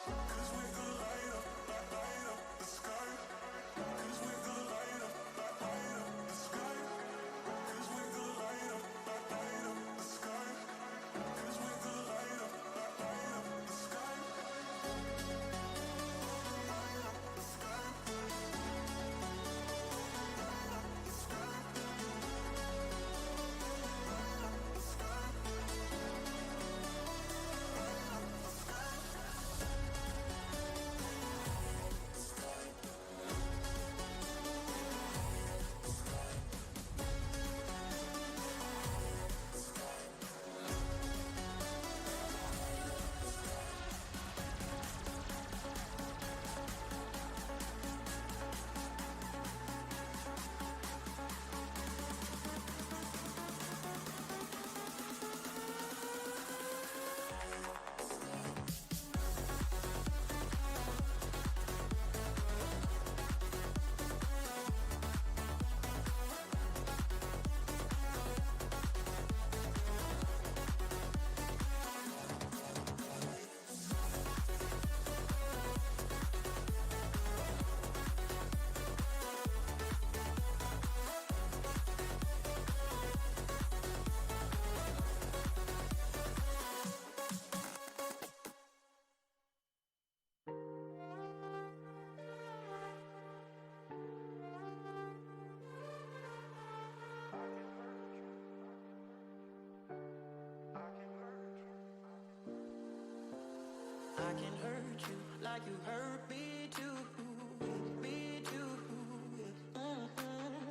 'Cause we could light up the sky. 'Cause we could light up the sky. 'Cause we could light up the sky. 'Cause we could light up the sky. Light up the sky. The sky. The sky. The sky. I can hurt you like you hurt me too, me too.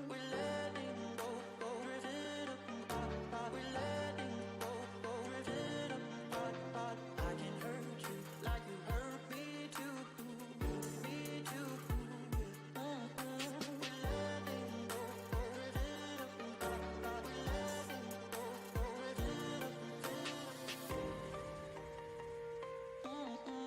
We're letting go, drifting apart. We're letting go, drifting apart. I can hurt you like you hurt me too, me too. We're letting go, drifting apart. We're letting go, drifting apart.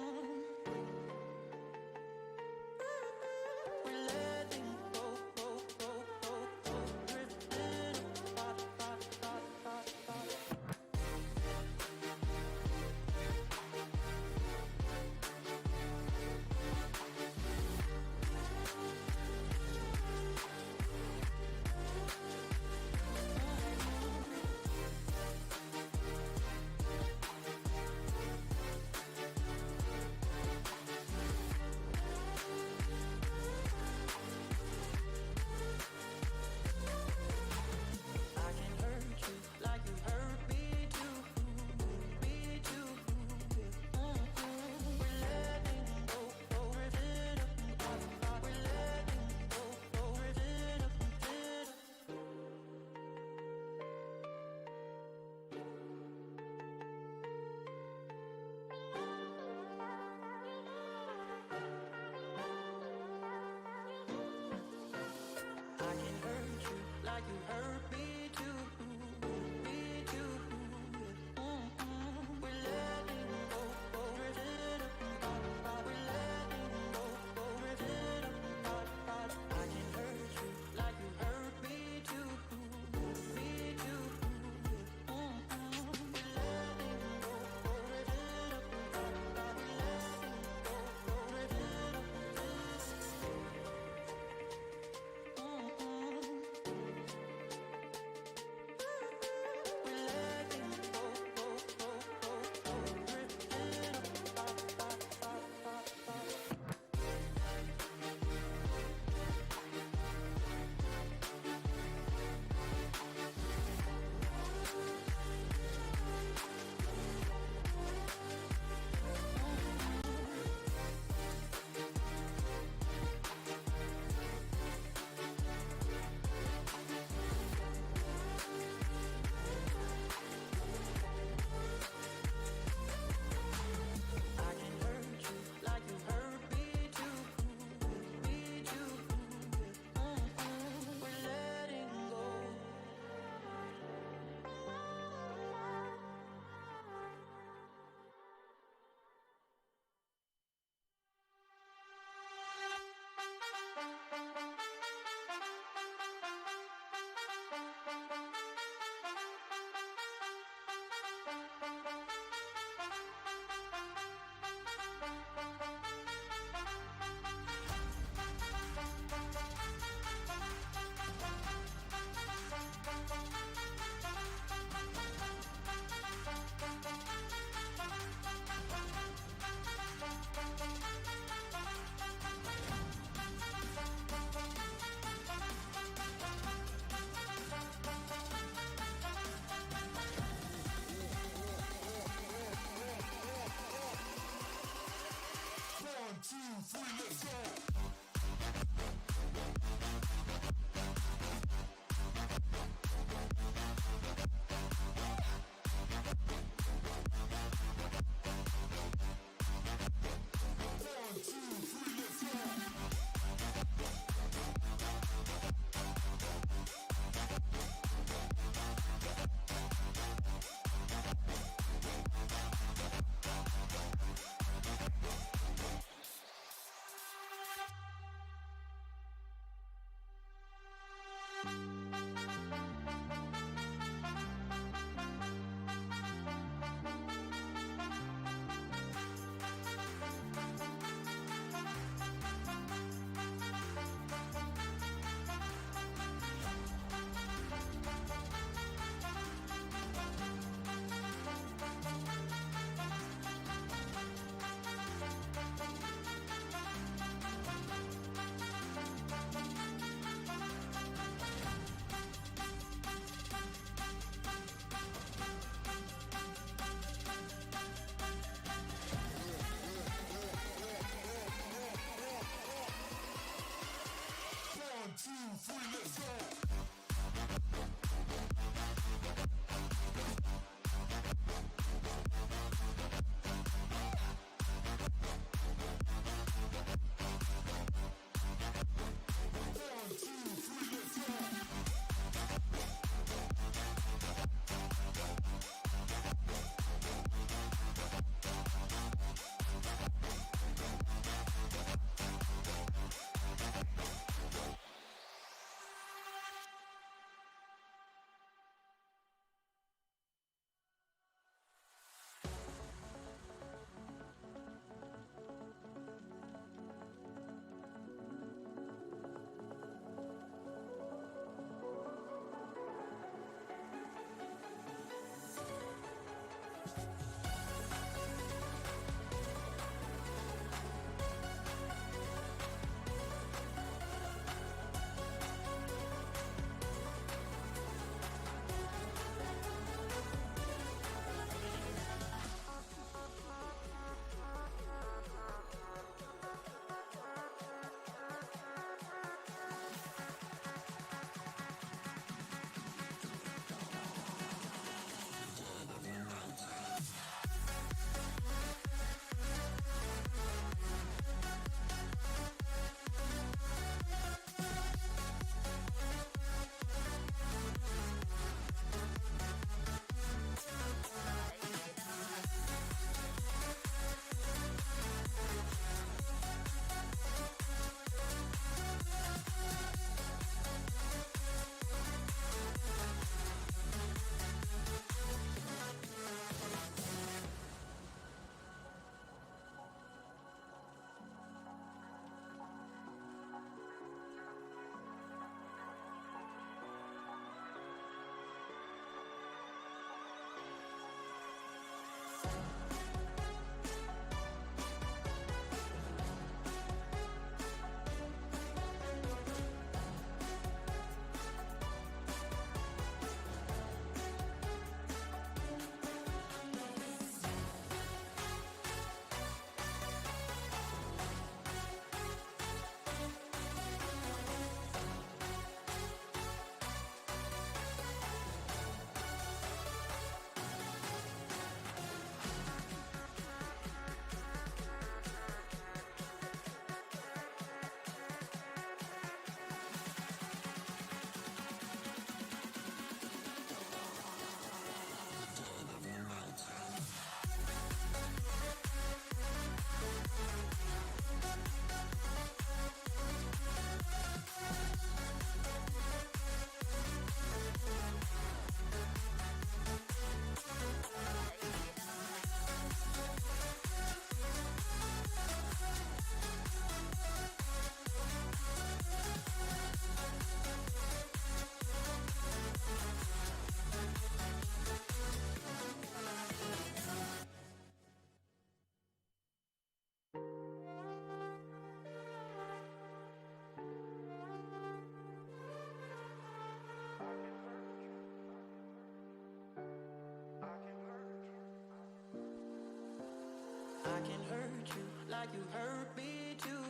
like you hurt me too,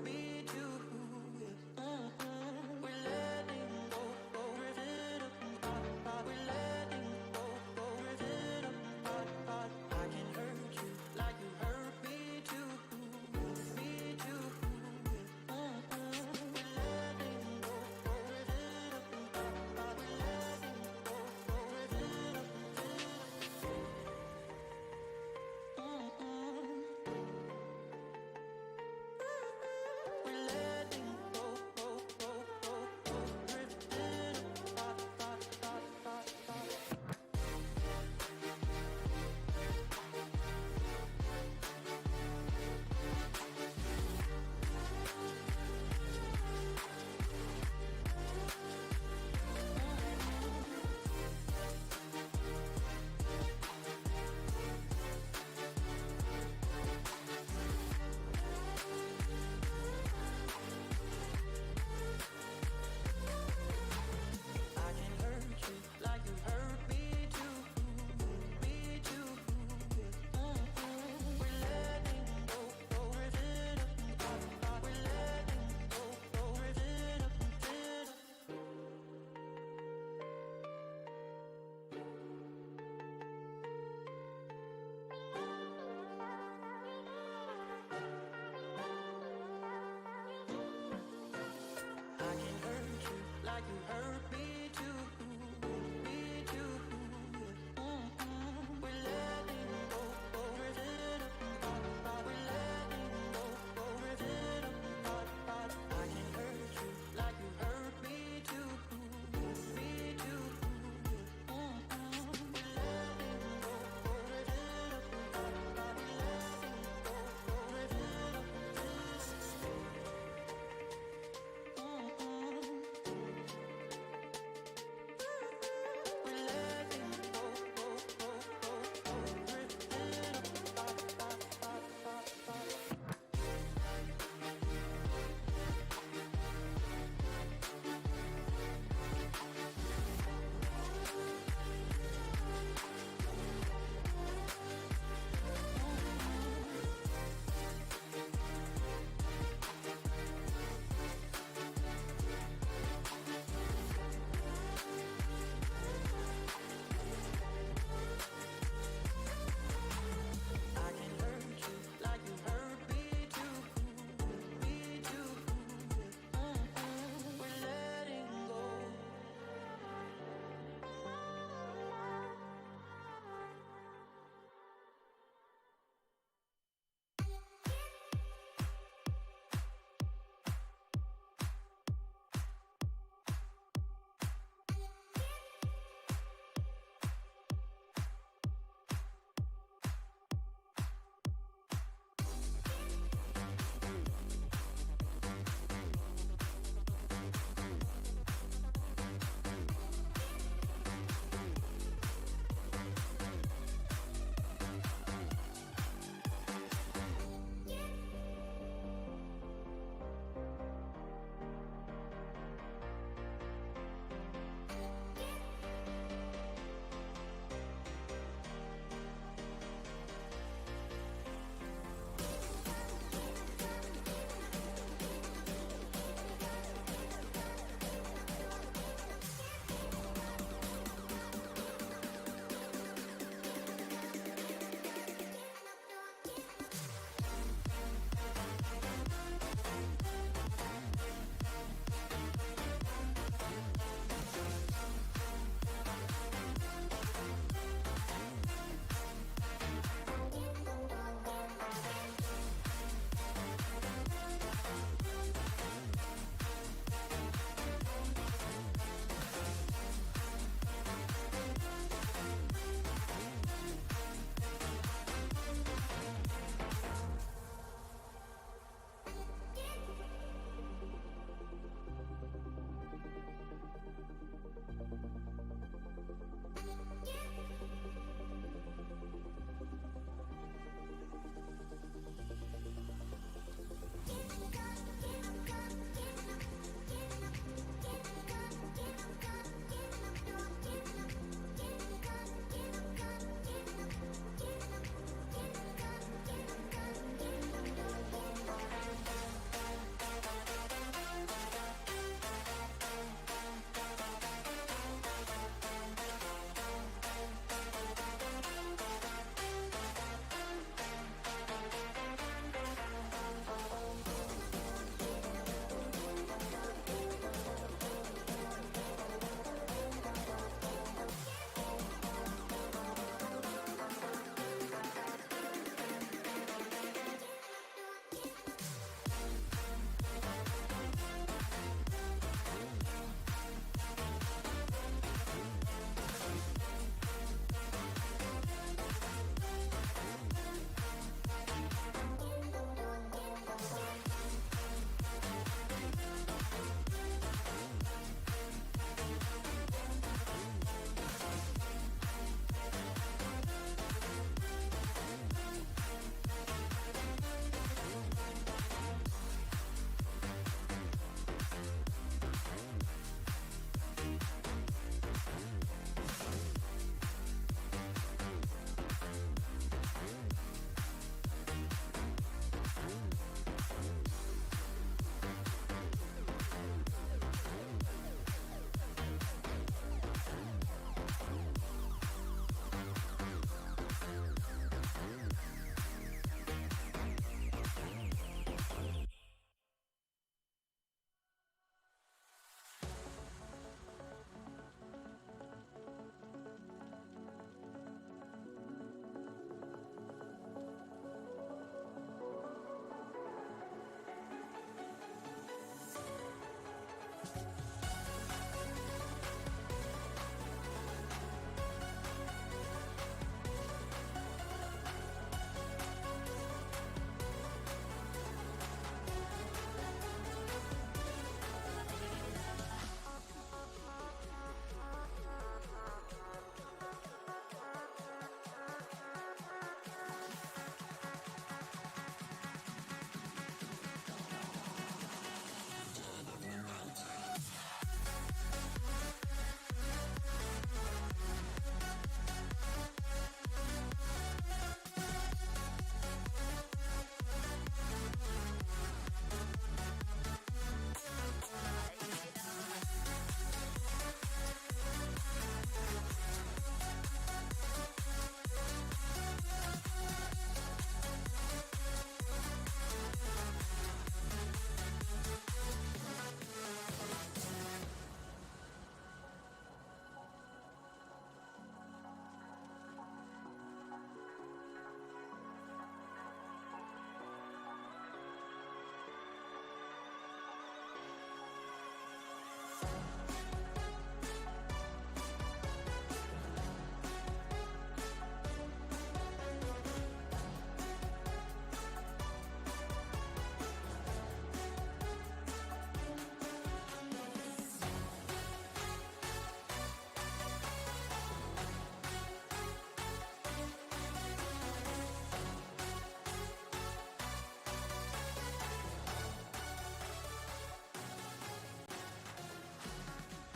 me too. We're letting go, we're letting we're letting go, we're letting I can hurt you like you hurt me too, me too. We're letting go, we're letting we're letting go, we're letting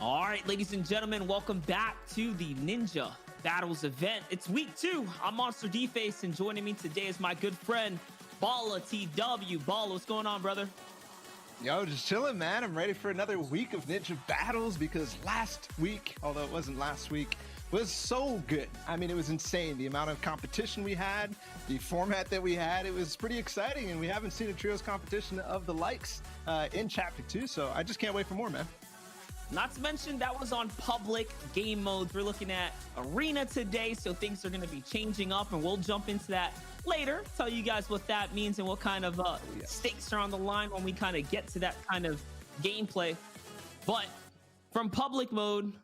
All right, ladies and gentlemen, welcome back to the Ninja Battles event. It's week 2. I'm Monster D-Face, and joining me today is my good friend, Balla TW. Balla, what's going on, brother? Yo, just chilling, man. I'm ready for another week of Ninja Battles because last week, although it wasn't last week, was so good. I mean, it was insane. The amount of competition we had, the format that we had, it was pretty exciting, and we haven't seen a trios competition of the likes in Chapter 2, so I just can't wait for more, man. Not to mention that was on public game modes. We're looking at arena today, so things are going to be changing up, and we'll jump into that later, tell you guys what that means and what kind of stakes are on the line when we kind of get to that kind of gameplay. But from public mode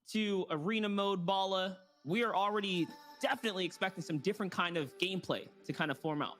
to arena mode, Balla, we are already definitely expecting some different kind of gameplay to kind of form out.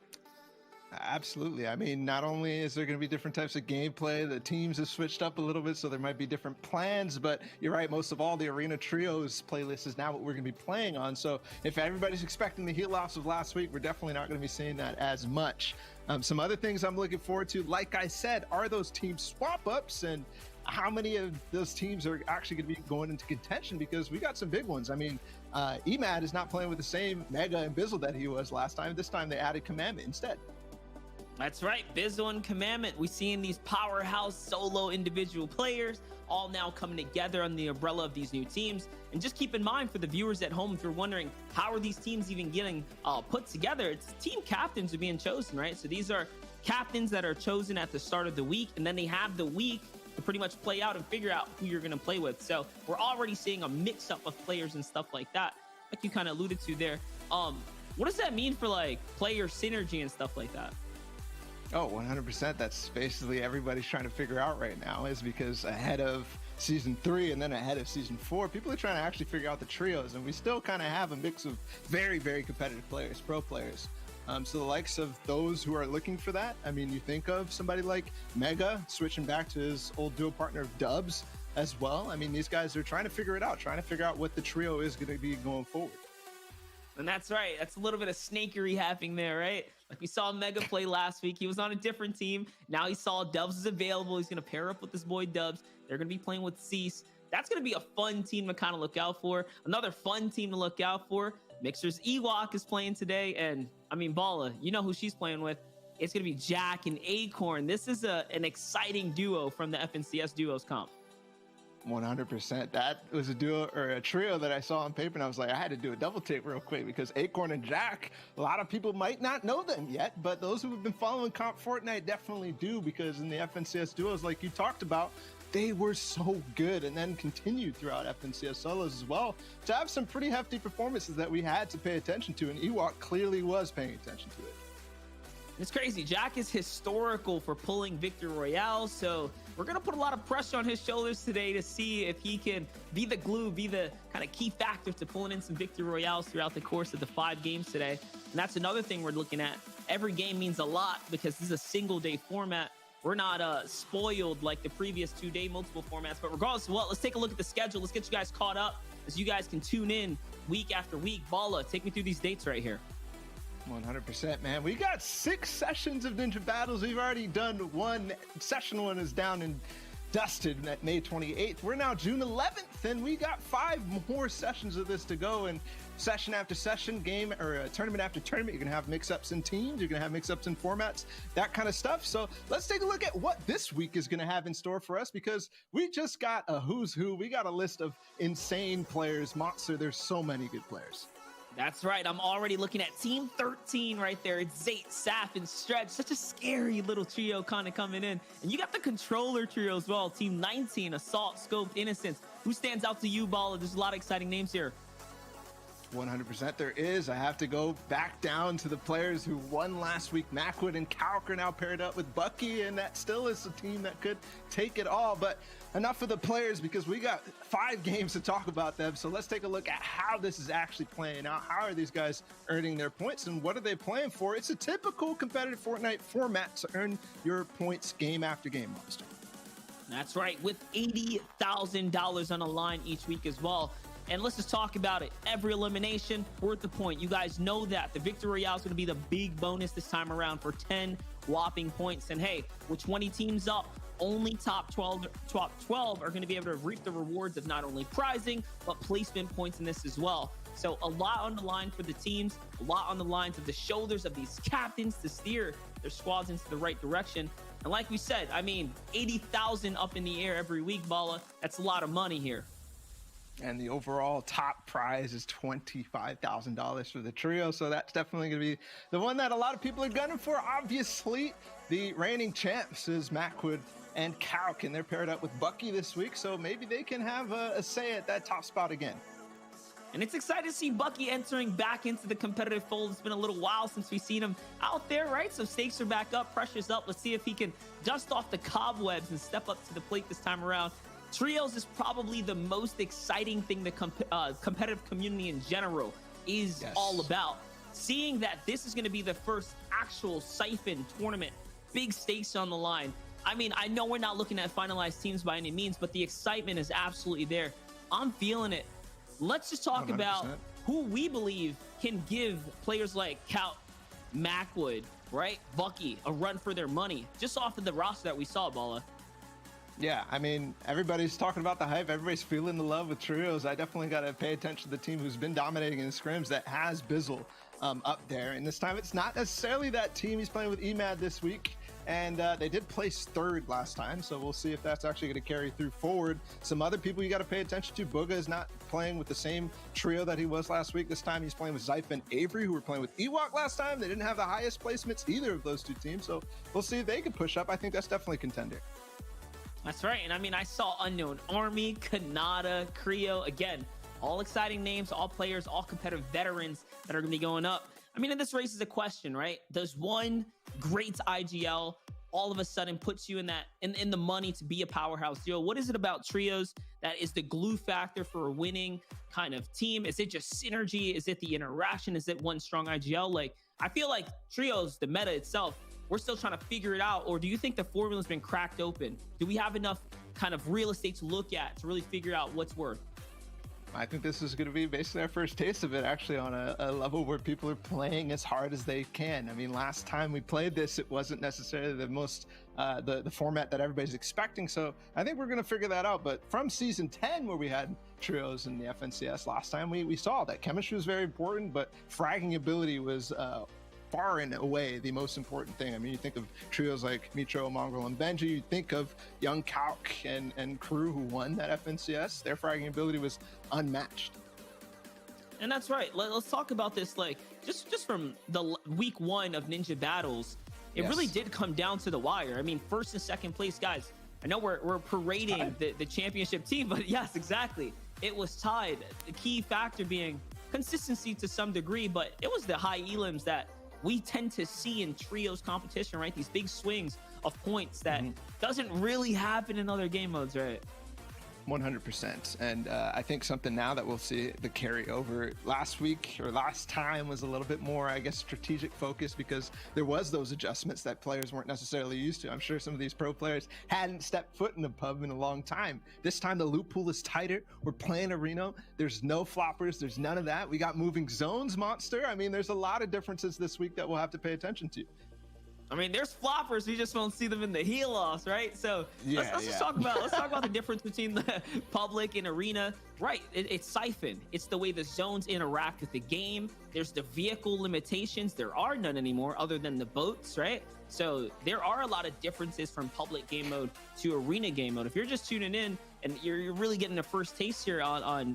Absolutely. I mean, not only is there going to be different types of gameplay, the teams have switched up a little bit, so there might be different plans, but you're right, most of all, the Arena Trios playlist is now what we're going to be playing on. So if everybody's expecting the heel offs of last week, we're definitely not going to be seeing that as much. Some other things I'm looking forward to, like I said, are those team swap ups and how many of those teams are actually going to be going into contention, because we got some big ones. I mean, Emad is not playing with the same Mega and Bizzle that he was last time. This time they added Commandment instead. That's right, Bizzle and Commandment. We're seeing these powerhouse solo individual players all now coming together on the umbrella of these new teams. And just keep in mind for the viewers at home, if you're wondering how are these teams even getting put together, it's team captains are being chosen, right? So these are captains that are chosen at the start of the week, and then they have the week to pretty much play out and figure out who you're going to play with. So we're already seeing a mix-up of players and stuff like that, like you kind of alluded to there. What does that mean for like player synergy and stuff like that? Oh, 100%. That's basically everybody's trying to figure out right now, is because ahead of season 3 and then ahead of season 4, people are trying to actually figure out the trios, and we still kind of have a mix of very, very competitive players, pro players. So the likes of those who are looking for that, I mean, you think of somebody like Mega switching back to his old duo partner of Dubs as well. I mean, these guys are trying to figure it out, trying to figure out what the trio is going to be going forward. And that's right. That's a little bit of snakery happening there, right? Like we saw Mega play last week. He was on a different team. Now he saw Dubs is available. He's going to pair up with his boy Dubs. They're going to be playing with Cease. That's going to be a fun team to kind of look out for. Another fun team to look out for. Mixer's Ewok is playing today. And I mean, Balla, you know who she's playing with. It's going to be Jack and Acorn. This is an exciting duo from the FNCS Duos comp. 100%. That was a duo or a trio that I saw on paper, and I was like, I had to do a double take real quick because Acorn and Jack, a lot of people might not know them yet, but those who have been following Comp Fortnite definitely do, because in the FNCS Duos, like you talked about, they were so good and then continued throughout FNCS Solos as well to have some pretty hefty performances that we had to pay attention to, and Ewok clearly was paying attention to it. It's crazy. Jack is historical for pulling Victory Royale, so we're going to put a lot of pressure on his shoulders today to see if he can be the glue, be the kind of key factor to pulling in some Victory Royales throughout the course of the 5 games today. And that's another thing we're looking at. Every game means a lot because this is a single-day format. We're not spoiled like the previous 2-day multiple formats, but regardless of what, let's take a look at the schedule. Let's get you guys caught up as you guys can tune in week after week. Balla, take me through these dates right here. 100%, man. We got 6 sessions of Ninja Battles. We've already done one. Session 1 is down and dusted at May 28th. We're now June 11th, and we got 5 more sessions of this to go. And session after session, game or tournament after tournament, you're gonna have mix-ups in teams, you're gonna have mix-ups in formats, that kind of stuff. So let's take a look at what this week is gonna have in store for us, because we just got a who's who. We got a list of insane players. Monster, there's so many good players. That's right. I'm already looking at Team 13 right there. It's Zayt, Saf, and Stretch. Such a scary little trio kind of coming in. And you got the controller trio as well. Team 19, Assault, Scope, Innocence. Who stands out to you, Balla? There's a lot of exciting names here. 100% there is. I have to go back down to the players who won last week. Macwood and Kalk are now paired up with Bucky, and that still is a team that could take it all. But enough of the players, because we got 5 games to talk about them. So let's take a look at how this is actually playing out. How are these guys earning their points, and what are they playing for? It's a typical competitive Fortnite format to earn your points game after game, Monster. That's right, with $80,000 on the line each week as well. And let's just talk about it. Every elimination worth the point. You guys know that. The Victory Royale is going to be the big bonus this time around for 10 whopping points. And hey, with 20 teams up, only top 12 are going to be able to reap the rewards of not only prizing, but placement points in this as well. So a lot on the line for the teams, a lot on the lines of the shoulders of these captains to steer their squads into the right direction. And like we said, I mean, 80,000 up in the air every week, Balla. That's a lot of money here. And the overall top prize is $25,000 for the trio. So that's definitely going to be the one that a lot of people are gunning for. Obviously, the reigning champs is Macwood and Kauk, and they're paired up with Bucky this week. So maybe they can have a say at that top spot again. And it's exciting to see Bucky entering back into the competitive fold. It's been a little while since we've seen him out there, right? So stakes are back up, pressure's up. Let's see if he can dust off the cobwebs and step up to the plate this time around. Trios is probably the most exciting thing the competitive community in general is all about. Seeing that this is going to be the first actual Siphon tournament, big stakes on the line. I mean, I know we're not looking at finalized teams by any means, but the excitement is absolutely there. I'm feeling it. Let's just talk 100%. about who we believe can give players like Kauk, Macwood, right, Bucky a run for their money, just off of the roster that we saw, Balla. Yeah, I mean, everybody's talking about the hype. Everybody's feeling the love with trios. I definitely got to pay attention to the team who's been dominating in the scrims that has Bizzle up there. And this time, it's not necessarily that team. He's playing with Emad this week. And they did place third last time, so we'll see if that's actually going to carry through forward. Some other people you got to pay attention to. Bugha is not playing with the same trio that he was last week. This time he's playing with Zyph and Avery, who were playing with Ewok last time. They didn't have the highest placements, either of those two teams, so we'll see if they can push up. I think that's definitely a contender. That's right, and I mean, I saw Unknown Army, Kanata, Creo, again, all exciting names, all players, all competitive veterans that are going to be going up. I mean, and this raises a question, right? Does one great IGL all of a sudden puts you in that in the money to be a powerhouse duo? What is it about trios that is the glue factor for a winning kind of team? Is it just synergy? Is it the interaction? Is it one strong IGL? Like, I feel like trios, the meta itself, we're still trying to figure it out. Or do you think the formula's been cracked open? Do we have enough kind of real estate to look at to really figure out what's worth? I think this is going to be basically our first taste of it, actually, on a level where people are playing as hard as they can. I mean, last time we played this, it wasn't necessarily the most the format that everybody's expecting. So I think we're going to figure that out. But from season 10, where we had trios in the FNCS last time, we saw that chemistry was very important, but fragging ability was far and away the most important thing. I mean, you think of trios like Mitro, Mongrel, and Benji, you think of young Kauk and crew who won that FNCS. Their fragging ability was unmatched. And that's right. Let's talk about this, like, just from the week one of Ninja Battles, it really did come down to the wire. I mean, first and second place, guys, I know we're parading the championship team, but yes, exactly. It was tied. The key factor being consistency to some degree, but it was the high elims that we tend to see in trios competition, right? These big swings of points that doesn't really happen in other game modes, right? 100%. And I think something now that we'll see the carryover last week or last time was a little bit more, I guess, strategic focus, because there was those adjustments that players weren't necessarily used to. I'm sure some of these pro players hadn't stepped foot in the pub in a long time. This time the loot pool is tighter. We're playing arena. There's no floppers. There's none of that. We got moving zones, Monster. I mean, there's a lot of differences this week that we'll have to pay attention to. I mean, there's floppers. We just won't see them in the heal offs, right? So let's just talk about the difference between the public and arena. Right, it's Siphon. It's the way the zones interact with the game. There's the vehicle limitations. There are none anymore other than the boats, right? So there are a lot of differences from public game mode to arena game mode. If you're just tuning in and you're really getting a first taste here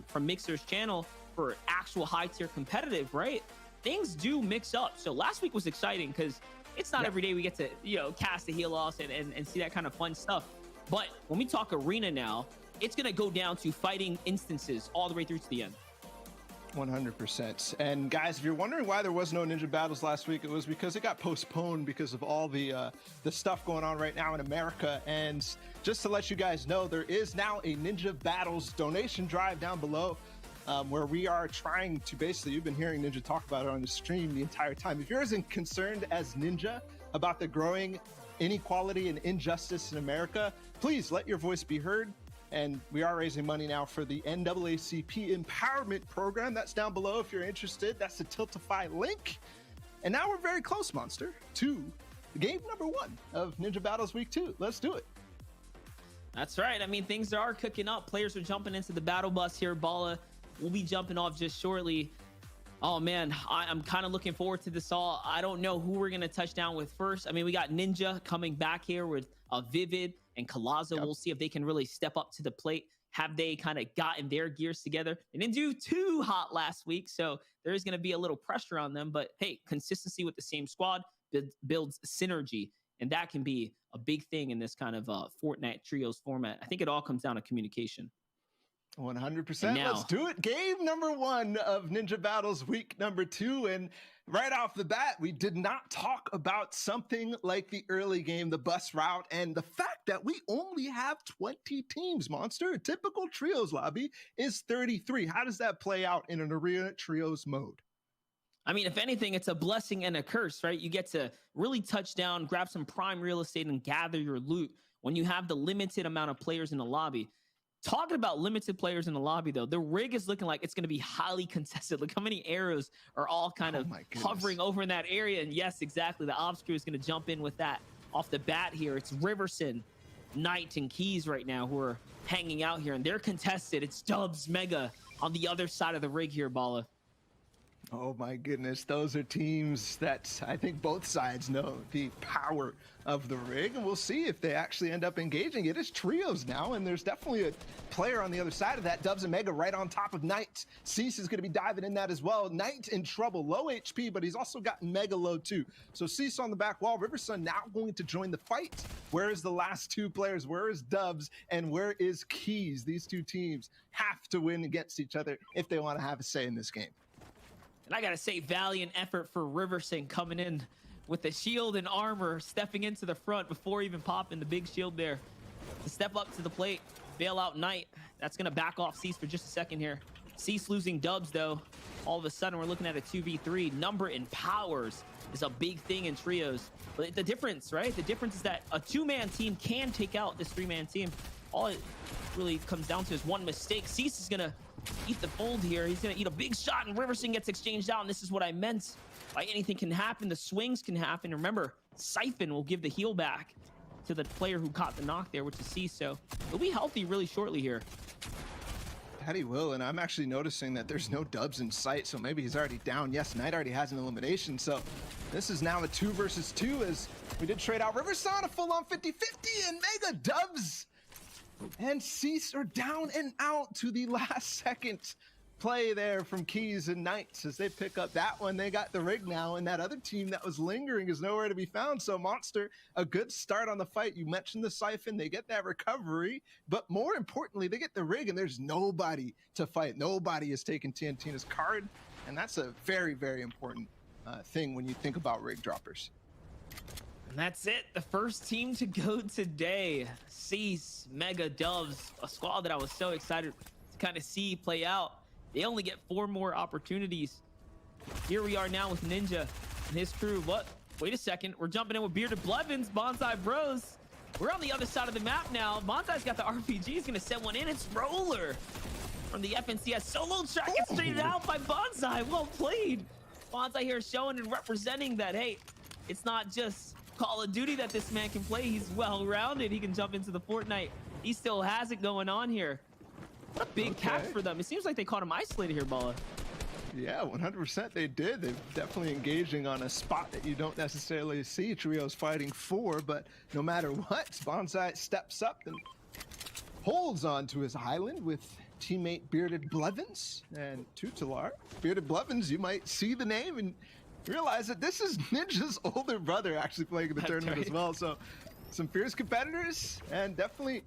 from Mixer's channel for actual high tier competitive, right? Things do mix up. So last week was exciting because it's not every day we get to, cast the heal offs and see that kind of fun stuff. But when we talk arena now, it's going to go down to fighting instances all the way through to the end. 100%. And guys, if you're wondering why there was no Ninja Battles last week, it was because it got postponed because of all the stuff going on right now in America. And just to let you guys know, there is now a Ninja Battles donation drive down below. Where we are trying to basically, you've been hearing Ninja talk about it on the stream the entire time. If you're as concerned as Ninja about the growing inequality and injustice in America, please let your voice be heard. And we are raising money now for the NAACP Empowerment Program. That's down below if you're interested. That's the Tiltify link. And now we're very close, Monster, to game number 1 of Ninja Battles Week 2. Let's do it. That's right. I mean, things are cooking up. Players are jumping into the battle bus here. Balla will be jumping off just shortly. Oh man, I'm kind of looking forward to this all. I don't know who we're gonna touch down with first. I mean, we got Ninja coming back here with Vivid and Collazo. Yep. We'll see if they can really step up to the plate. Have they kind of gotten their gears together? They didn't do too hot last week, so there is gonna be a little pressure on them. But hey, consistency with the same squad builds synergy, and that can be a big thing in this kind of Fortnite trios format. I think it all comes down to communication. 100%. Now- Let's do it. Game number 1 of Ninja Battles week number 2. And right off the bat, we did not talk about something like the early game, the bus route, and the fact that we only have 20 teams, Monster. A typical trios lobby is 33. How does that play out in an arena trios mode? I mean, if anything, it's a blessing and a curse, right? You get to really touch down, grab some prime real estate, and gather your loot when you have the limited amount of players in the lobby. Talking about limited players in the lobby, though, the rig is looking like it's going to be highly contested. Look how many arrows are all kind of my goodness. hovering over in that area. And yes, exactly. The ops crew is going to jump in with that off the bat here. It's Riverson, Knight, and Keys right now who are hanging out here, and they're contested. It's Dubs, Mega on the other side of the rig here, Balla. Oh my goodness, those are teams that I think both sides know the power of the rig, and we'll see if they actually end up engaging. It is trios now, and there's definitely a player on the other side of that. Dubs and Mega right on top of Knight. Cease is going to be diving in that as well. Knight in trouble, low HP, but he's also got Mega low too. So Cease on the back wall. Riversun now going to join the fight. Where is the last two players? Where is Dubs and where is Keys? These two teams have to win against each other if they want to have a say in this game. And I gotta say, valiant effort for Riverson coming in with the shield and armor, stepping into the front before even popping the big shield there to step up to the plate, bail out Knight. That's gonna back off Cease for just a second here. Cease losing Dubs though. All of a sudden we're looking at a 2v3. Number and powers is a big thing in trios. But the difference, right? The difference is that a 2-man team can take out this 3-man team. All it really comes down to is one mistake. Cease is gonna eat the fold here. He's gonna eat a big shot, and Riverson gets exchanged out. And this is what I meant by anything can happen. The swings can happen. Remember, Siphon will give the heal back to the player who caught the knock there, which is C. So he'll be healthy really shortly here. That he will, and I'm actually noticing that there's no Dubs in sight, so maybe he's already down. Yes, Knight already has an elimination, so this is now a 2 versus 2 as we did trade out Riverson, a full-on 50-50, and Mega Dubs and Cease are down and out to the last second play there from Keys and Knights as they pick up that one. They got the rig now, and that other team that was lingering is nowhere to be found. So Monster, a good start on the fight. You mentioned the Siphon, they get that recovery, but more importantly, they get the rig and there's nobody to fight. Nobody is taking TNTina's card, and that's a very, very important thing when you think about rig droppers. And that's it. The first team to go today. Cease, Mega, Dubs, a squad that I was so excited to kind of see play out. They only get 4 more opportunities. Here we are now with Ninja and his crew. What? Wait a second. We're jumping in with Bearded Blevins, Bonsai Bros. We're on the other side of the map now. Bonsai's got the RPG. He's going to send one in. It's Roller from the FNCS. Solo track gets straightened out by Bonsai. Well played. Bonsai here showing and representing that, hey, it's not just Call of Duty that this man can play. He's well-rounded. He can jump into the Fortnite. He still has it going on here. What a big catch for them. It seems like they caught him isolated here, Balla. Yeah, 100% they did. They're definitely engaging on a spot that you don't necessarily see trios fighting for, but no matter what, Bonsai steps up and holds on to his island with teammate Bearded Blevins and Tutelar. Bearded Blevins, you might see the name and realize that this is Ninja's older brother actually playing in the tournament as well. So some fierce competitors, and definitely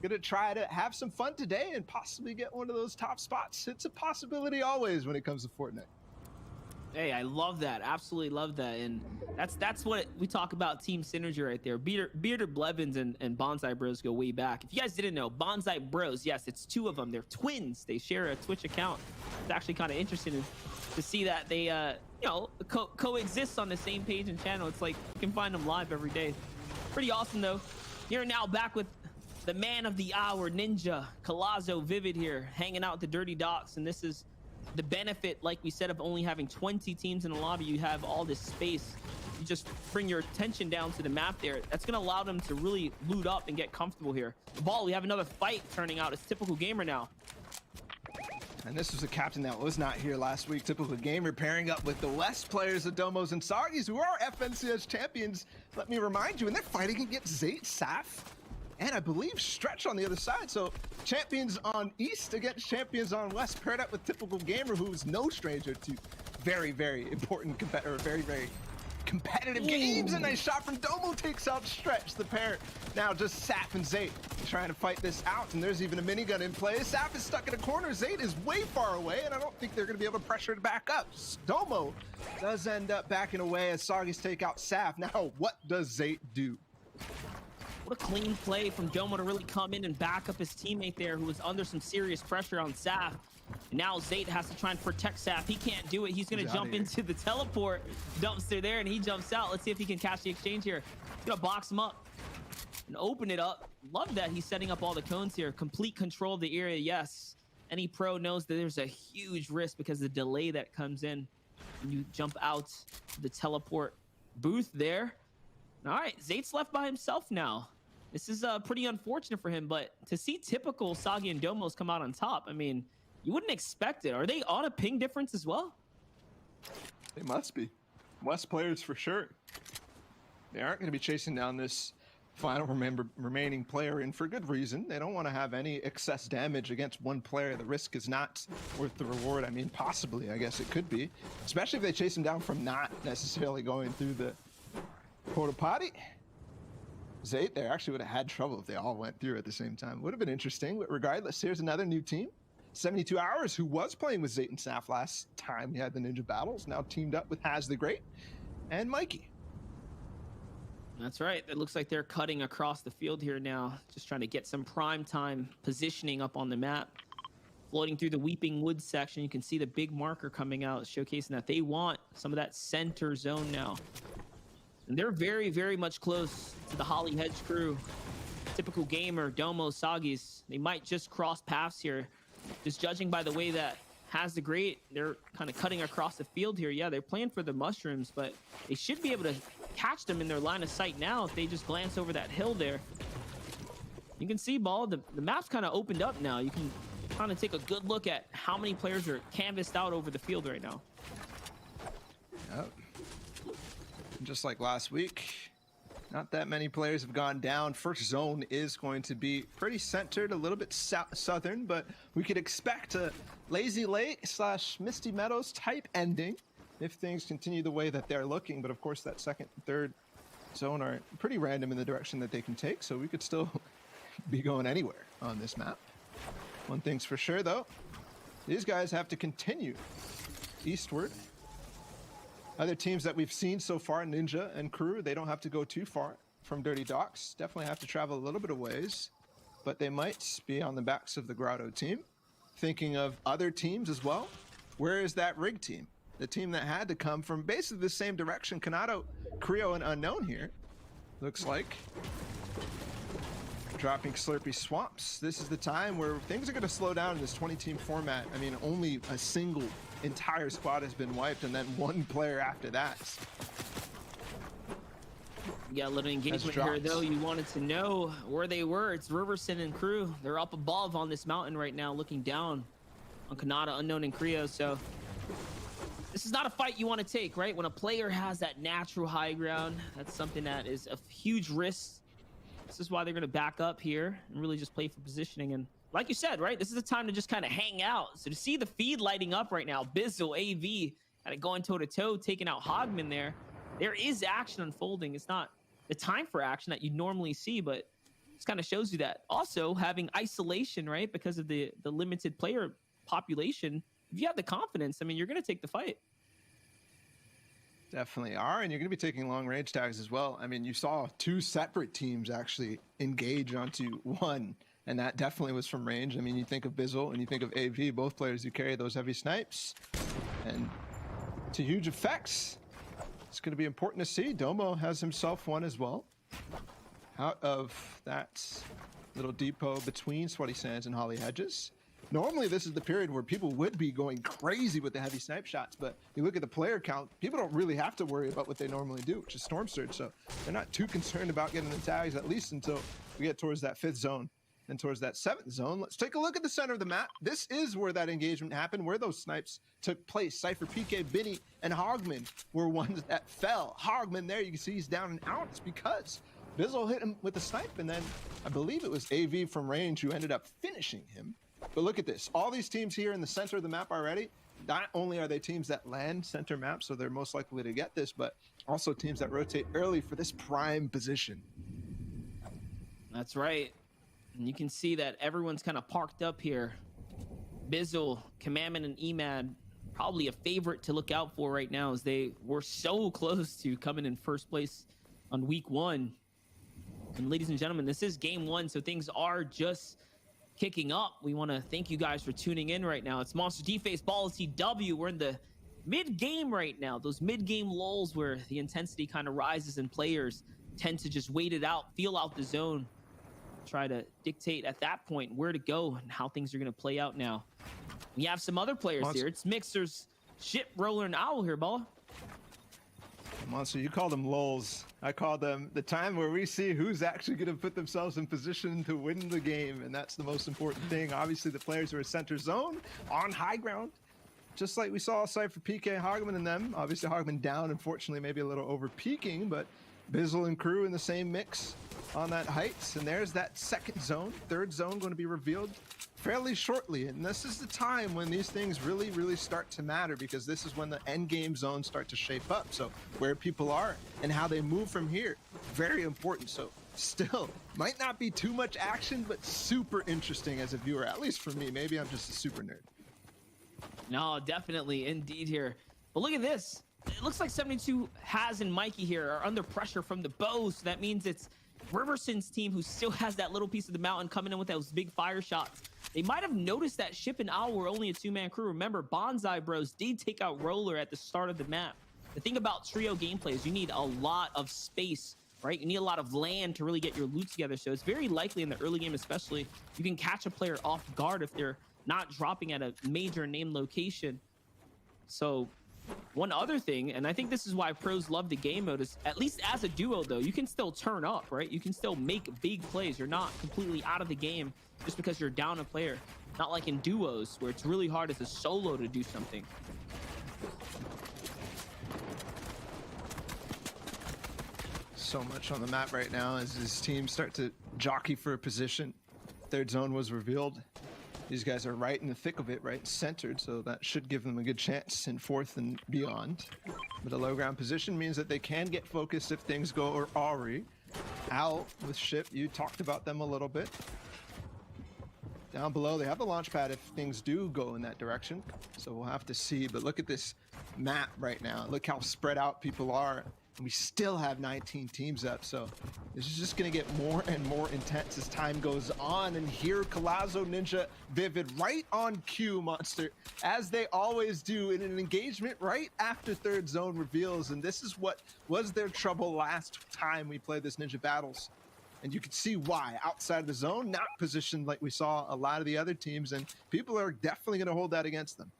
gonna try to have some fun today and possibly get one of those top spots. It's a possibility always when it comes to Fortnite. Hey, I love that. Absolutely love that. And that's what we talk about, team synergy right there. Bearded Blevins and Bonsai Bros go way back. If you guys didn't know, Bonsai Bros, yes, it's 2 of them. They're twins. They share a Twitch account. It's actually kind of interesting to see that they you know, coexist on the same page and channel. It's like you can find them live every day. Pretty awesome though. Here now back with the man of the hour, Ninja, Collazo, Vivid here, hanging out at the Dirty Docks, and this is the benefit, like we said, of only having 20 teams in the lobby. You have all this space. You just bring your attention down to the map there. That's going to allow them to really loot up and get comfortable here. The ball, we have another fight turning out. It's Typical Gamer now. And this was a captain that was not here last week. Typical Gamer pairing up with the West players of Domos and Sagis, who are FNCS champions. Let me remind you, and they're fighting against Zayt, Saf, and I believe Stretch on the other side. So champions on East against champions on West, paired up with Typical Gamer, who is no stranger to very, very important competitor, very, very competitive games. A nice shot from Domo takes out Stretch. The pair now just Saf and Zayt trying to fight this out, and there's even a minigun in play. Saf is stuck in a corner. Zayt is way far away, and I don't think they're going to be able to pressure it back up. Domo does end up backing away as Sagis take out Saf. Now, what does Zayt do? What a clean play from Domo to really come in and back up his teammate there, who was under some serious pressure on Saf. And now Zayt has to try and protect Saf. He can't do it. He's going to jump into the teleport dumpster there, and he jumps out. Let's see if he can catch the exchange here. He's going to box him up and open it up. Love that he's setting up all the cones here. Complete control of the area, yes. Any pro knows that there's a huge risk because of the delay that comes in when you jump out the teleport booth there. All right, Zayt's left by himself now. This is pretty unfortunate for him, but to see Typical, Sagi, and Domos come out on top, I mean, you wouldn't expect it. Are they on a ping difference as well? They must be. West players for sure. They aren't going to be chasing down this final remaining player, and for good reason. They don't want to have any excess damage against one player. The risk is not worth the reward. I mean, possibly, I guess it could be. Especially if they chase him down from not necessarily going through the porta potty. Zayt there actually would have had trouble if they all went through at the same time. Would have been interesting, but regardless, here's another new team. 72 Hours, who was playing with Zayt and Saf last time we had the Ninja Battles, now teamed up with Has the Great and Mikey. That's right. It looks like they're cutting across the field here now, just trying to get some prime time positioning up on the map. Floating through the Weeping Woods section, you can see the big marker coming out, showcasing that they want some of that center zone now. And they're very, very much close to the Holly Hedge crew. Typical Gamer, Domo, Sagis. They might just cross paths here. Just judging by the way that Has the Great, they're kind of cutting across the field here. Yeah, they're playing for the mushrooms, but they should be able to catch them in their line of sight now if they just glance over that hill there. You can see, Ball, the map's kind of opened up now. You can kind of take a good look at how many players are canvassed out over the field right now. Yep. Just like last week, not that many players have gone down. First zone is going to be pretty centered, a little bit southern, but we could expect a Lazy Lake / Misty Meadows type ending if things continue the way that they're looking. But of course, that second and third zone are pretty random in the direction that they can take, so we could still be going anywhere on this map. One thing's for sure, though, these guys have to continue eastward. Other teams that we've seen so far, Ninja and crew, they don't have to go too far from Dirty Docks. Definitely have to travel a little bit of ways, but they might be on the backs of the Grotto team. Thinking of other teams as well, where is that Rig team? The team that had to come from basically the same direction. Kanado, Creo, and Unknown here. Looks like dropping Slurpy Swamps. This is the time where things are going to slow down in this 20-team format. I mean, only a single entire squad has been wiped, and then one player after that. You got a little engagement here, though. You wanted to know where they were. It's Riverson and crew. They're up above on this mountain right now, looking down on Kanata, Unknown, and Creo. So this is not a fight you want to take, right? When a player has that natural high ground, that's something that is a huge risk. This is why they're going to back up here and really just play for positioning. And like you said, right, this is a time to just kind of hang out. So to see the feed lighting up right now, Bizzle, AV, kind of going toe-to-toe, taking out Hogman there. There is action unfolding. It's not the time for action that you normally see, but this kind of shows you that. Also, having isolation, right, because of the limited player population, if you have the confidence, I mean, you're going to take the fight. Definitely are, and you're going to be taking long range tags as well. I mean, you saw two separate teams actually engage onto one, and that definitely was from range. I mean, you think of Bizzle and you think of AV, both players who carry those heavy snipes, and to huge effects. It's going to be important to see. Domo has himself one as well, out of that little depot between Sweaty Sands and Holly Hedges. Normally, this is the period where people would be going crazy with the heavy snipe shots, but you look at the player count, people don't really have to worry about what they normally do, which is Storm Surge, so they're not too concerned about getting the tags, at least until we get towards that 5th zone and towards that 7th zone. Let's take a look at the center of the map. This is where that engagement happened, where those snipes took place. Cypher, PK, Binny, and Hogman were ones that fell. Hogman there, you can see he's down and out. It's because Bizzle hit him with a snipe, and then I believe it was AV from range who ended up finishing him. But look at this. All these teams here in the center of the map already, not only are they teams that land center maps, so they're most likely to get this, but also teams that rotate early for this prime position. That's right. And you can see that everyone's kind of parked up here. Bizzle, Commandment, and Emad, probably a favorite to look out for right now, as they were so close to coming in first place on week 1. And ladies and gentlemen, this is game 1, so things are just kicking up. We want to thank you guys for tuning in right now. It's Monster D-Face Ball TW. We're in the mid-game right now. Those mid-game lulls where the intensity kind of rises and players tend to just wait it out, feel out the zone, try to dictate at that point where to go and how things are going to play out now. We have some other players here. It's Mixers, Ship, Roller, and Owl here, Ball. Monster, you call them lulls. I call them the time where we see who's actually going to put themselves in position to win the game, and that's the most important thing. Obviously, the players are center zone on high ground, just like we saw Cypher, PK, Hogman, and them. Obviously, Hogman down, unfortunately, maybe a little over peaking, but Bizzle and crew in the same mix on that heights. And there's that 2nd zone, 3rd zone going to be revealed fairly shortly, and this is the time when these things really start to matter, because this is when the end game zones start to shape up. So where people are and how they move from here, very important. So still might not be too much action, but super interesting as a viewer, at least for me. Maybe I'm just a super nerd. No, definitely, indeed here. But look at this. It looks like 72 Has and Mikey here are under pressure from the bows, so that means it's Riverson's team who still has that little piece of the mountain coming in with those big fire shots. They might have noticed that Ship and Owl were only a 2-man crew. Remember, Bonsai Bros did take out Roller at the start of the map. The thing about trio gameplay is you need a lot of space, right? You need a lot of land to really get your loot together. So it's very likely in the early game especially, you can catch a player off guard if they're not dropping at a major name location. So one other thing, and I think this is why pros love the game mode, is at least as a duo though, you can still turn up, right? You can still make big plays. You're not completely out of the game just because you're down a player. Not like in duos where it's really hard as a solo to do something. So much on the map right now as his teams start to jockey for a position. 3rd zone was revealed. These guys are right in the thick of it, right centered, so that should give them a good chance in 4th and beyond. But a low ground position means that they can get focused if things go awry. Owl with Ship, you talked about them a little bit. Down below, they have the launch pad if things do go in that direction, so we'll have to see. But look at this map right now. Look how spread out people are. And we still have 19 teams up, so this is just going to get more and more intense as time goes on. And here, Collazo, Ninja, Vivid, right on cue, Monster, as they always do in an engagement right after 3rd zone reveals. And this is what was their trouble last time we played this Ninja Battles. And you can see why. Outside of the zone, not positioned like we saw a lot of the other teams, and people are definitely going to hold that against them.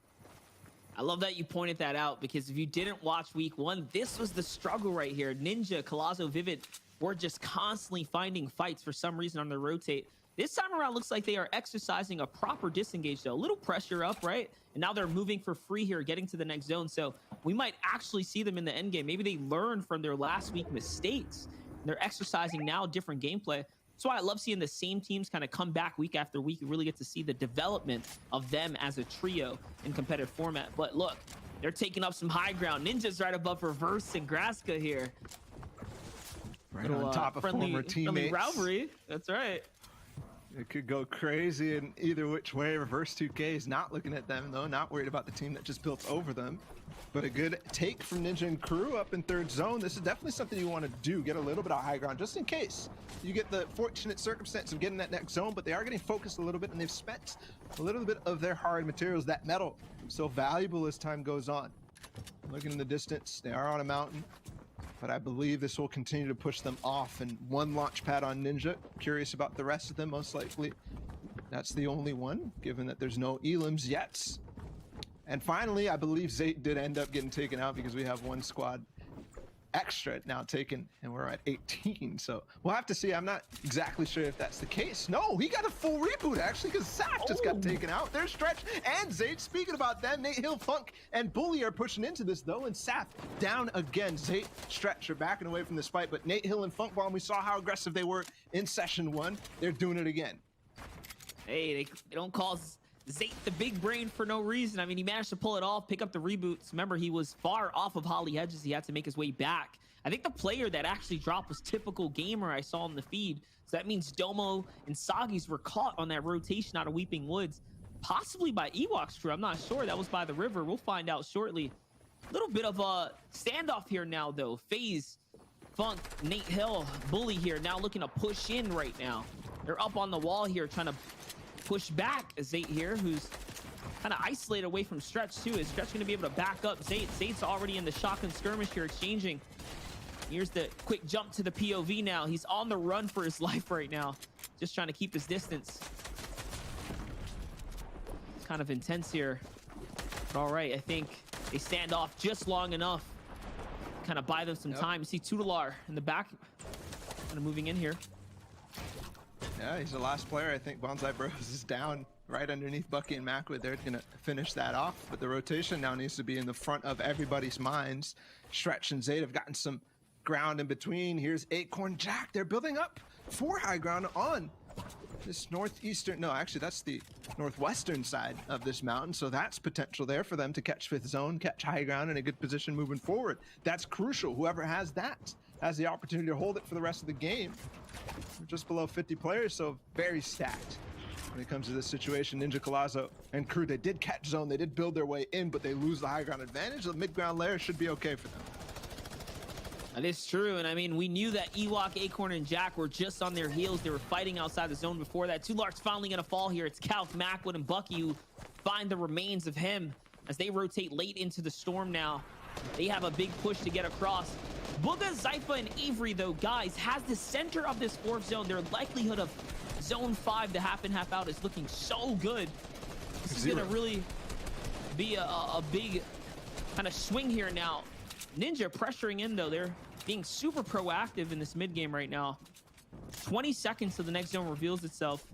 I love that you pointed that out, because if you didn't watch week 1, this was the struggle right here. Ninja, Collazo, Vivid were just constantly finding fights for some reason on their rotate. This time around, looks like they are exercising a proper disengage, though. A little pressure up, right? And now they're moving for free here, getting to the next zone. So we might actually see them in the end game. Maybe they learned from their last week mistakes. They're exercising now different gameplay. That's why I love seeing the same teams kind of come back week after week. You really get to see the development of them as a trio in competitive format. But look, they're taking up some high ground. Ninja's right above Reverse and Graska here. Right Little, on top of former teammates. Rivalry. That's right. It could go crazy in either which way. Reverse 2K is not looking at them, though, not worried about the team that just built over them. But a good take from Ninja and crew up in 3rd zone. This is definitely something you want to do, get a little bit of high ground, just in case you get the fortunate circumstance of getting that next zone. But they are getting focused a little bit, and they've spent a little bit of their hard materials, that metal, so valuable as time goes on. Looking in the distance, they are on a mountain, but I believe this will continue to push them off. And one launch pad on Ninja. Curious about the rest of them, most likely That's the only one, given that there's no elims yet. And finally, I believe Zayt did end up getting taken out because we have one squad extra now taken, and we're at 18. So we'll have to see. I'm not exactly sure if that's the case. No, he got a full reboot actually, because Saf just got taken out. There's Stretch and Zayt. Speaking about them, Nate Hill, Funk, and Bully are pushing into this though, and Saf down again. Zayt, Stretch are backing away from this fight, but Nate Hill and Funk Bomb, we saw how aggressive they were in session 1. They're doing it again. Hey, they don't call Zayt the big brain for no reason. I mean, he managed to pull it off, pick up the reboots. Remember, he was far off of Holly Hedges. He had to make his way back. I think the player that actually dropped was Typical Gamer. I saw in the feed. So that means Domo and Sagis were caught on that rotation out of Weeping Woods, possibly by Ewok's crew. I'm not sure. That was by the river. We'll find out shortly. A little bit of a standoff here now, though. FaZe, Funk, Nate Hill, Bully here now looking to push in right now. They're up on the wall here trying to push back Zayt here, who's kind of isolated away from Stretch too. Is Stretch going to be able to back up Zayt? Zayt's already in the shotgun skirmish here, exchanging. Here's the quick jump to the POV now. He's on the run for his life right now, just trying to keep his distance. It's kind of intense here. But all right, I think they stand off just long enough, kind of buy them some time. You see Tutelar in the back, kind of moving in here. Yeah, he's the last player. I think Bonsai Bros is down right underneath Bucky and Macwood. They're going to finish that off, but the rotation now needs to be in the front of everybody's minds. Stretch and Zayt have gotten some ground in between. Here's Acorn Jack. They're building up for high ground on this northeastern, no, actually that's the northwestern side of this mountain. So that's potential there for them to catch fifth zone, catch high ground in a good position moving forward. That's crucial. Whoever has that has the opportunity to hold it for the rest of the game. We're just below 50 players, so very stacked when it comes to this situation. Ninja Collazo and crew, they did catch zone, they did build their way in, but they lose the high ground advantage. The mid ground layer should be okay for them. That is true, and I mean, we knew that Ewok, Acorn, and Jack were just on their heels. They were fighting outside the zone before that. Tutelar's finally gonna fall here. It's Calc, Macwood, and Bucky who find the remains of him as they rotate late into the storm now. They have a big push to get across. Bugha, Zypha, and Avery, though, guys, has the center of this fourth zone. Their likelihood of zone 5 to half in, half out is looking so good. This is gonna really be a big kind of swing here now. Ninja pressuring in, though. They're being super proactive in this mid game right now. 20 seconds till the next zone reveals itself.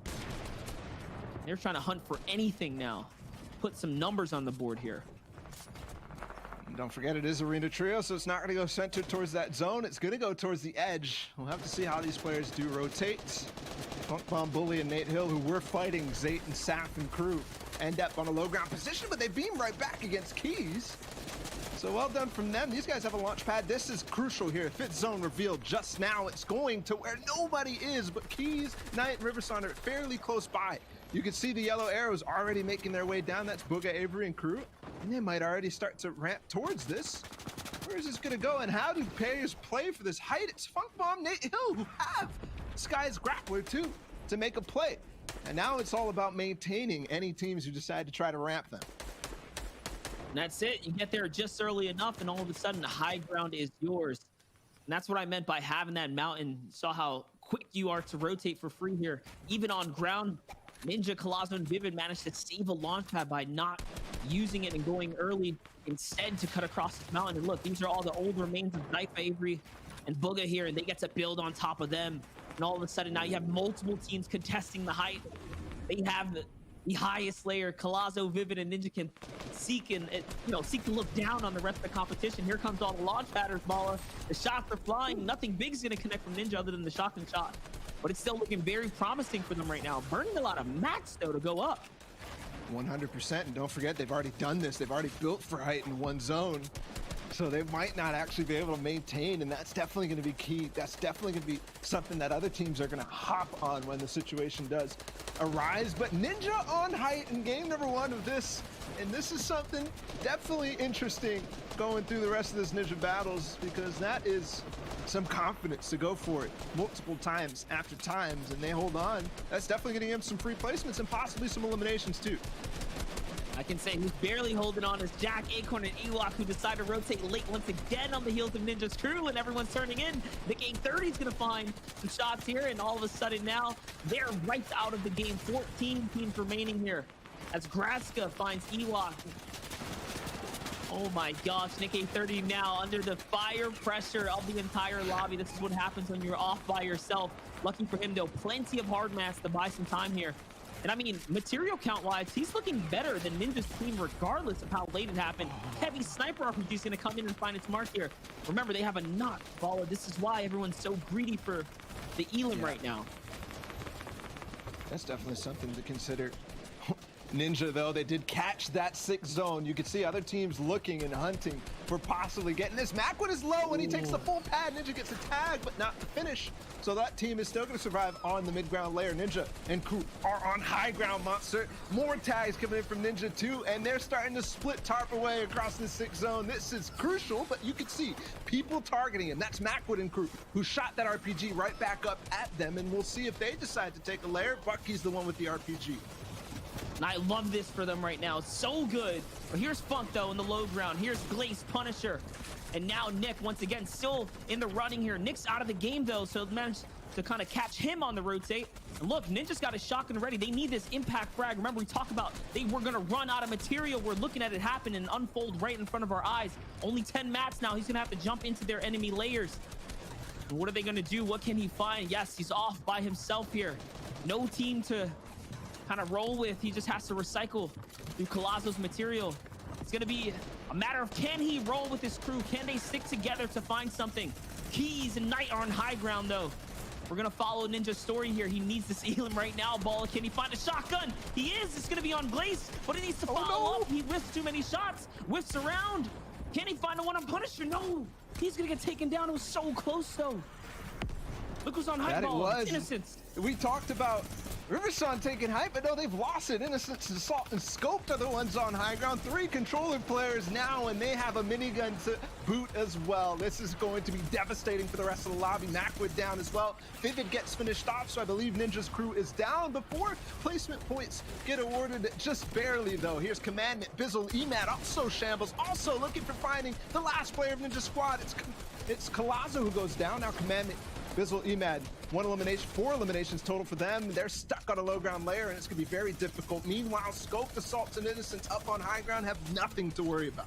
They're trying to hunt for anything now. Put some numbers on the board here. Don't forget, it is Arena Trio, so it's not going to go centered towards that zone. It's going to go towards the edge. We'll have to see how these players do rotate. Funk Bomb, Bully, and Nate Hill, who were fighting Zayt and Saf and crew, end up on a low ground position, but they beam right back against Keys. So well done from them. These guys have a launch pad. This is crucial here. Fifth zone revealed just now. It's going to where nobody is, but Keys, Knight, and Riverside are fairly close by. You can see the yellow arrows already making their way down. That's Bugha, Avery, and crew. And they might already start to ramp towards this. Where is this going to go? And how do players play for this height? It's Funk Bomb, Nate Hill, who have Sky's Grappler, too, to make a play. And now it's all about maintaining any teams who decide to try to ramp them. And that's it. You get there just early enough, and all of a sudden, the high ground is yours. And that's what I meant by having that mountain. You saw how quick you are to rotate for free here. Even on ground, Ninja, Collazo, and Vivid managed to save a launch pad by not using it and going early instead to cut across this mountain. And look, these are all the old remains of Zypha, Avery, and Bugha here, and they get to build on top of them. And all of a sudden, now you have multiple teams contesting the height. They have the highest layer. Collazo, Vivid, and Ninja can seek and seek to look down on the rest of the competition. Here comes all the launch patters, Bala. The shots are flying. Nothing big's gonna connect from Ninja other than the shotgun shot. But it's still looking very promising for them right now. Burning a lot of mats, though, to go up. 100%, and don't forget, they've already done this. They've already built for height in one zone. So they might not actually be able to maintain, and that's definitely going to be key. That's definitely going to be something that other teams are going to hop on when the situation does arise. But Ninja on height in game number 1 of this, and this is something definitely interesting going through the rest of this Ninja battles, because that is some confidence to go for it multiple times after times, and they hold on. That's definitely going to give them some free placements and possibly some eliminations too. I can say who's barely holding on is Jack, Acorn, and Ewok, who decide to rotate late once again on the heels of Ninja's crew, and everyone's turning in. Nick 830 is going to find some shots here, and all of a sudden now they're right out of the game. 14 teams remaining here as Graska finds Ewok. Oh my gosh, Nick 830 now under the fire pressure of the entire lobby. This is what happens when you're off by yourself. Lucky for him though, plenty of hard mats to buy some time here. And I mean, material count-wise, he's looking better than Ninja's team regardless of how late it happened. Heavy Sniper RPG is going to come in and find its mark here. Remember, they have a knock baller. This is why everyone's so greedy for the Elam right now. That's definitely something to consider. Ninja, though, they did catch that 6th zone. You can see other teams looking and hunting for possibly getting this. Macwood is low when he takes the full pad. Ninja gets a tag, but not the finish. So that team is still going to survive on the mid-ground layer. Ninja and crew are on high ground, Monster. More tags coming in from Ninja, too, and they're starting to split tarp away across the 6th zone. This is crucial, but you can see people targeting him. That's Macwood and crew who shot that RPG right back up at them, and we'll see if they decide to take a layer. Bucky's the one with the RPG. And I love this for them right now. So good. But here's Funk, though, in the low ground. Here's Glaze, Punisher. And now Nick, once again, still in the running here. Nick's out of the game, though, so managed to kind of catch him on the rotate. And look, Ninja's got a shotgun ready. They need this impact frag. Remember, we talked about they were going to run out of material. We're looking at it happen and unfold right in front of our eyes. Only 10 mats now. He's going to have to jump into their enemy layers. And what are they going to do? What can he find? Yes, he's off by himself here. No team to kind of roll with. He just has to recycle through Colazzo's material. It's going to be a matter of, can he roll with his crew? Can they stick together to find something? Keys and Knight are on high ground, though. We're going to follow Ninja's story here. He needs this Elam right now. Ball, can he find a shotgun? He is. It's going to be on Glaze, but he needs to follow up. He whiffs too many shots. Whiffs around. Can he find a one on Punisher? No. He's going to get taken down. It was so close, though. Look who's on high ball. It's Innocence. We talked about Riversun taking hype, but no, they've lost it. Innocence, Assault, and Scoped are the ones on high ground. 3 controller players now, and they have a minigun to boot as well. This is going to be devastating for the rest of the lobby. Macwood down as well. Vivid gets finished off, so I believe Ninja's crew is down before placement points get awarded just barely, though. Here's Commandment, Bizzle, Emad, also shambles, also looking for finding the last player of Ninja Squad. It's Colazzo who goes down. Now Commandment, Bizzle, Emad, 1 elimination, 4 eliminations total for them. They're stuck on a low ground layer, and it's going to be very difficult. Meanwhile, Scoped, Assaults, and Innocence up on high ground have nothing to worry about.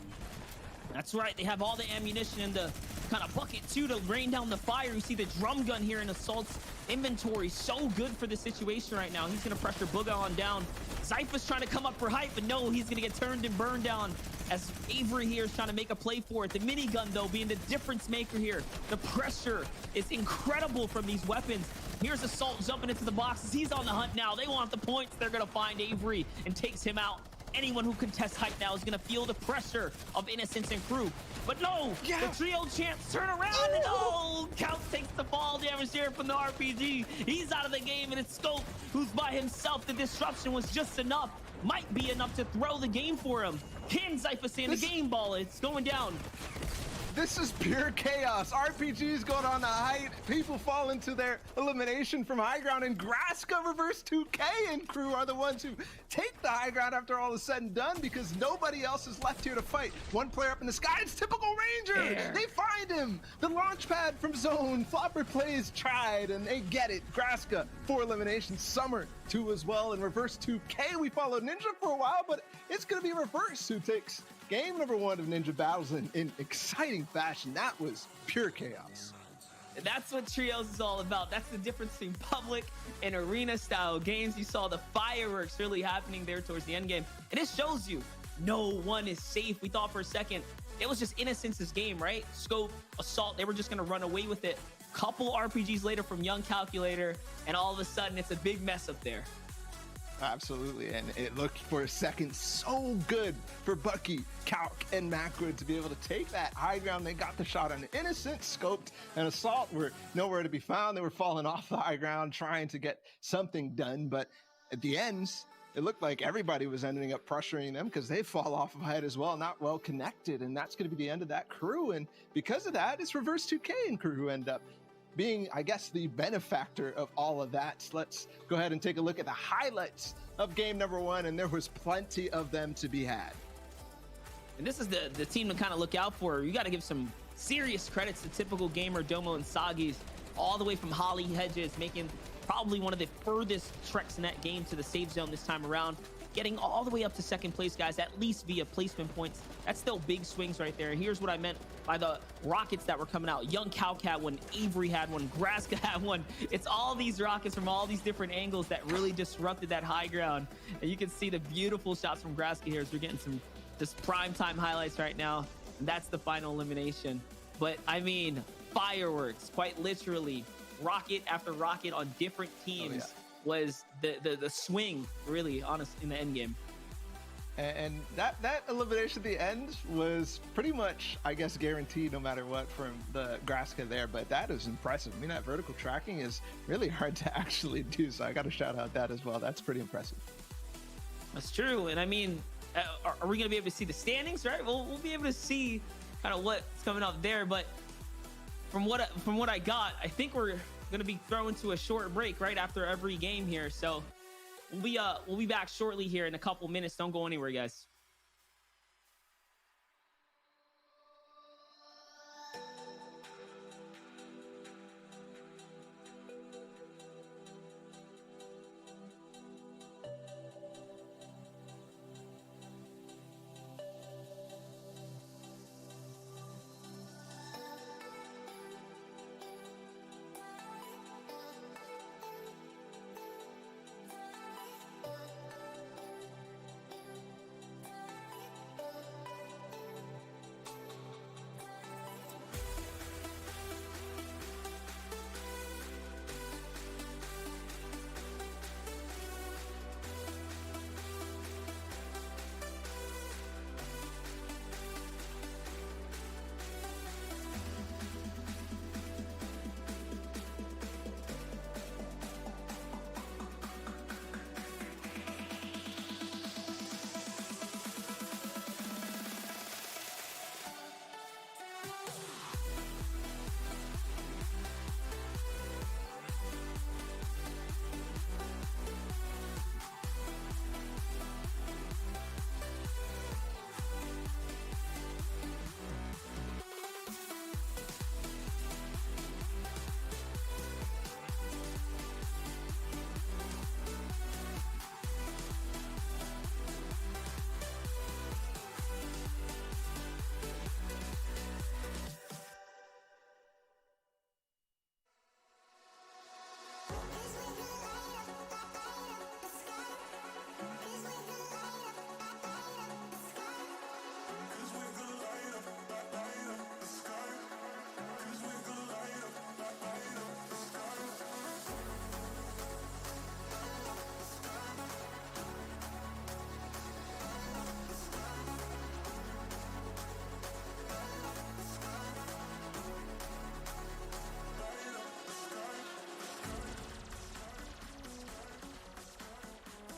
That's right. They have all the ammunition in the kind of bucket, too, to rain down the fire. You see the drum gun here in Assault's inventory. So good for the situation right now. He's going to pressure Booga on down. Zypha's trying to come up for hype, but no, he's going to get turned and burned down as Avery here is trying to make a play for it. The minigun, though, being the difference maker here. The pressure is incredible from these weapons. Here's Assault jumping into the boxes. He's on the hunt now. They want the points. They're going to find Avery and takes him out. Anyone who contests hype now is going to feel the pressure of Innocence and crew. But no, the trio champs turn around and Count takes the fall damage here from the RPG. He's out of the game, and it's Scope who's by himself. The disruption was just enough. Might be enough to throw the game for him. Can Zypha stay in the game ball? It's going down. This is pure chaos. RPGs going on the height. People fall into their elimination from high ground, and Graska, Reverse 2K, and crew are the ones who take the high ground after all is said and done, because nobody else is left here to fight. 1 player up in the sky. It's typical Ranger. They find him. The launch pad from Zone. Flopper plays tried, and they get it. Graska, 4 eliminations. Summer, 2 as well. And Reverse 2K, we followed Ninja for a while, but it's going to be Reverse who takes game number 1 of Ninja Battles in exciting fashion. That was pure chaos. That's what Trios is all about. That's the difference between public and arena style games. You saw the fireworks really happening there towards the end game. And it shows you no one is safe. We thought for a second it was just Innocence's game, right? Scope, Assault, they were just going to run away with it. Couple RPGs later from Young Calculator, and all of a sudden it's a big mess up there. Absolutely, and it looked for a second so good for Bucky, Calc, and Macwood to be able to take that high ground. They got the shot on Innocent, Scoped, and Assault were nowhere to be found. They were falling off the high ground trying to get something done, but at the end, it looked like everybody was ending up pressuring them because they fall off of height as well, not well connected, and that's going to be the end of that crew. And because of that, it's Reverse 2K and crew who end up being, I guess, the benefactor of all of that. So let's go ahead and take a look at the highlights of game number one, and there was plenty of them to be had. And this is the team to kind of look out for. You got to give some serious credits to Typical Gamer, Domo, and Sagis, all the way from Holly Hedges, making probably one of the furthest treks in that game to the save zone this time around, getting all the way up to second place, guys, at least via placement points. That's still big swings right there. Here's what I meant by the rockets that were coming out. Young Calc had one, Avery had one, Graska had one. It's all these rockets from all these different angles that really disrupted that high ground. And you can see the beautiful shots from Graska here as we're getting some just prime time highlights right now. And that's the final elimination. But I mean, fireworks, quite literally, rocket after rocket on different teams. Was the swing, really, honest, in the end game. And that elimination at the end was pretty much, I guess, guaranteed no matter what from the Graska there. But that is impressive. I mean, that vertical tracking is really hard to actually do. So I got to shout out that as well. That's pretty impressive. That's true. And I mean, are we going to be able to see the standings, right? We'll be able to see kind of what's coming up there. But from what I got, I think we're going to be thrown to a short break right after every game here. So we'll be back shortly here in a couple minutes. Don't go anywhere, guys.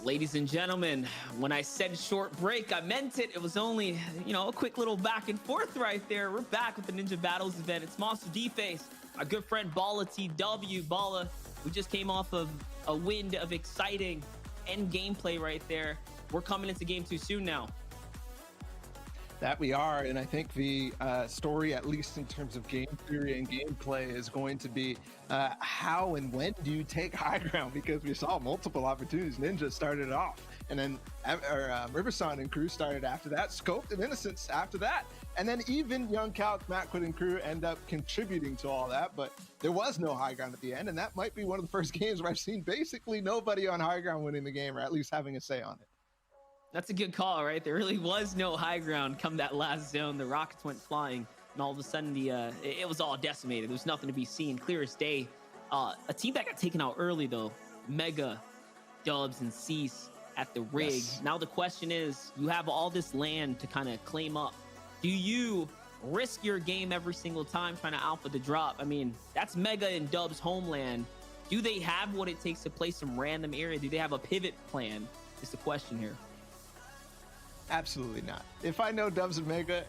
Ladies and gentlemen, when I said short break, I meant it. It was only, a quick little back and forth right there. We're back with the Ninja Battles event. It's Monster D-Face, our good friend Balla TW. Balla, we just came off of a wind of exciting end gameplay right there. We're coming into game 2 soon now. That we are, and I think the story, at least in terms of game theory and gameplay, is going to be how and when do you take high ground? Because we saw multiple opportunities. Ninja started off, and then Riverson and crew started after that. Scoped and Innocence after that, and then even Young Calc, Mattquid, and crew end up contributing to all that. But there was no high ground at the end, and that might be one of the first games where I've seen basically nobody on high ground winning the game, or at least having a say on it. That's a good call, right? There really was no high ground come that last zone. The rockets went flying, and all of a sudden, it was all decimated. There was nothing to be seen, clear as day. A team that got taken out early, though, Mega, Dubs, and Cease at the rig. Yes. Now the question is, you have all this land to kind of claim up. Do you risk your game every single time trying to alpha the drop? I mean, that's Mega and Dubs' homeland. Do they have what it takes to play some random area? Do they have a pivot plan? Is the question here. Absolutely not. If I know Dubs and Mega,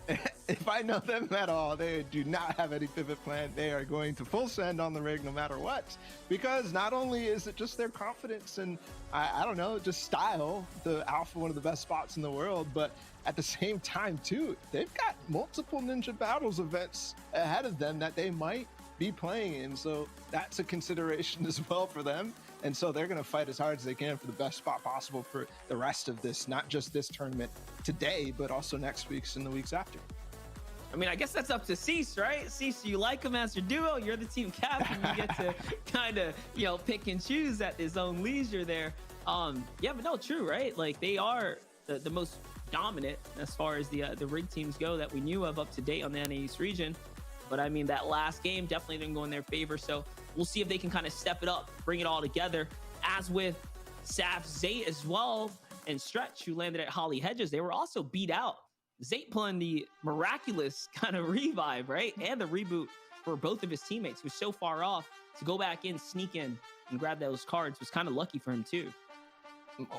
if I know them at all, they do not have any pivot plan. They are going to full send on the rig no matter what. Because not only is it just their confidence and, I don't know, just style, the Alpha, one of the best spots in the world, but at the same time, too, they've got multiple Ninja Battles events ahead of them that they might be playing in. So that's a consideration as well for them. And so they're going to fight as hard as they can for the best spot possible for the rest of this, not just this tournament today, but also next week's and the weeks after. I mean, I guess that's up to Cease, right? Cease, you like him as your duo. You're the team captain. You get to kind of, pick and choose at his own leisure there. Yeah, but no, true, right? Like, they are the most dominant as far as the rig teams go that we knew of up to date on the NA East region. But I mean, that last game definitely didn't go in their favor. So we'll see if they can kind of step it up, bring it all together. As with Saf, Zayt as well, and Stretch, who landed at Holly Hedges, they were also beat out. Zayt pulling the miraculous kind of revive, right? And the reboot for both of his teammates, who's so far off, to go back in, sneak in, and grab those cards was kind of lucky for him too.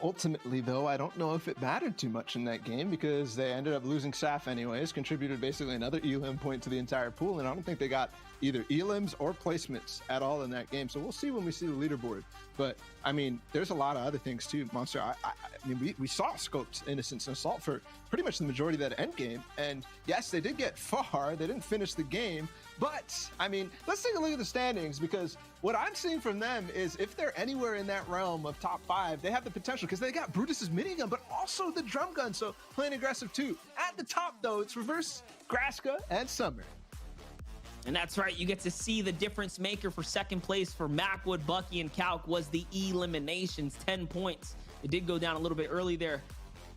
Ultimately, though, I don't know if it mattered too much in that game because they ended up losing Saf anyways, contributed basically another elim point to the entire pool, and I don't think they got either elims or placements at all in that game. So we'll see when we see the leaderboard. But, I mean, there's a lot of other things too, Monster. I mean, we saw Scope's Innocence and Assault for pretty much the majority of that end game. And yes, they did get far. They didn't finish the game. But, I mean, let's take a look at the standings because what I'm seeing from them is if they're anywhere in that realm of top 5, they have the potential because they got Brutus's minigun, but also the drum gun. So playing aggressive too. At the top, though, it's Reverse, Graska, and Summer. And that's right, you get to see the difference maker for second place for Macwood, Bucky, and Calc was the eliminations, 10 points. It did go down a little bit early there.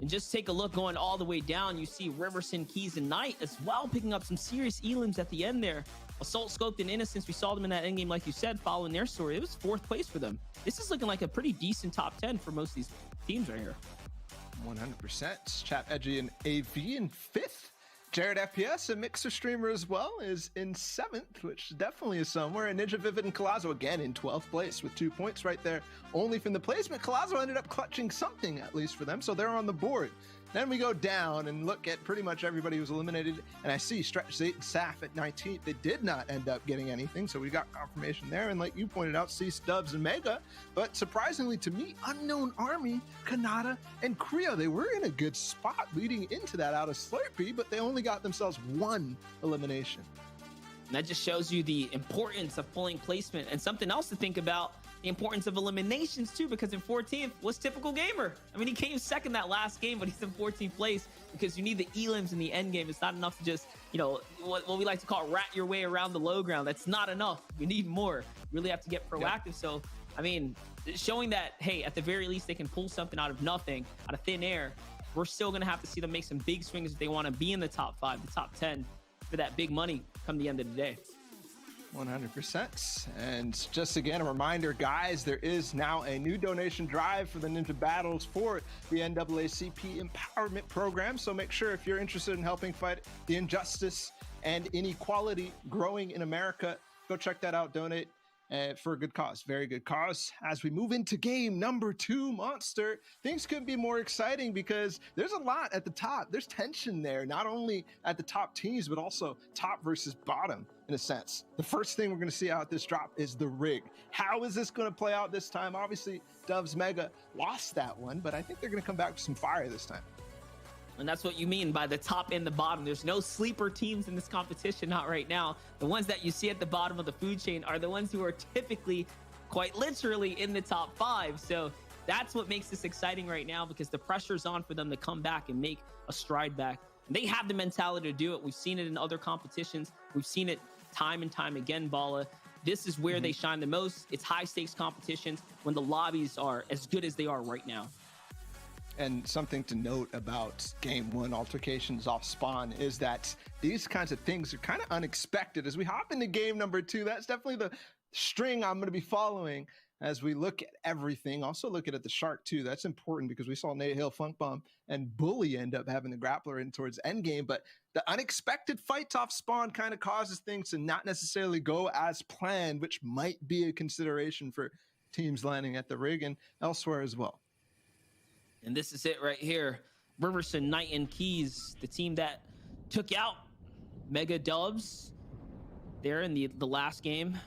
And just take a look going all the way down, you see Riverson, Keys, and Knight as well picking up some serious elims at the end there. Assault, Scoped, and Innocence, we saw them in that endgame, like you said, following their story. It was 4th place for them. This is looking like a pretty decent top 10 for most of these teams right here. 100%. Chap Edgy and AV in 5th. Jared FPS, a Mixer streamer as well, is in 7th, which definitely is somewhere. And Ninja Vivid and Colazo again in 12th place with 2 points right there. Only from the placement, Colazo ended up clutching something at least for them, so they're on the board. Then we go down and look at pretty much everybody who's eliminated. And I see Stretch, Zayt, and Saf at 19th. They did not end up getting anything, so we got confirmation there. And like you pointed out, Cease, Dubs, and Mega. But surprisingly to me, Unknown Army, Kanata, and Creo, they were in a good spot leading into that out of Slurpee, but they only got themselves 1 elimination. And that just shows you the importance of pulling placement and something else to think about. The importance of eliminations too, because in 14th was Typical Gamer. I mean, he came second that last game, but he's in 14th place because you need the elims in the end game. It's not enough to just, what we like to call rat your way around the low ground. That's not enough. We need more. You really have to get proactive. Yeah. So, I mean, showing that, hey, at the very least, they can pull something out of nothing, out of thin air. We're still going to have to see them make some big swings if they want to be in the top 5, the top 10 for that big money come the end of the day. 100%. And just again, a reminder, guys, there is now a new donation drive for the Ninja Battles for the NAACP Empowerment Program. So make sure if you're interested in helping fight the injustice and inequality growing in America, go check that out. Donate for a good cause. Very good cause. As we move into game number 2, Monster, things could be more exciting because there's a lot at the top. There's tension there, not only at the top teams, but also top versus bottom in a sense. The first thing we're going to see out this drop is the rig. How is this going to play out this time? Obviously, Dubs Mega lost that one, but I think they're going to come back with some fire this time. And that's what you mean by the top and the bottom. There's no sleeper teams in this competition, not right now. The ones that you see at the bottom of the food chain are the ones who are typically, quite literally, in the top 5. So that's what makes this exciting right now because the pressure's on for them to come back and make a stride back. And they have the mentality to do it. We've seen it in other competitions. We've seen it time and time again, Bala. This is where they shine the most. It's high stakes competitions when the lobbies are as good as they are right now. And something to note about game 1 altercations off spawn is that these kinds of things are kind of unexpected. As we hop into game number 2, that's definitely the string I'm going to be following as we look at everything. Also look at the Shark too. That's important because we saw Nate Hill, Funk Bomb, and Bully end up having the grappler in towards endgame. But the unexpected fights off spawn kind of causes things to not necessarily go as planned, which might be a consideration for teams landing at the rig and elsewhere as well. And this is it right here. Riverson, Knight, and Keys, the team that took out Mega Dubs there in the last game.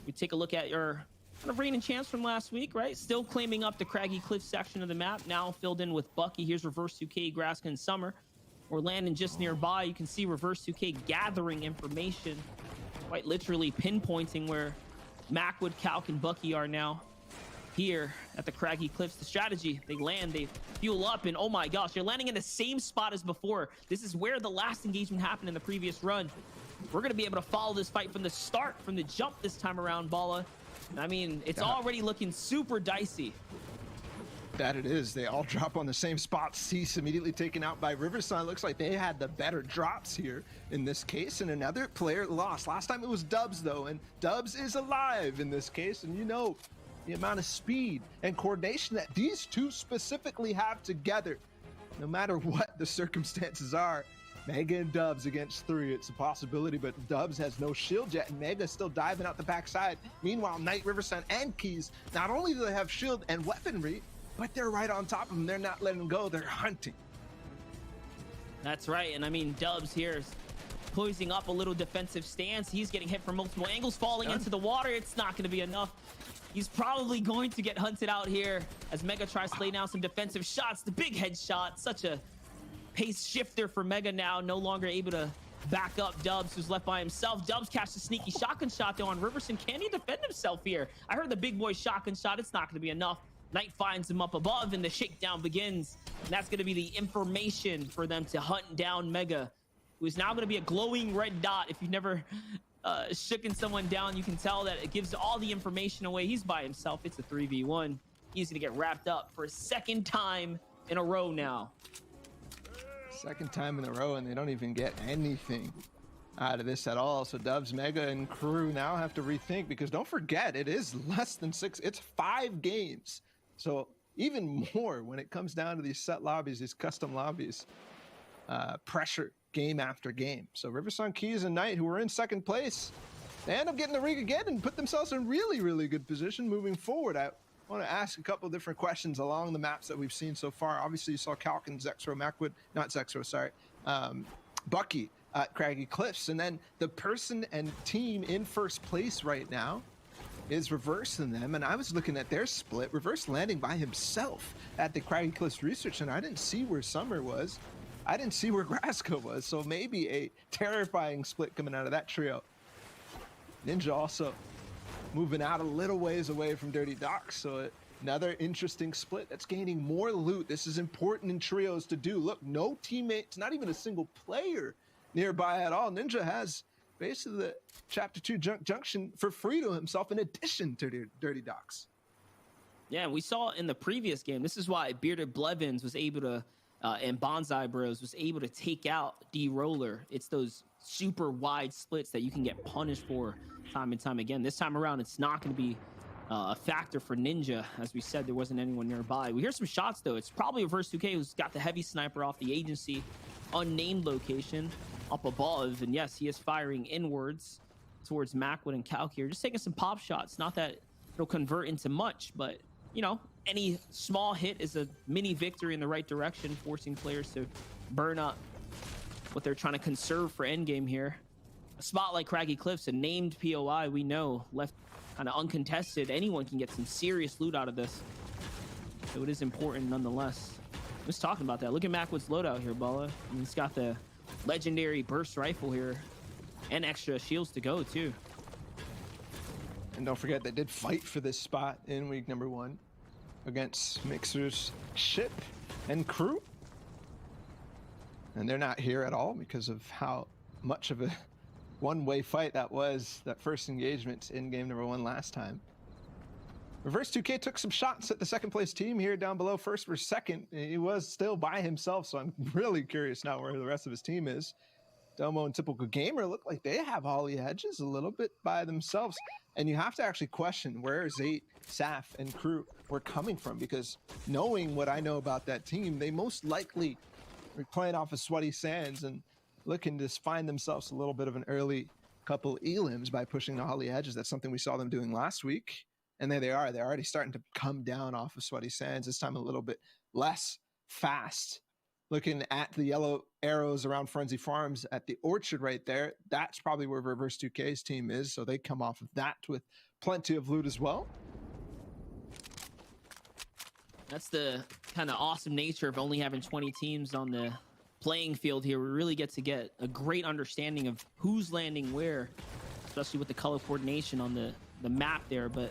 We take a look at your kind of reigning champs from last week, right? Still claiming up the Craggy Cliff section of the map, now filled in with Bucky. Here's Reverse 2K, Graska, and Summer. We're landing just nearby. You can see Reverse 2K gathering information, quite literally pinpointing where Macwood, Calc, and Bucky are now here at the Craggy Cliffs. The strategy, they land, they fuel up, and oh my gosh, you're landing in the same spot as before. This is where the last engagement happened in the previous run. We're going to be able to follow this fight from the start, from the jump this time around, Balla. I mean, it's already looking super dicey. That it is. They all drop on the same spot. Cease immediately taken out by Riverside. Looks like they had the better drops here in this case, and another player lost. Last time it was Dubs, though, and Dubs is alive in this case, and you know the amount of speed and coordination that these two specifically have together. No matter what the circumstances are, Mega and Dubs against 3, it's a possibility, but Dubs has no shield yet, and Mega's still diving out the backside. Meanwhile, Knight, Riverside, and Keys, not only do they have shield and weaponry, but they're right on top of them. They're not letting them go. They're hunting. That's right. And I mean, Dubs here is poising up a little defensive stance. He's getting hit from multiple angles, falling into the water. It's not going to be enough. He's probably going to get hunted out here as Mega tries to lay down some defensive shots. The big headshot, such a pace shifter for Mega now, no longer able to back up Dubs, who's left by himself. Dubs catches a sneaky shotgun shot though on Riverson. Can he defend himself here? I heard the big boy shotgun shot. It's not going to be enough. Knight finds him up above, and the shakedown begins. And that's going to be the information for them to hunt down Mega, who is now going to be a glowing red dot. If you've never shooken someone down, you can tell that it gives all the information away. He's by himself. It's a 3v1. He's going to get wrapped up for a second time in a row now. Second time in a row, and they don't even get anything out of this at all. So Dubs, Mega, and crew now have to rethink, because don't forget, it is less than 6. It's 5 games. So even more when it comes down to these set lobbies, these custom lobbies, pressure game after game. So Riverside, Keys, and Knight, who were in second place, they end up getting the rig again and put themselves in really, really good position moving forward. I want to ask a couple of different questions along the maps that we've seen so far. Obviously, you saw Calc and Zexro, Macwood, not Zexro, sorry, Bucky at Craggy Cliffs. And then the person and team in first place right now is Reverse in them, and I was looking at their split. Reverse landing by himself at the Craggy Cliffs Research, and I didn't see where Summer was. I didn't see where Graska was, so maybe a terrifying split coming out of that trio. Ninja also moving out a little ways away from Dirty Docks, so another interesting split that's gaining more loot. This is important in trios to do. Look, no teammates, not even a single player nearby at all. Ninja has basically the Chapter 2 Junction for free to himself in addition to Dirty Docks. Yeah, we saw in the previous game, this is why Bearded Blevins was able to, and Bonsai Bros was able to take out D-Roller. It's those super wide splits that you can get punished for time and time again. This time around, it's not going to be a factor for Ninja. As we said, there wasn't anyone nearby. We hear some shots, though. It's probably Reverse 2K who's got the heavy sniper off the agency unnamed location up above. And yes, he is firing inwards towards Macwood and Calc here. Just taking some pop shots. Not that it'll convert into much, but, you know, any small hit is a mini victory in the right direction, forcing players to burn up what they're trying to conserve for endgame here. A spot like Craggy Cliffs, a named POI, we know, left kind of uncontested. Anyone can get some serious loot out of this. So it is important nonetheless. I was talking about that. Look at Macwood's loadout here, Balla. I mean, he's got the legendary burst rifle here and extra shields to go too. And don't forget, they did fight for this spot in week number 1 against Mixer's Ship and crew. And they're not here at all because of how much of a one-way fight that was, that first engagement in game number 1 last time. Reverse 2K took some shots at the second place team here down below, first or second. He was still by himself, so I'm really curious now where the rest of his team is. Domo and Typical Gamer look like they have Holly Hedges a little bit by themselves. And you have to actually question where Zate, Saf, and crew were coming from, because knowing what I know about that team, they most likely were playing off of Sweaty Sands and looking to find themselves a little bit of an early couple elims by pushing the Holly Hedges. That's something we saw them doing last week. And there they are. They're already starting to come down off of Sweaty Sands, this time a little bit less fast looking at the yellow arrows around Frenzy Farms at the orchard right there, that's probably where Reverse 2K's team is. So they come off of that with plenty of loot as well. That's the kind of awesome nature of only having 20 teams on the playing field here. We really get a great understanding of who's landing where, especially with the color coordination on the map there. But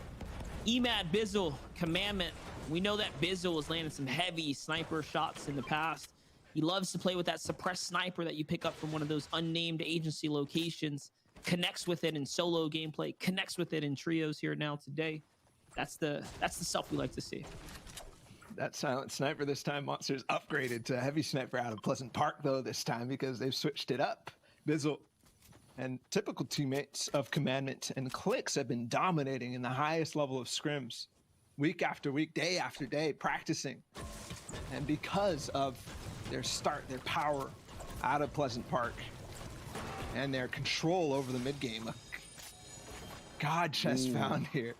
Emad, Bizzle, Commandment, we know that Bizzle has landed some heavy sniper shots in the past. He loves to play with that suppressed sniper that you pick up from one of those unnamed agency locations, connects with it in solo gameplay, connects with it in trios here now today. That's the stuff we like to see. That silent sniper this time, Monsters upgraded to heavy sniper out of Pleasant Park though this time because they've switched it up. Bizzle and typical teammates of Commandment and Clix have been dominating in the highest level of scrims week after week, day after day, practicing. And because of their power out of Pleasant Park and their control over the mid game, a god chest found here.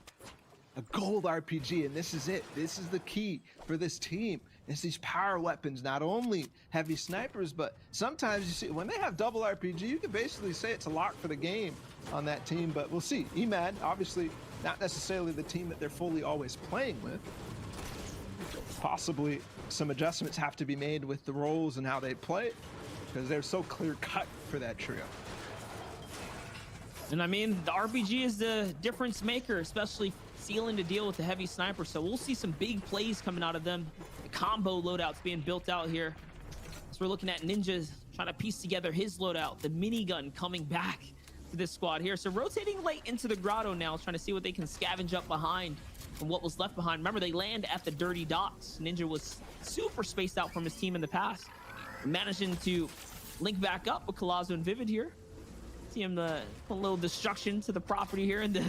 A gold RPG, and this is it. This is the key for this team. It's these power weapons, not only heavy snipers, but sometimes you see when they have double RPG, you can basically say it's a lock for the game on that team, but we'll see. Emad, obviously not necessarily the team that they're fully always playing with. Possibly some adjustments have to be made with the roles and how they play because they're so clear cut for that trio. And I mean, the RPG is the difference maker, especially sealing to deal with the heavy sniper. So we'll see some big plays coming out of them. The combo loadouts being built out here. So we're looking at Ninja's trying to piece together his loadout. The minigun coming back to this squad here. So rotating late into the grotto now, trying to see what they can scavenge up behind from what was left behind. Remember, they land at the dirty docks. Ninja was super spaced out from his team in the past. Managing to link back up with Collazo and Vivid here. See him put a little destruction to the property here in the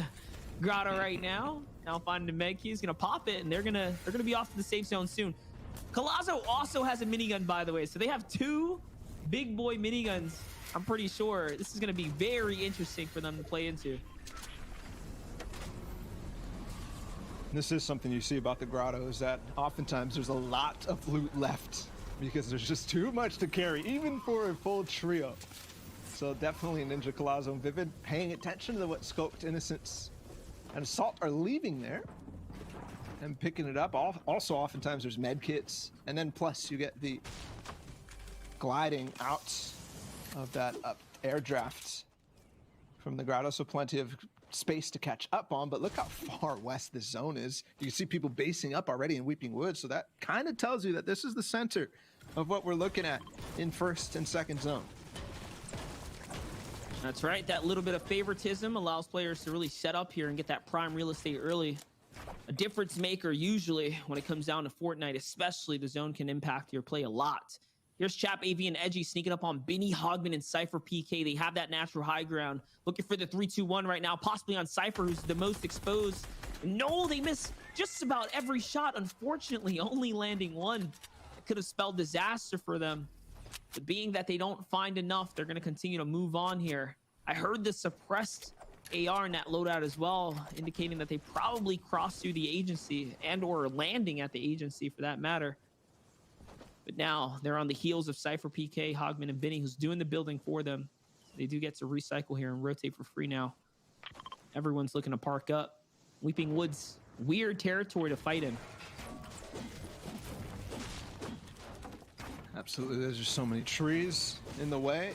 grotto right now. Now finding the med key, he's gonna pop it, and they're gonna be off to the safe zone soon. Collazo also has a minigun, by the way, so they have two big boy miniguns. I'm pretty sure this is gonna be very interesting for them to play into. This is something you see about the grotto is that oftentimes there's a lot of loot left because there's just too much to carry, even for a full trio. So definitely Ninja, Collazo, and Vivid paying attention to what Scoped, Innocence, and Assault are leaving there and picking it up. Also, oftentimes there's med kits, and then plus you get the gliding out of that air draft from the grotto, so plenty of space to catch up on. But look how far west this zone is. You can see people basing up already in Weeping Woods, so that kind of tells you that this is the center of what we're looking at in first and second zone. That's right. That little bit of favoritism allows players to really set up here and get that prime real estate early. A difference maker usually when it comes down to Fortnite, especially the zone can impact your play a lot. Here's Chap, AV, and Edgy sneaking up on Benny, Hogman, and Cypher PK. They have that natural high ground. Looking for the 3-2-1 right now, possibly on Cypher, who's the most exposed. No, they miss just about every shot. Unfortunately, only landing one. It could have spelled disaster for them. But being that they don't find enough, they're going to continue to move on here. I heard the suppressed AR in that loadout as well, indicating that they probably crossed through the agency and or landing at the agency for that matter. But now they're on the heels of Cypher, PK, Hogman, and Benny, who's doing the building for them. They do get to recycle here and rotate for free now. Everyone's looking to park up. Weeping Woods, weird territory to fight in. Absolutely, there's just so many trees in the way.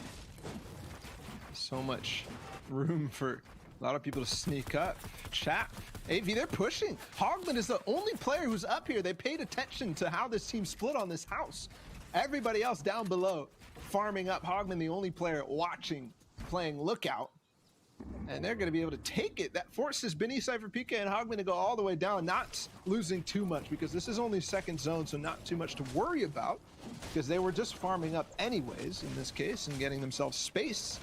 So much room for a lot of people to sneak up. Chap, AV, they're pushing. Hogman is the only player who's up here. They paid attention to how this team split on this house. Everybody else down below farming up. Hogman, the only player watching, playing lookout. And they're going to be able to take it. That forces Benny, Cypher, PK, and Hogman to go all the way down, not losing too much because this is only second zone, so not too much to worry about because they were just farming up anyways in this case and getting themselves space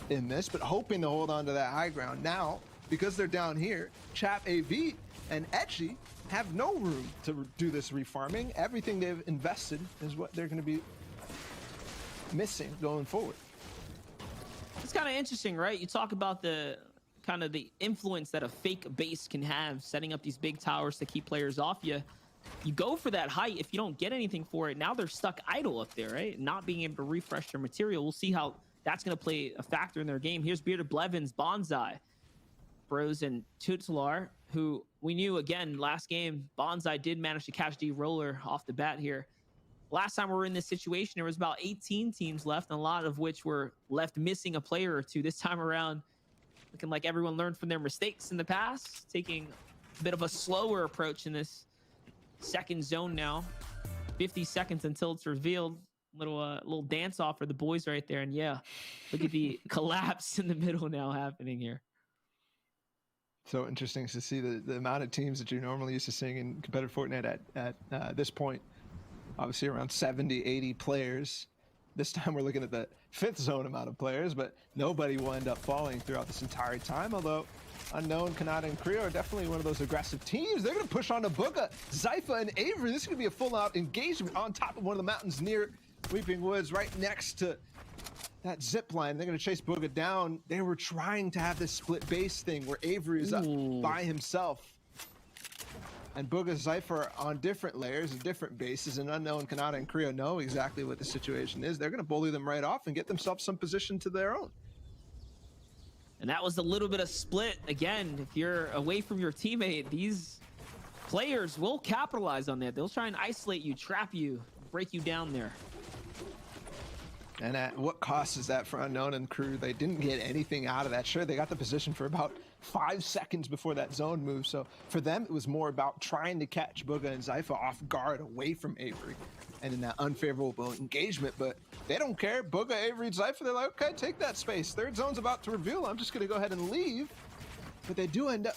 in this, but hoping to hold on to that high ground. Now, because they're down here, Chap, AV, and Etchy have no room to do this refarming. Everything they've invested is what they're going to be missing going forward. It's kind of interesting, right? You talk about the kind of the influence that a fake base can have, setting up these big towers to keep players off you. you go for that height. If you don't get anything for it, now they're stuck idle up there, right? Not being able to refresh their material. We'll see how that's going to play a factor in their game. Here's Bearded Blevins, Bonsai, Bros, and Tutelar, who we knew, again, last game, Bonsai did manage to catch D-Roller off the bat here. Last time we were in this situation, there was about 18 teams left, and a lot of which were left missing a player or two. This time around, looking like everyone learned from their mistakes in the past, taking a bit of a slower approach in this second zone now. 50 seconds until it's revealed. Little dance off for the boys right there. And yeah, look at the collapse in the middle now happening here. So interesting to see the amount of teams that you're normally used to seeing in competitive Fortnite at this point. Obviously around 70, 80 players. This time we're looking at the 5th zone amount of players, but nobody will end up falling throughout this entire time. Although Unknown, Kanata, and Creo are definitely one of those aggressive teams. They're going to push on to Bugha, Zypha, and Avery. This is going to be a full-out engagement on top of one of the mountains near Weeping Woods, right next to that zip line. They're going to chase Bugha down. They were trying to have this split base thing where Avery is up by himself. And Bugha, Zypha are on different layers and different bases, and Unknown, Kanata, and Creo know exactly what the situation is. They're going to bully them right off and get themselves some position to their own. And that was a little bit of split. Again, if you're away from your teammate, these players will capitalize on that. They'll try and isolate you, trap you, break you down there. And at what cost is that for Unknown and crew? They didn't get anything out of that. Sure, they got the position for about 5 seconds before that zone move. So for them, it was more about trying to catch Bugha and Zypha off guard away from Avery and in that unfavorable engagement. But they don't care. Bugha, Avery, and Zypha, they're like, okay, take that space. 3rd zone's about to reveal. I'm just going to go ahead and leave. But they do end up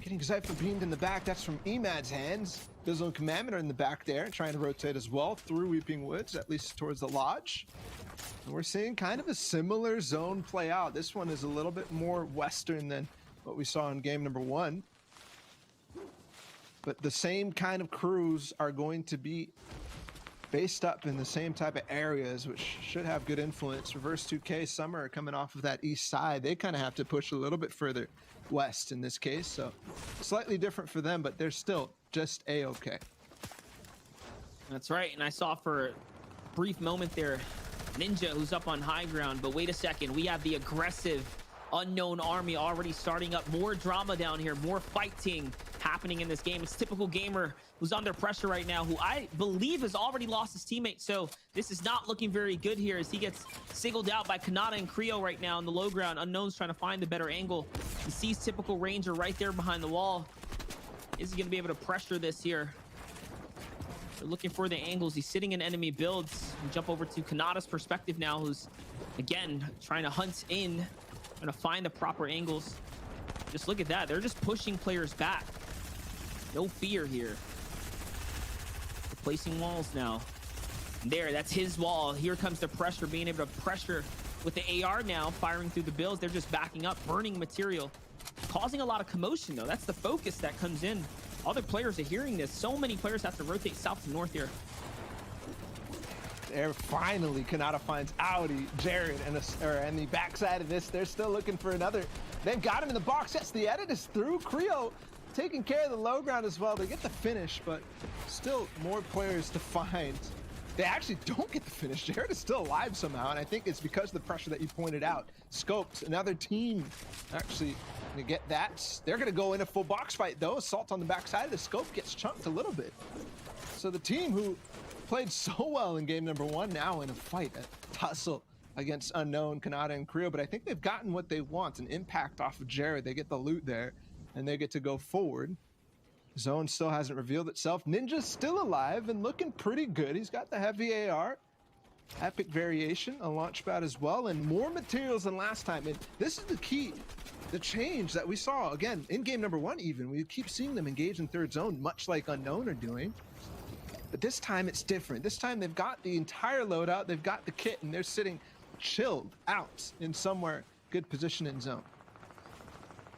getting Zypha beamed in the back. That's from Emad's hands. Bizzle and Commandment are in the back there, trying to rotate as well through Weeping Woods, at least towards the lodge. And we're seeing kind of a similar zone play out. This one is a little bit more western than what we saw in game number 1. But the same kind of crews are going to be based up in the same type of areas, which should have good influence. Reverse 2K, Summer are coming off of that east side. They kind of have to push a little bit further west in this case, so slightly different for them, but they're still just a-okay. That's right, and I saw for a brief moment there Ninja, who's up on high ground, but wait a second, we have the aggressive Unknown Army already starting up. More drama down here, more fighting happening in this game. It's typical gamer who's under pressure right now, who I believe has already lost his teammate, so this is not looking very good here as he gets singled out by Kanata and Creo right now in the low ground. Unknown's trying to find the better angle. He sees typical Ranger right there behind the wall. Is he going to be able to pressure this here? They're looking for the angles. He's sitting in enemy builds. We jump over to Kanata's perspective now, who's again trying to hunt in, trying to find the proper angles. Just look at that. They're just pushing players back. No fear here. Replacing walls now. There, that's his wall. Here comes the pressure, being able to pressure with the AR now, firing through the builds. They're just backing up, burning material, causing a lot of commotion though. That's the focus that comes in. Other players are hearing this. So many players have to rotate south to north here. There, finally, Kanata finds Audi, Jared, and the backside of this. They're still looking for another. They've got him in the box. Yes, the edit is through. Creo taking care of the low ground as well. They get the finish, but still more players to find. They actually don't get the finish. Jared is still alive somehow, and I think it's because of the pressure that you pointed out. Scoped, another team actually to get that. They're going to go in a full box fight, though. Assault on the backside. The Scope gets chunked a little bit. So the team who played so well in game number 1 now in a fight, a tussle against Unknown, Kanata, and Creo, but I think they've gotten what they want, an impact off of Jared. They get the loot there, and they get to go forward. Zone still hasn't revealed itself. Ninja's still alive and looking pretty good. He's got the heavy AR, epic variation, a launch pad as well, and more materials than last time. And this is the key, the change that we saw, again, in game number 1 even. We keep seeing them engage in 3rd zone, much like Unknown are doing. But this time it's different. This time they've got the entire loadout, they've got the kit, and they're sitting chilled out in somewhere good position in zone.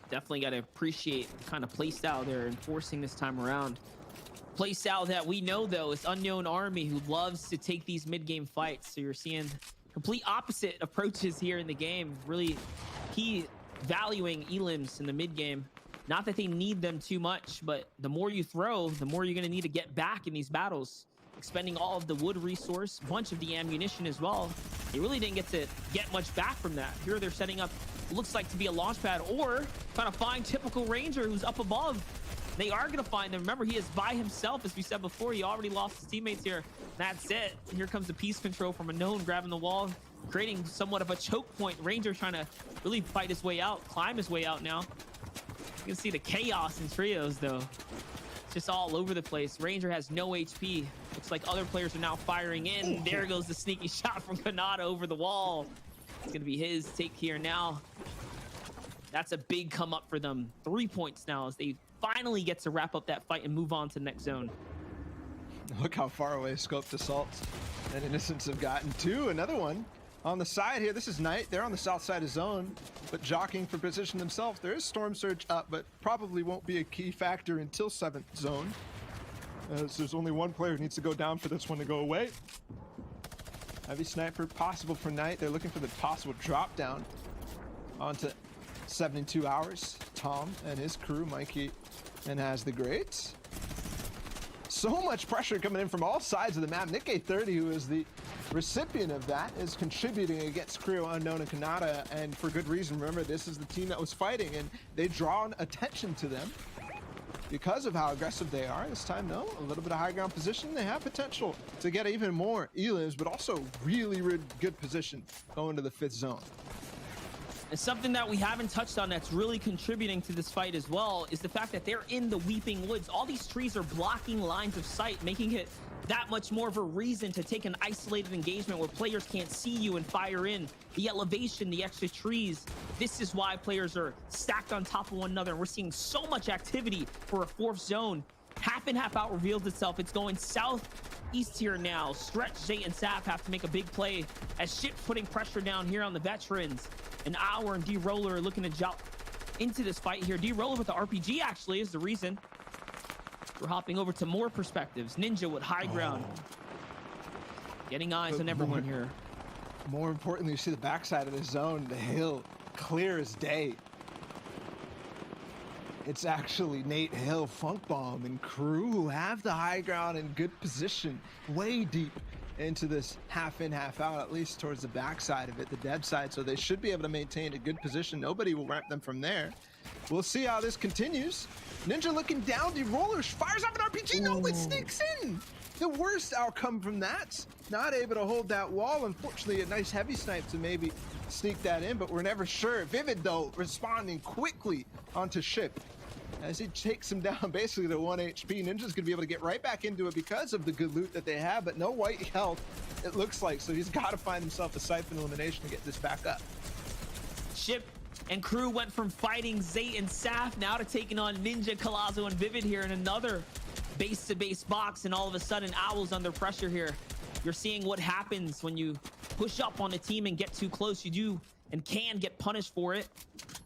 Definitely got to appreciate the kind of play style they're enforcing this time around. Play style that we know, though, is Unknown Army, who loves to take these mid-game fights. So you're seeing complete opposite approaches here in the game. Really key valuing elims in the mid-game. Not that they need them too much, but the more you throw, the more you're going to need to get back in these battles. Expending all of the wood resource, bunch of the ammunition as well. They really didn't get much back from that. Here they're setting up, looks like to be a launch pad, or trying to find typical Ranger who's up above. They are going to find them. Remember, he is by himself, as we said before. He already lost his teammates here. That's it. Here comes the piece control from Unknown, grabbing the wall, creating somewhat of a choke point. Ranger trying to really fight his way out, climb his way out now. You can see the chaos in trios, though. It's just all over the place. Ranger has no HP. Looks like other players are now firing in. There goes the sneaky shot from Kanata over the wall. It's going to be his take here now. That's a big come up for them. 3 points now as they finally get to wrap up that fight and move on to the next zone. Look how far away Scoped Assault and Innocence have gotten to. Another one on the side here. This is Knight. They're on the south side of zone, but jockeying for position themselves. There is Storm Surge up, but probably won't be a key factor until 7th zone. As there's only one player who needs to go down for this one to go away. Heavy sniper possible for Knight. They're looking for the possible drop down onto 72 hours. Tom and his crew, Mikey and Has the Great. So much pressure coming in from all sides of the map. Nick A30, who is the recipient of that, is contributing against Creo, Unknown, and Kanata, and for good reason. Remember, this is the team that was fighting, and they draw attention to them because of how aggressive they are. This time, though, a little bit of high ground position. They have potential to get even more elims, but also really, really good position going to the 5th zone. And something that we haven't touched on that's really contributing to this fight as well is the fact that they're in the Weeping Woods. All these trees are blocking lines of sight, making it that much more of a reason to take an isolated engagement where players can't see you and fire in. The elevation, the extra trees. This is why players are stacked on top of one another. And we're seeing so much activity for a 4th zone. Half in, half out reveals itself. It's going southeast here now. Stretch, Zay, and Saf have to make a big play as Ship's putting pressure down here on the veterans. An Hour and D-Roller are looking to jump into this fight here. D-Roller with the RPG actually is the reason. We're hopping over to more perspectives. Ninja with high ground. Getting eyes on everyone here. More importantly, you see the backside of the zone, the hill, clear as day. It's actually Nate Hill, Funk Bomb, and crew who have the high ground in good position, way deep into this half in, half out, at least towards the backside of it, the dead side. So they should be able to maintain a good position. Nobody will ramp them from there. We'll see how this continues. Ninja looking down, the roller fires up an RPG. No, it sneaks in. The worst outcome from that. Not able to hold that wall. Unfortunately, a nice heavy snipe to maybe sneak that in, but we're never sure. Vivid, though, responding quickly onto Ship as he takes him down basically to 1 HP. Ninja's gonna be able to get right back into it because of the good loot that they have, but no white health, it looks like. So he's got to find himself a Siphon elimination to get this back up. Ship and crew went from fighting Zay and Saf now to taking on Ninja, Colazo, and Vivid here in another base-to-base box, and all of a sudden Owl's under pressure here. You're seeing what happens when you push up on a team and get too close. You do and can get punished for it.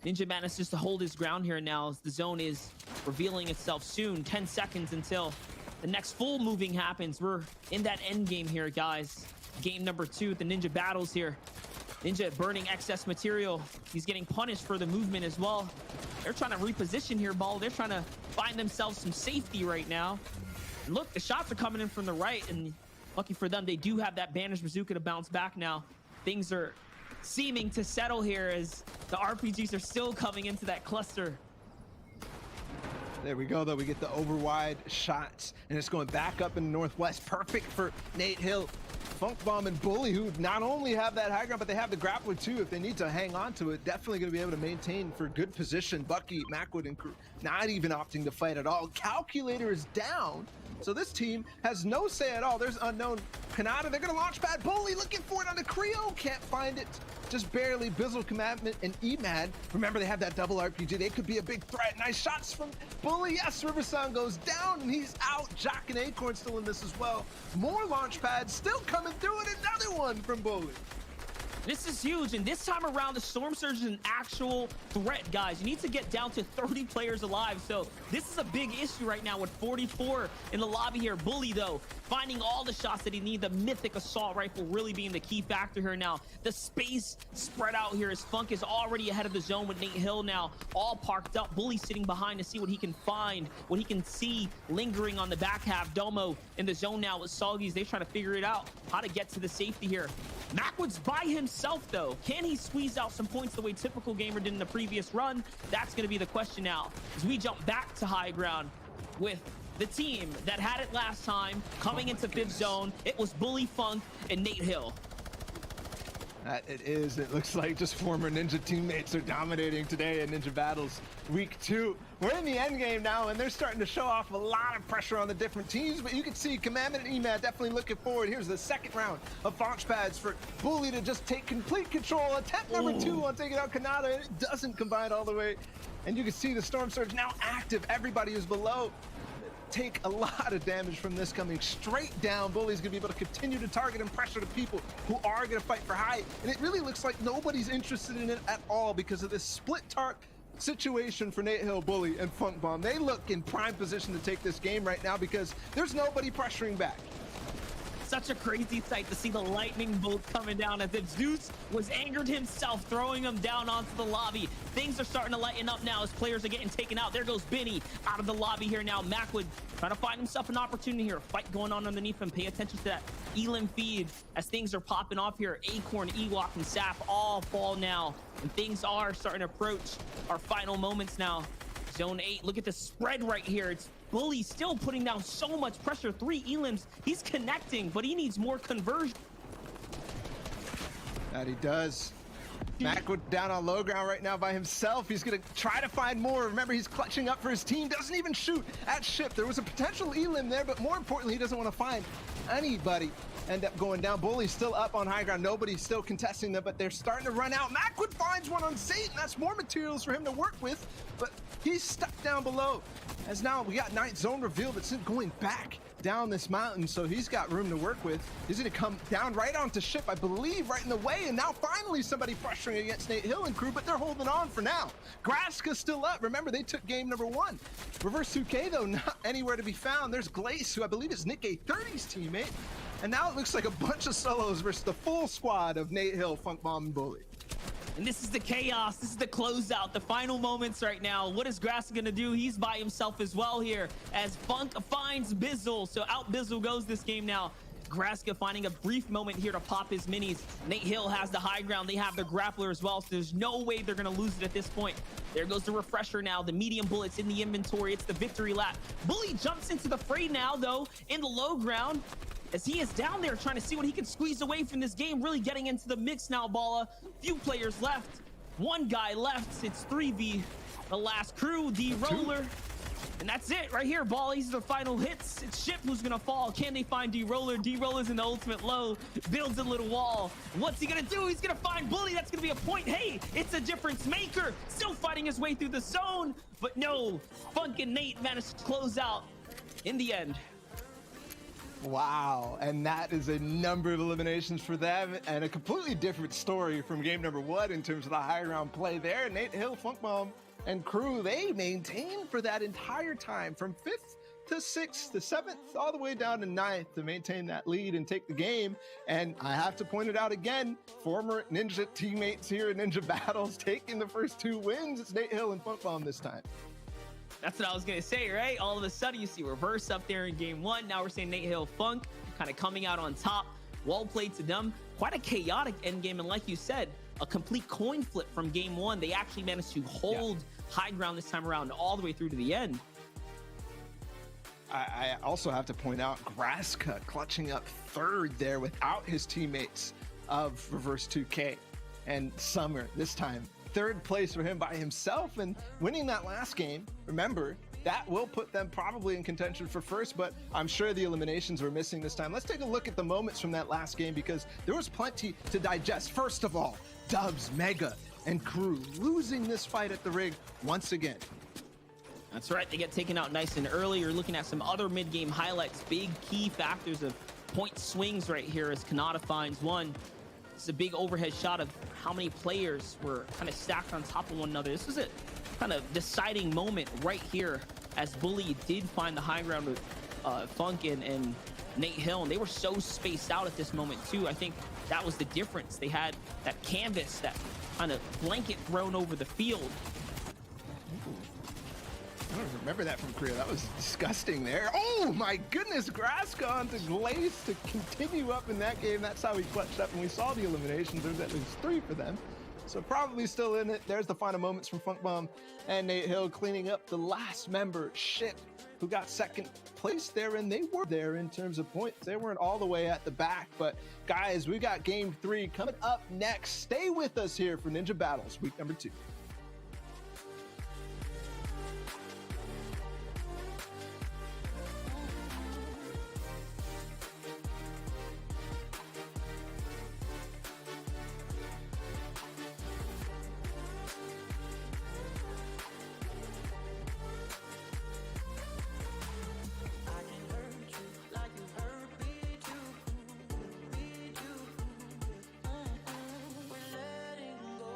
Ninja manages to hold his ground here now as the zone is revealing itself soon. 10 seconds until the next full moving happens. We're in that end game here, guys. Game number 2, the Ninja battles here. Ninja burning excess material. He's getting punished for the movement as well. They're trying to reposition here, Ball. They're trying to find themselves some safety right now. And look, the shots are coming in from the right, and lucky for them, they do have that Banished Bazooka to bounce back now. Things are seeming to settle here as the RPGs are still coming into that cluster. There we go, though. We get the over wide shots, and it's going back up in the northwest. Perfect for Nate Hill, Funk Bomb, and Bully, who not only have that high ground, but they have the grappler too. If they need to hang on to it, definitely going to be able to maintain for good position. Bucky, Macwood, and crew not even opting to fight at all. Calculator is down, so this team has no say at all. There's Unknown, Kanata. They're going to launch pad. Bully looking for it on the Creo. Can't find it. Just barely. Bizzle, Commandment, and Emad. Remember, they have that double RPG. They could be a big threat. Nice shots from Bully. Yes, Riversound goes down, and he's out. Jock and Acorn still in this as well. More launch pads still coming through, and another one from Bully. This is huge, and this time around, the Storm Surge is an actual threat, guys. You need to get down to 30 players alive, so this is a big issue right now with 44 in the lobby here. Bully, though, finding all the shots that he needs. The mythic assault rifle really being the key factor here now. The space spread out here as Funk is already ahead of the zone with Nate Hill now, all parked up. Bully sitting behind to see what he can find, what he can see lingering on the back half. Domo in the zone now with Soggies. They try to figure it out, how to get to the safety here. Macwood's by himself, though. Can he squeeze out some points the way Typical Gamer did in the previous run? That's going to be the question now, as we jump back to high ground with the team that had it last time coming into Bib Zone. It was Bully, Funk, and Nate Hill. That it is. It looks like just former Ninja teammates are dominating today in Ninja Battles Week 2. We're in the end game now, and they're starting to show off a lot of pressure on the different teams, but you can see Commandment and EMAD definitely looking forward. Here's the second round of Launch Pads for Bully to just take complete control. Attempt number 2 on taking out Kanata, and it doesn't combine all the way. And you can see the Storm Surge now active. Everybody who's below take a lot of damage from this coming straight down. Bully's gonna be able to continue to target and pressure the people who are gonna fight for high. And it really looks like nobody's interested in it at all because of this split tarp situation for Nate Hill, Bully, and Funk Bomb. They look in prime position to take this game right now because there's nobody pressuring back. Such a crazy sight to see the lightning bolt coming down as if Zeus was angered himself, throwing him down onto the lobby. Things are starting to lighten up now as players are getting taken out. There goes Benny out of the lobby here now. Macwood trying to find himself an opportunity here. Fight going on underneath him. Pay attention to that Elim feed as things are popping off here. Acorn, Ewok, and Sap all fall now, and things are starting to approach our final moments now. Zone 8, look at the spread right here. It's Bully still putting down so much pressure. 3 Elims. He's connecting, but he needs more conversion. That he does. Macwood down on low ground right now by himself. He's gonna try to find more. Remember, he's clutching up for his team. Doesn't even shoot at Ship. There was a potential Elim there, but more importantly, he doesn't want to find anybody. End up going down. Bully's still up on high ground. Nobody's still contesting them, but they're starting to run out. Macwood finds one on Satan. That's more materials for him to work with, but he's stuck down below. As now we got Ninth Zone revealed, it's going back down this mountain, so he's got room to work with. He's gonna come down right onto Ship, I believe, right in the way, and now finally somebody pressuring against Nate Hill and crew, but they're holding on for now. Graska's still up. Remember, they took game number 1. Reverse 2K, though, not anywhere to be found. There's Glace, who I believe is Nick A30's teammate, and now it looks like a bunch of solos versus the full squad of Nate Hill, Funk Bomb, and Bully. And this is the chaos. This is the closeout, the final moments right now. What is Grass gonna do? He's by himself as well here as Funk finds Bizzle. So out Bizzle goes this game now. Graska finding a brief moment here to pop his minis. Nate Hill has the high ground. They have the grappler as well, so there's no way they're gonna lose it at this point. There goes the refresher now. The medium bullets in the inventory. It's the victory lap. Bully jumps into the fray now, though, in the low ground, as he is down there trying to see what he can squeeze away from this game. Really getting into the mix now, Balla. Few players left. One guy left. It's 3v the last crew, D-Roller. And that's it right here, Balla. These are the final hits. It's Ship who's gonna fall. Can they find D-Roller? D-Roller's in the ultimate low. Builds a little wall. What's he gonna do? He's gonna find Bully. That's gonna be a point. Hey, it's a difference maker. Still fighting his way through the zone. But no, Funk and Nate managed to close out in the end. Wow, and that is a number of eliminations for them, and a completely different story from game number 1 in terms of the high round play there. Nate Hill, Funk Bomb, and crew, they maintained for that entire time from 5th to 6th to 7th, all the way down to 9th to maintain that lead and take the game. And I have to point it out again, former Ninja teammates here in Ninja Battles taking the first 2 wins. It's Nate Hill and Funk Bomb this time. That's what I was gonna say, right? All of a sudden you see reverse up there in game 1. Now we're seeing Nate Hill, Funk kind of coming out on top. Well played to them. Quite a chaotic end game, and like you said, a complete coin flip from game 1. They actually managed to hold high ground this time around all the way through to the end. I also have to point out Graska clutching up 3rd there without his teammates of Reverse 2K, and Summer this time 3rd place for him by himself, and winning that last game. Remember, that will put them probably in contention for 1st, but I'm sure the eliminations were missing this time. Let's take a look at the moments from that last game because there was plenty to digest. First of all, Dubs, Mega, and crew losing this fight at the rig once again. That's right, they get taken out nice and early. You're looking at some other mid-game highlights, big key factors of point swings right here as Kanata finds one. It's a big overhead shot of how many players were kind of stacked on top of one another. This was a kind of deciding moment right here as Bully did find the high ground with Funk and Nate Hill, and they were so spaced out at this moment too. I think that was the difference. They had that canvas, that kind of blanket thrown over the field. I don't remember that from Korea. That was disgusting there. Oh my goodness, Graska onto Glaze to continue up in that game. That's how he clutched up, and we saw the eliminations. There's at least 3 for them. So probably still in it. There's the final moments from Funk Bomb and Nate Hill cleaning up the last member, Shit, who got second place there, and they were there in terms of points. They weren't all the way at the back, but guys, we got game 3 coming up next. Stay with us here for Ninja Battles week number 2. I can hurt you like you hurt me too. Me too. We're letting go.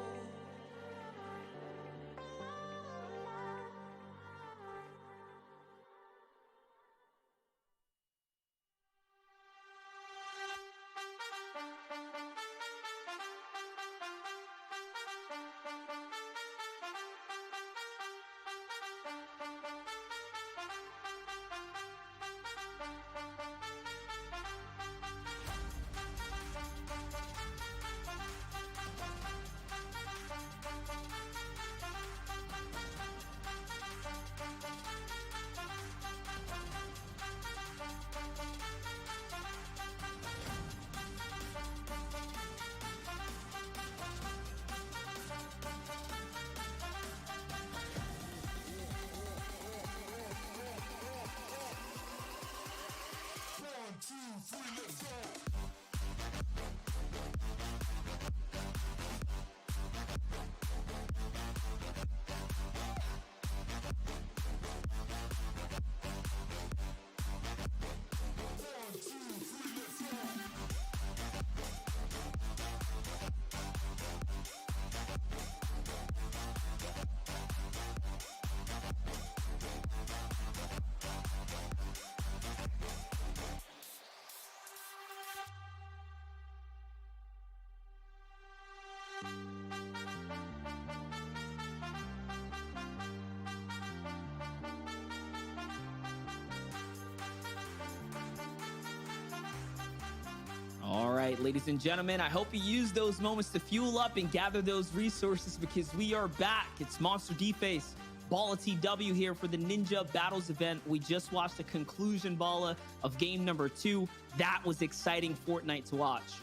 All right, ladies and gentlemen, I hope you use those moments to fuel up and gather those resources because we are back. It's Monster D-Face, Balla TW here for the Ninja Battles event. We just watched the conclusion, Balla, of game number 2. That was exciting Fortnite to watch.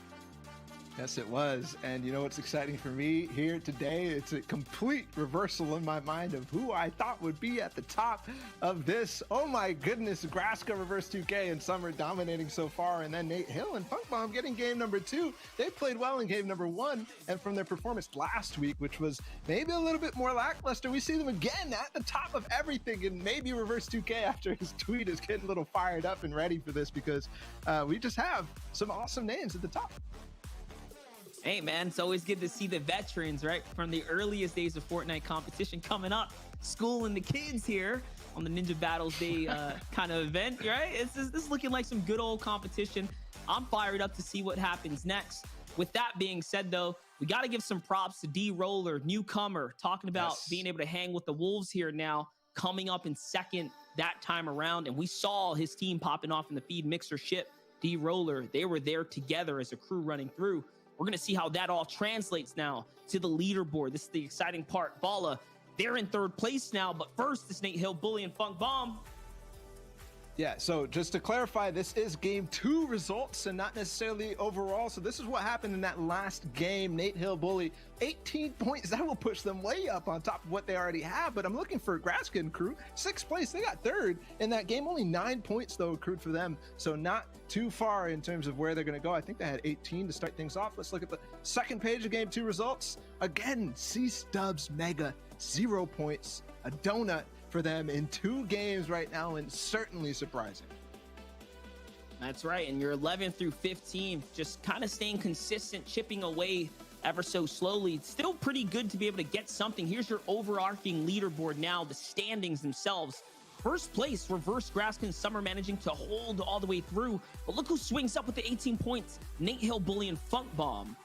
Yes, it was. And you know what's exciting for me here today? It's a complete reversal in my mind of who I thought would be at the top of this. Oh my goodness, Graska reverse 2K and Summer dominating so far, and then Nate Hill and Funk Bomb getting game number 2. They played well in game number 1, and from their performance last week, which was maybe a little bit more lackluster, we see them again at the top of everything, and maybe reverse 2K after his tweet is getting a little fired up and ready for this because we just have some awesome names at the top. Hey man, it's always good to see the veterans, right? From the earliest days of Fortnite competition coming up, schooling the kids here on the Ninja Battles Day kind of event, right? This is looking like some good old competition. I'm fired up to see what happens next. With that being said, though, we got to give some props to D-Roller, newcomer, talking about being able to hang with the Wolves here now, coming up in second that time around. And we saw his team popping off in the feed, Mixer Ship, D-Roller. They were there together as a crew running through. We're going to see how that all translates now to the leaderboard. This is the exciting part. Balla, they're in 3rd place now, but first, it's Nate Hill, Bully, and Funk Bomb. Yeah, so just to clarify, this is game 2 results and not necessarily overall. So this is what happened in that last game. Nate Hill, Bully, 18 points. That will push them way up on top of what they already have. But I'm looking for Graska and crew, 6th place. They got 3rd in that game. Only 9 points, though, accrued for them. So not too far in terms of where they're going to go. I think they had 18 to start things off. Let's look at the second page of game 2 results. Again, C-Stubs Mega, 0 points. A donut for them in 2 games right now, and certainly surprising. That's right. And you're 11 through 15, just kind of staying consistent, chipping away ever so slowly. It's still pretty good to be able to get something. Here's your overarching leaderboard now, the standings themselves. First place, Reverse Graskin Summer managing to hold all the way through. But look who swings up with the 18 points. Nate Hill, Bully, and Funk Bomb.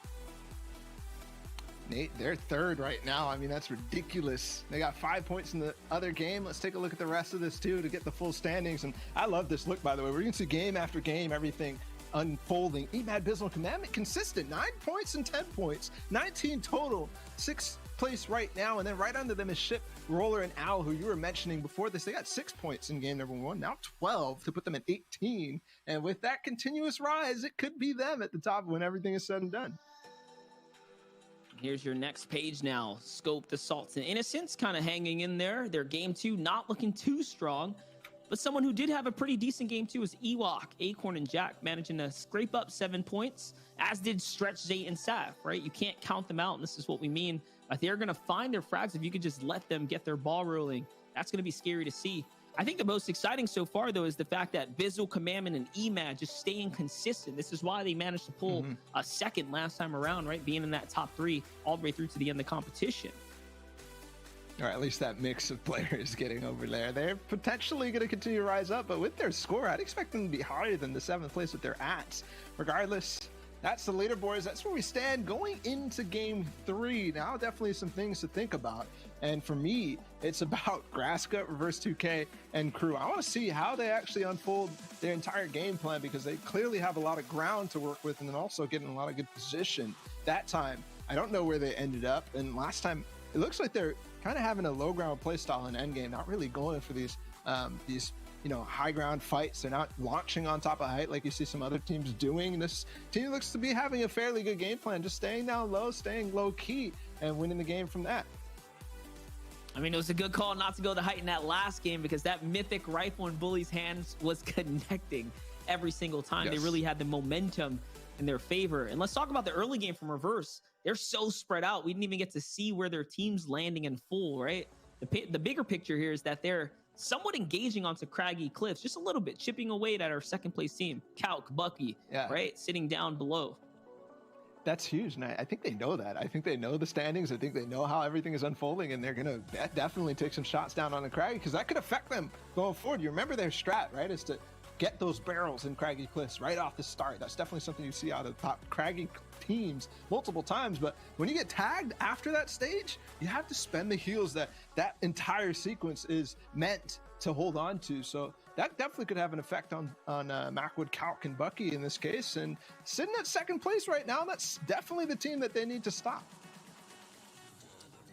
Nate, they're third right now. I mean, that's ridiculous. They got 5 points in the other game. Let's take a look at the rest of this too to get the full standings. And I love this look, by the way. We're going to see game after game, everything unfolding. Emad, Bizzle, Commandment consistent. 9 points and 10 points. 19 total. 6th place right now. And then right under them is Ship, Roller, and Owl, who you were mentioning before this. They got 6 points in game number 1. Now 12 to put them at 18. And with that continuous rise, it could be them at the top when everything is said and done. Here's your next page now. Scoped, Assaults, and Innocence kind of hanging in there. Their game 2 not looking too strong. But someone who did have a pretty decent game 2 is Ewok, Acorn, and Jack, managing to scrape up 7 points, as did Stretch, Zay, and Saf, right? You can't count them out, and this is what we mean. They're going to find their frags if you could just let them get their ball rolling. That's going to be scary to see. I think the most exciting so far, though, is the fact that Bizzle, Commandment, and Emad just staying consistent. This is why they managed to pull a second last time around, right? Being in that top 3 all the way through to the end of the competition. Or at least that mix of players getting over there. They're potentially going to continue to rise up, but with their score, I'd expect them to be higher than the 7th place that they're at. Regardless, that's the leaderboards. That's where we stand going into game 3. Now, definitely some things to think about. And for me, it's about Grasscut, Reverse 2K, and Crew. I want to see how they actually unfold their entire game plan, because they clearly have a lot of ground to work with and then also getting a lot of good position. That time, I don't know where they ended up. And last time, it looks like they're kind of having a low ground play style in endgame, not really going for these high ground fights. They're not launching on top of height like you see some other teams doing. This team looks to be having a fairly good game plan, just staying down low, staying low key, and winning the game from that. I mean, it was a good call not to go to height in that last game, because that mythic rifle in Bully's hands was connecting every single time. Yes. They really had the momentum in their favor. And let's talk about the early game from Reverse. They're so spread out. We didn't even get to see where their team's landing in full, right? The bigger picture here is that they're somewhat engaging onto craggy cliffs, just a little bit, chipping away at our 2nd place team, Calc, Bucky, right? Sitting down below. That's huge, and I think they know that. I think they know the standings. I think they know how everything is unfolding, and they're going to definitely take some shots down on the craggy, because that could affect them going forward. You remember their strat, right, is to get those barrels in craggy cliffs right off the start. That's definitely something you see out of the top craggy teams multiple times. But when you get tagged after that stage, you have to spend the heals that entire sequence is meant to hold on to. So that definitely could have an effect on Macwood, Calc, and Bucky in this case. And sitting at 2nd place right now, that's definitely the team that they need to stop.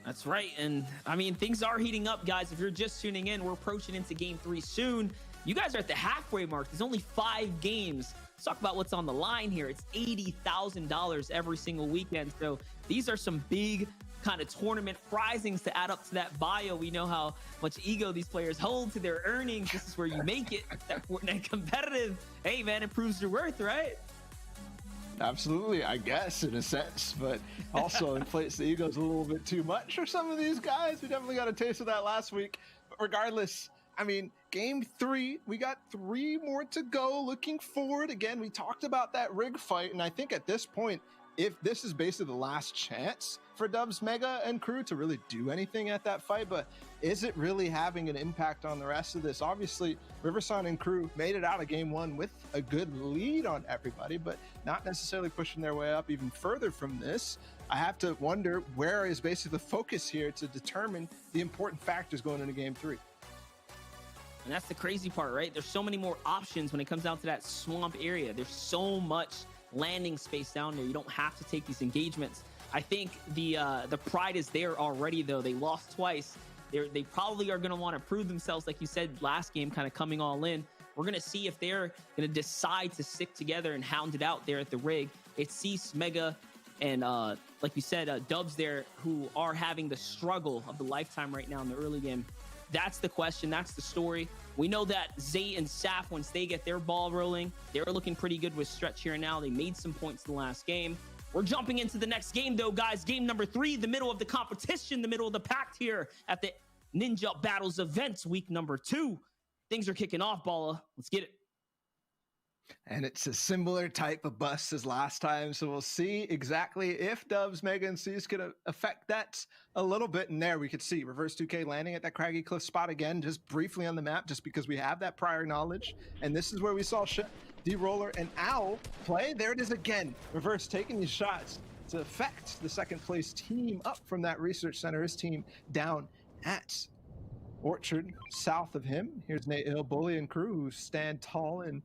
That's right. And I mean, things are heating up, guys. If you're just tuning in, we're approaching into game 3 soon. You guys are at the halfway mark. There's only 5 games. Let's talk about what's on the line here. It's $80,000 every single weekend. So these are some big kind of tournament prizings to add up to that bio. We know how much ego these players hold to their earnings. This is where you make it. That Fortnite competitive. Hey, man, it proves your worth, right? Absolutely, I guess, in a sense, but also inflates the egos a little bit too much for some of these guys. We definitely got a taste of that last week. But regardless, I mean, game 3, we got 3 more to go. Looking forward, again, we talked about that rig fight, and I think at this point, if this is basically the last chance for Dubs, Mega, and Crew to really do anything at that fight, but is it really having an impact on the rest of this? Obviously, Riverson and Crew made it out of game 1 with a good lead on everybody, but not necessarily pushing their way up even further from this. I have to wonder, where is basically the focus here to determine the important factors going into game 3? And that's the crazy part, right? There's so many more options when it comes down to that swamp area. There's so much landing space down there. You don't have to take these engagements. I think the pride is there already, though. They lost twice. They probably are going to want to prove themselves, like you said last game, kind of coming all in. We're going to see if they're going to decide to stick together and hound it out there at the rig. It's Cease, Mega, and like you said, Dubs there, who are having the struggle of the lifetime right now in the early game. That's the question. That's the story. We know that Zay and Saf, once they get their ball rolling, they're looking pretty good with Stretch here now. They made some points the last game. We're jumping into the next game, though, guys. Game number 3, the middle of the competition, the middle of the pack here at the Ninja Battles event, week number 2. Things are kicking off, Balla. Let's get it. And it's a similar type of bust as last time. So we'll see exactly if Dubs, Mega, and C's could affect that a little bit. And there we could see Reverse 2K landing at that Craggy Cliff spot again, just briefly on the map, just because we have that prior knowledge. And this is where we saw D-Roller and Owl play. There it is again. Reverse taking these shots to affect the second place team up from that research center. His team down at Orchard, south of him. Here's Nate Hill, Bully, and crew who stand tall in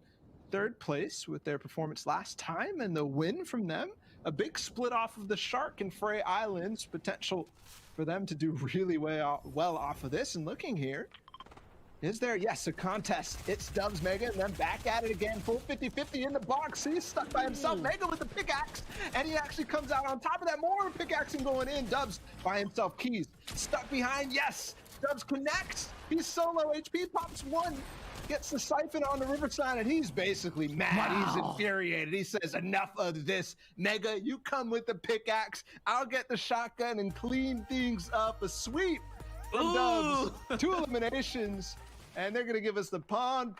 third place with their performance last time, and the win from them, a big split off of the Shark and Frey Islands, potential for them to do really well off of this. And looking here, is there, yes, a contest. It's Dubs, Mega, and then back at it again, full 50-50 in the box. He's stuck by himself. Mega with the pickaxe, and he actually comes out on top of that, more pickaxing going in. Dubs by himself, Keys stuck behind, yes, Dubs connects, he's solo, HP pops one, gets the siphon on the Riverside, and he's basically mad. Wow. He's infuriated. He says, enough of this. Mega, you come with the pickaxe. I'll get the shotgun and clean things up. A sweep from Dubs. 2 eliminations, and they're going to give us the pawn.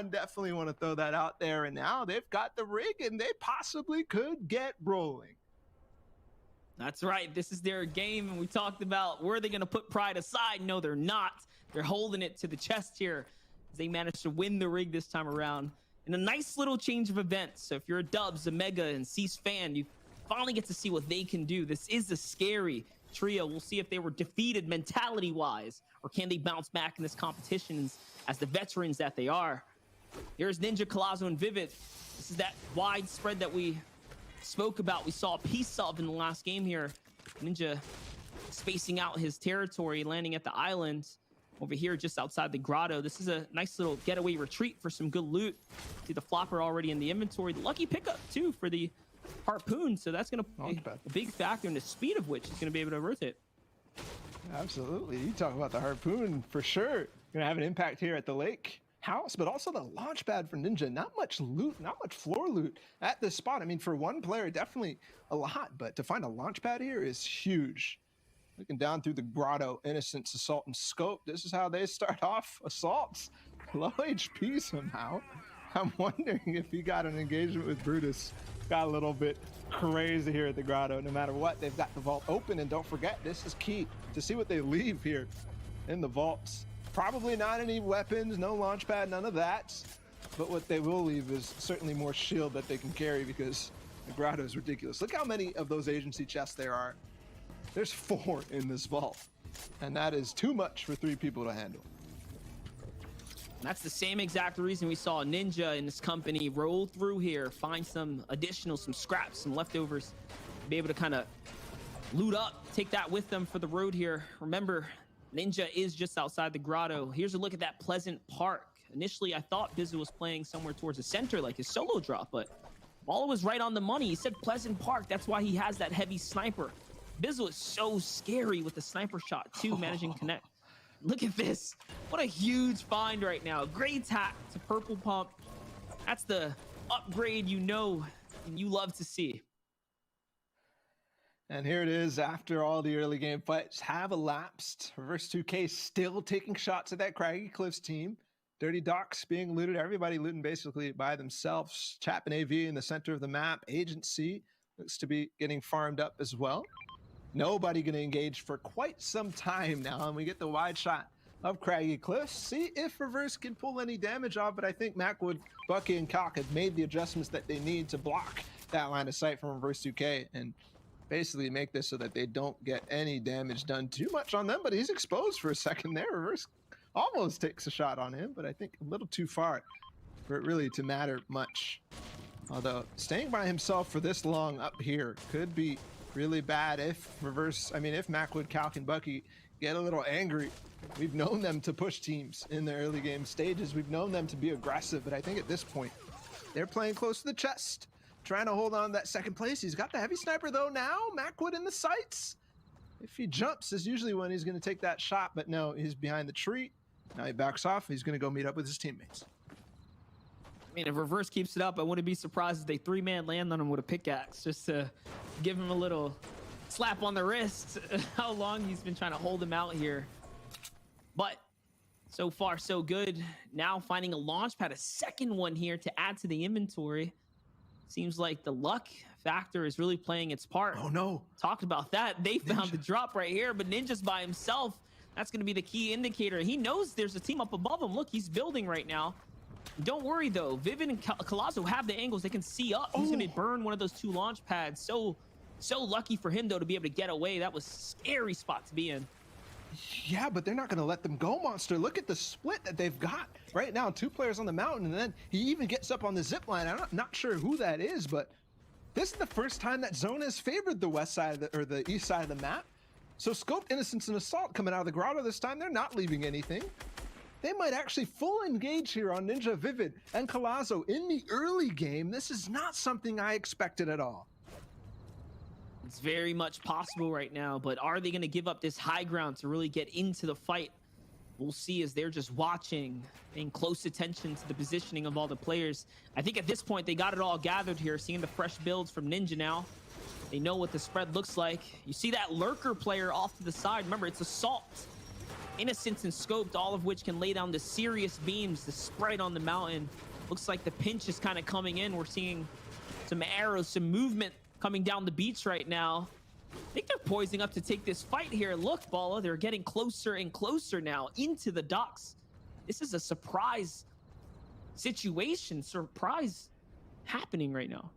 Definitely want to throw that out there. And now they've got the rig, and they possibly could get rolling. That's right. This is their game, and we talked about were they going to put pride aside? No, they're not. They're holding it to the chest here. They managed to win the rig this time around in a nice little change of events. So if you're a Dubs, a Mega, and Cease fan, you finally get to see what they can do. This is a scary trio. We'll see if they were defeated mentality-wise, or can they bounce back in this competition as the veterans that they are. Here's Ninja, Collazo, and Vivid. This is that wide spread that we spoke about. We saw a piece of in the last game here. Ninja spacing out his territory, landing at the island over here just outside the grotto. This is a nice little getaway retreat for some good loot. See the flopper already in the inventory. The lucky pickup too for the harpoon. So that's going to be a big factor in the speed of which is going to be able to worth it. Absolutely. You talk about the harpoon for sure. Going to have an impact here at the lake house, but also the launch pad for Ninja. Not much loot, not much floor loot at this spot. I mean, for one player, definitely a lot, but to find a launch pad here is huge. Looking down through the grotto, Innocence, Assault, and Scope. This is how they start off assaults. Low HP somehow. I'm wondering if he got an engagement with Brutus. Got a little bit crazy here at the grotto. No matter what, they've got the vault open, and don't forget, this is key to see what they leave here in the vaults. Probably not any weapons, no launch pad, none of that. But what they will leave is certainly more shield that they can carry, because the grotto is ridiculous. Look how many of those agency chests there are. There's 4 in this vault, and that is too much for 3 people to handle. That's the same exact reason we saw Ninja and his company roll through here, find some additional, some scraps, some leftovers, be able to kind of loot up, take that with them for the road here. Remember, Ninja is just outside the grotto. Here's a look at that Pleasant Park. Initially, I thought Bizzle was playing somewhere towards the center, like his solo drop, but Balla was right on the money. He said Pleasant Park. That's why he has that heavy sniper. Bizzle is so scary with the sniper shot too, managing to connect. Look at this. What a huge find right now. Great tack to Purple Pump. That's the upgrade you know and you love to see. And here it is after all the early game fights have elapsed. Reverse 2K still taking shots at that Craggy Cliffs team. Dirty Docks being looted. Everybody looting basically by themselves. Chapin AV in the center of the map. Agency looks to be getting farmed up as well. Nobody going to engage for quite some time now, and we get the wide shot of Craggy Cliffs. See if Reverse can pull any damage off, but I think Macwood, Bucky, and Cock have made the adjustments that they need to block that line of sight from Reverse 2K and basically make this so that they don't get any damage done too much on them. But he's exposed for a second there. Reverse almost takes a shot on him, but I think a little too far for it really to matter much. Although staying by himself for this long up here could be really bad if if Macwood, Calc, and Bucky get a little angry. We've known them to push teams in the early game stages. We've known them to be aggressive, but I think at this point, they're playing close to the chest, trying to hold on to that second place. He's got the heavy sniper though now. Macwood in the sights. If he jumps is usually when he's going to take that shot, but no, he's behind the tree. Now he backs off. He's going to go meet up with his teammates. I mean, if Reverse keeps it up, I wouldn't be surprised if they 3-man land on him with a pickaxe, just to give him a little slap on the wrist. How long he's been trying to hold him out here. But So far, so good. Now finding a launch pad, a second one here to add to the inventory. Seems like the luck factor is really playing its part. Oh no. Talked about that. They found Ninja. the drop right here, but Ninja's by himself. That's going to be the key indicator. He knows there's a team up above him. Look, he's building right now. Don't worry though. Vivid and Colosso have the angles. They can see up. He's going to burn one of those two launch pads. So lucky for him though to be able to get away. That was a scary spot to be in. Yeah, but they're not going to let them go, Monster. Look at the split that they've got right now. Two players on the mountain, and then he even gets up on the zip line. I'm not sure who that is, but this is the first time that Zone has favored the west side of or the east side of the map. So Scoped, Innocence, and Assault coming out of the grotto this time. They're not leaving anything. They might actually full engage here on Ninja, Vivid, and Colosso in the early game. This is not something I expected at all. It's very much possible right now, but are they going to give up this high ground to really get into the fight? We'll see as they're just watching, paying close attention to the positioning of all the players. I think at this point, they got it all gathered here, seeing the fresh builds from Ninja now. They know what the spread looks like. You see that Lurker player off to the side. Remember, it's Assault, Innocence, and Scoped, all of which can lay down the serious beams, the spread on the mountain. Looks like the pinch is kind of coming in. We're seeing some arrows, some movement coming down the beach right now. I think they're poising up to take this fight here. Look, Bala, they're getting closer and closer now into the docks. This is a surprise situation, surprise happening right now.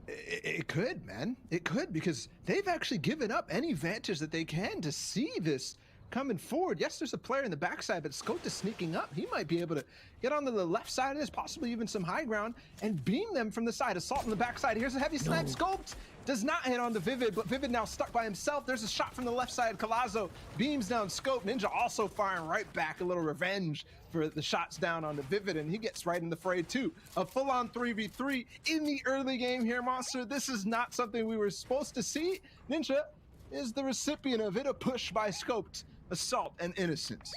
It could, man. It could, because they've actually given up any vantage that they can to see this coming forward. Yes, there's a player in the backside, but Scoped is sneaking up. He might be able to get onto the left side of this, possibly even some high ground, and beam them from the side. Assault on the backside. Here's a heavy snipe. Scoped does not hit on the Vivid, but Vivid now stuck by himself. There's a shot from the left side. Colosso beams down Scoped. Ninja also firing right back, a little revenge for the shots down on the Vivid, and he gets right in the fray too. A full-on 3v3 in the early game here, Monster. This is not something we were supposed to see. Ninja is the recipient of it, a push by Scoped, Assault, and Innocence.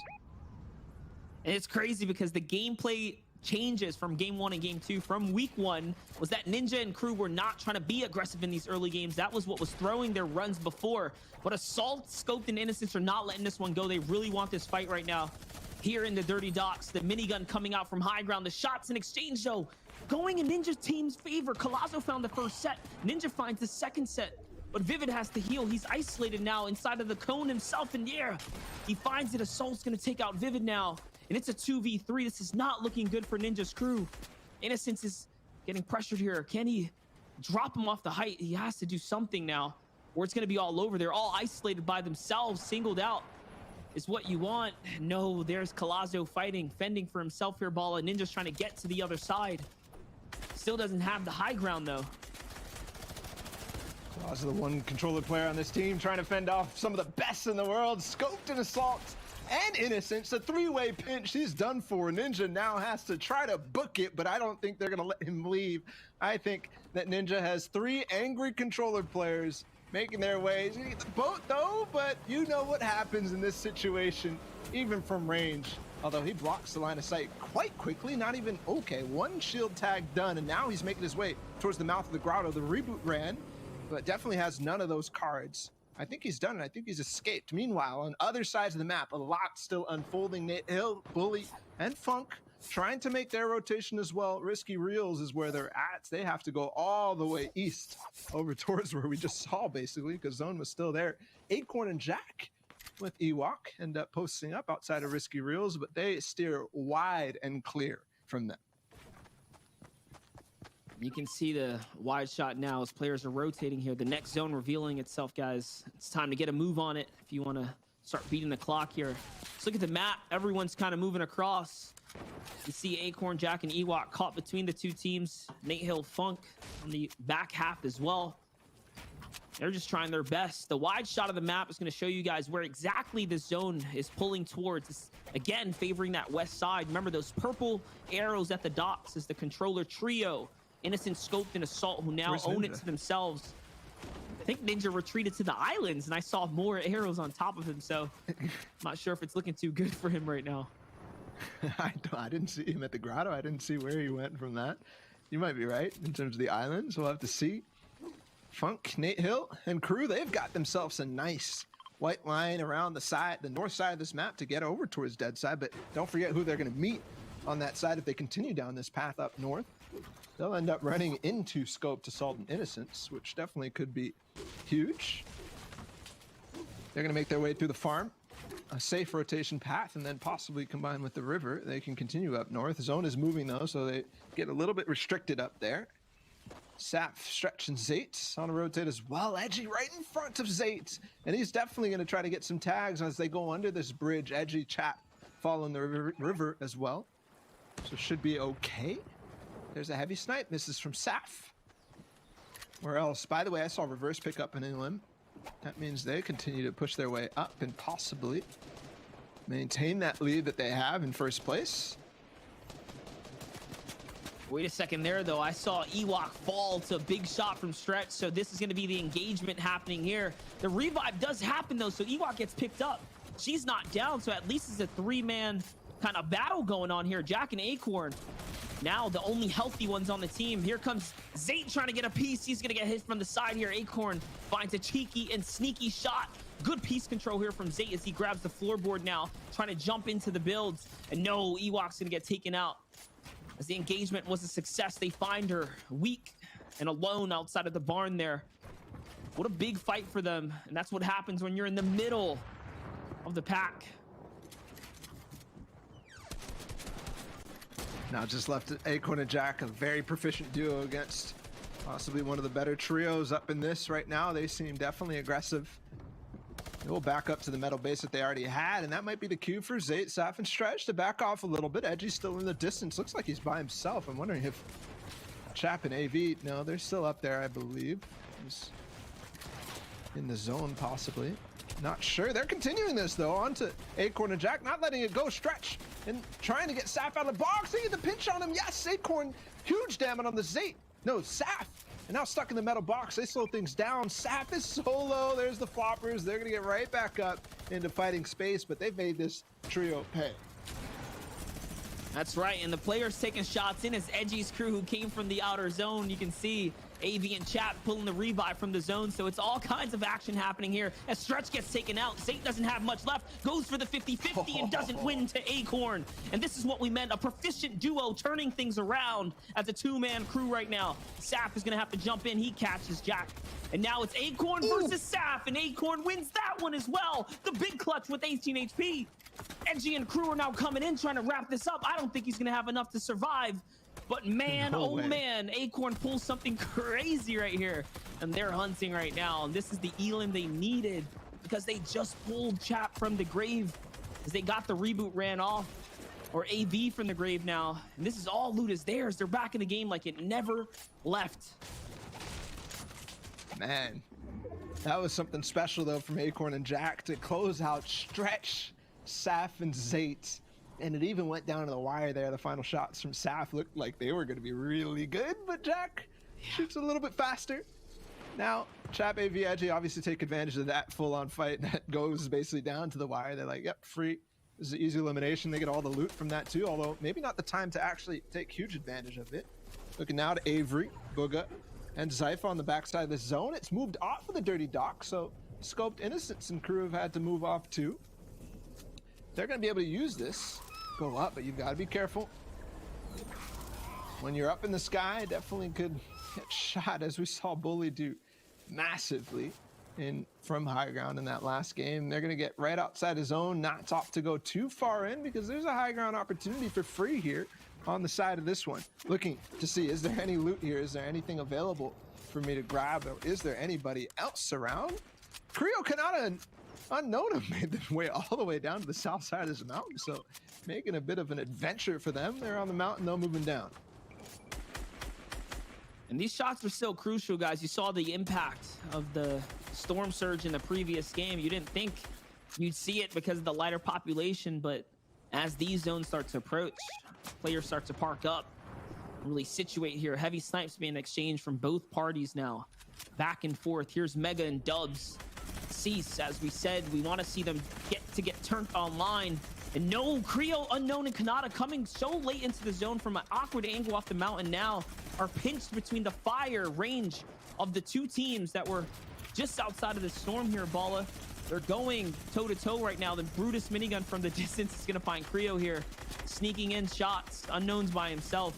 And it's crazy because the gameplay changes from game one and game two. From week one was that Ninja and crew were not trying to be aggressive in these early games. That was what was throwing their runs before. But Assault, Scoped, and Innocence are not letting this one go. They really want this fight right now. Here in the dirty docks, the minigun coming out from high ground. The shots in exchange, though, going in Ninja's team's favor. Colosso found the first set. Ninja finds the second set. But Vivid has to heal. He's isolated now inside of the cone himself, and yeah, he finds it. Assault's gonna take out Vivid now. And it's a 2v3. This is not looking good for Ninja's crew. Innocence is getting pressured here. Can he drop him off the height? He has to do something now, or it's gonna be all over. They're all isolated by themselves. Singled out is what you want. No, there's Colosso fighting, fending for himself here, Bala. Ninja's trying to get to the other side. Still doesn't have the high ground, though. Colosso, the one controller player on this team, trying to fend off some of the best in the world. Scoped and Assault and Innocence, a three-way pinch. He's done for. Ninja now has to try to book it, but I don't think they're going to let him leave. I think that Ninja has three angry controller players making their way. He's gonna get the boat though, but you know what happens in this situation, even from range. Although he blocks the line of sight quite quickly, not even okay. One shield tag done, and now he's making his way towards the mouth of the grotto. The reboot ran, but definitely has none of those cards. I think he's done it. I think he's escaped. Meanwhile, on other sides of the map, a lot still unfolding. Nate Hill, Bully, and Funk trying to make their rotation as well. Risky Reels is where they're at. They have to go all the way east over towards where we just saw, basically, because Zone was still there. Acorn and Jack with Ewok end up posting up outside of Risky Reels, but they steer wide and clear from them. You can see the wide shot now as players are rotating here. The next zone revealing itself, guys. It's time to get a move on it if you want to start beating the clock here. Let's look at the map. Everyone's kind of moving across. You see Acorn, Jack, and Ewok caught between the two teams. Nate Hill, Funk on the back half as well. They're just trying their best. The wide shot of the map is going to show you guys where exactly the zone is pulling towards. It's, again, favoring that west side. Remember, those purple arrows at the docks is the controller trio. Innocent, Scoped, and Assault, who now own it to themselves. I think Ninja retreated to the islands, and I saw more arrows on top of him, so I'm not sure if it's looking too good for him right now. I didn't see him at the grotto. I didn't see where he went from that. You might be right in terms of the islands. We'll have to see. Funk, Nate Hill, and crew, they've got themselves a nice white line around the north side of this map to get over towards Dead Side, but don't forget who they're going to meet on that side if they continue down this path up north. They'll end up running into Scoped Assault and Innocence, which definitely could be huge. They're going to make their way through the farm, a safe rotation path, and then possibly combine with the river. They can continue up north. The zone is moving though, so they get a little bit restricted up there. Sap, Stretch, and Zayt on a rotate as well. Edgy right in front of Zayt, and he's definitely going to try to get some tags as they go under this bridge. Edgy, Chap following the river as well, so should be okay. There's a heavy snipe. This is from Saf. Where else? By the way, I saw reverse pick up an Inlim. That means they continue to push their way up and possibly maintain that lead that they have in first place. Wait a second there, though. I saw Ewok fall to a big shot from Stretch, so this is going to be the engagement happening here. The revive does happen, though, so Ewok gets picked up. She's not down, so at least it's a three-man kind of battle going on here. Jack and Acorn, now the only healthy ones on the team. Here comes Zayt trying to get a piece. He's going to get hit from the side here. Acorn finds a cheeky and sneaky shot. Good piece control here from Zayt as he grabs the floorboard now, trying to jump into the builds. And no, Ewok's going to get taken out. As the engagement was a success, they find her weak and alone outside of the barn there. What a big fight for them. And that's what happens when you're in the middle of the pack. Now just left Acorn and Jack, a very proficient duo against possibly one of the better trios up in this right now. They seem definitely aggressive. They will back up to the metal base that they already had, and that might be the cue for Zayt, Saf, and Stretch to back off a little bit. Edgy's still in the distance. Looks like he's by himself. I'm wondering if Chap and AV, no, they're still up there, I believe. He's in the zone, possibly. Not sure. They're continuing this, though, onto Acorn and Jack, not letting it go. Stretch and trying to get Saf out of the box. They get the pinch on him. Yes, Acorn, huge damage on the Zayt. No, Saf. And now stuck in the metal box. They slow things down. Saf is solo. There's the floppers. They're going to get right back up into fighting space, but they've made this trio pay. That's right, and the players taking shots in as Edgy's crew who came from the outer zone. You can see AV and Chap pulling the revive from the zone, so it's all kinds of action happening here as Stretch gets taken out. Zayt doesn't have much left, goes for the 50-50 and doesn't win to Acorn. And this is what we meant, a proficient duo turning things around as a two-man crew right now. Saf is gonna have to jump in, he catches Jack. And now it's Acorn versus Saf, and Acorn wins that one as well. The big clutch with 18 HP. Edgy and crew are now coming in trying to wrap this up. I don't think he's gonna have enough to survive. But man, No oh way. man, Acorn pulls something crazy right here. And they're hunting right now. And this is the Elim they needed because they just pulled Chap from the grave as they got the reboot ran off. Or AV from the grave now. And this is all loot is theirs. They're back in the game like it never left. Man, that was something special, though, from Acorn and Jack to close out Stretch, Saf, and Zayt. And it even went down to the wire there. The final shots from Saf looked like they were going to be really good, but Jack shoots a little bit faster. Now, Chap, AV, Edgy obviously take advantage of that full-on fight that goes basically down to the wire. They're like, yep, free. This is an easy elimination. They get all the loot from that too, although maybe not the time to actually take huge advantage of it. Looking now to Avery, Booga, and Zypha on the backside of the zone. It's moved off of the dirty dock, so Scoped, Innocence, and crew have had to move off too. They're going to be able to use this. Go up, but you've got to be careful. When you're up in the sky, definitely could get shot, as we saw Bully do massively from high ground in that last game. They're going to get right outside his zone, not opt to go too far in because there's a high ground opportunity for free here on the side of this one. Looking to see, is there any loot here? Is there anything available for me to grab? Or is there anybody else around? Creo Kanata Unknown have made their way all the way down to the south side of this mountain, so making a bit of an adventure for them. They're on the mountain, though, moving down. And these shots were still crucial, guys. You saw the impact of the storm surge in the previous game. You didn't think you'd see it because of the lighter population, but as these zones start to approach, players start to park up, really situate here. Heavy snipes being exchanged from both parties now. Back and forth. Here's Mega and Dubs. Cease, as we said, we want to see them get turned online. And no, Creo, Unknown, and Kanata coming so late into the zone from an awkward angle off the mountain now are pinched between the fire range of the two teams that were just outside of the storm here, Bala. They're going toe-to-toe right now. The Brutus minigun from the distance is going to find Creo here. Sneaking in shots, unknowns by himself.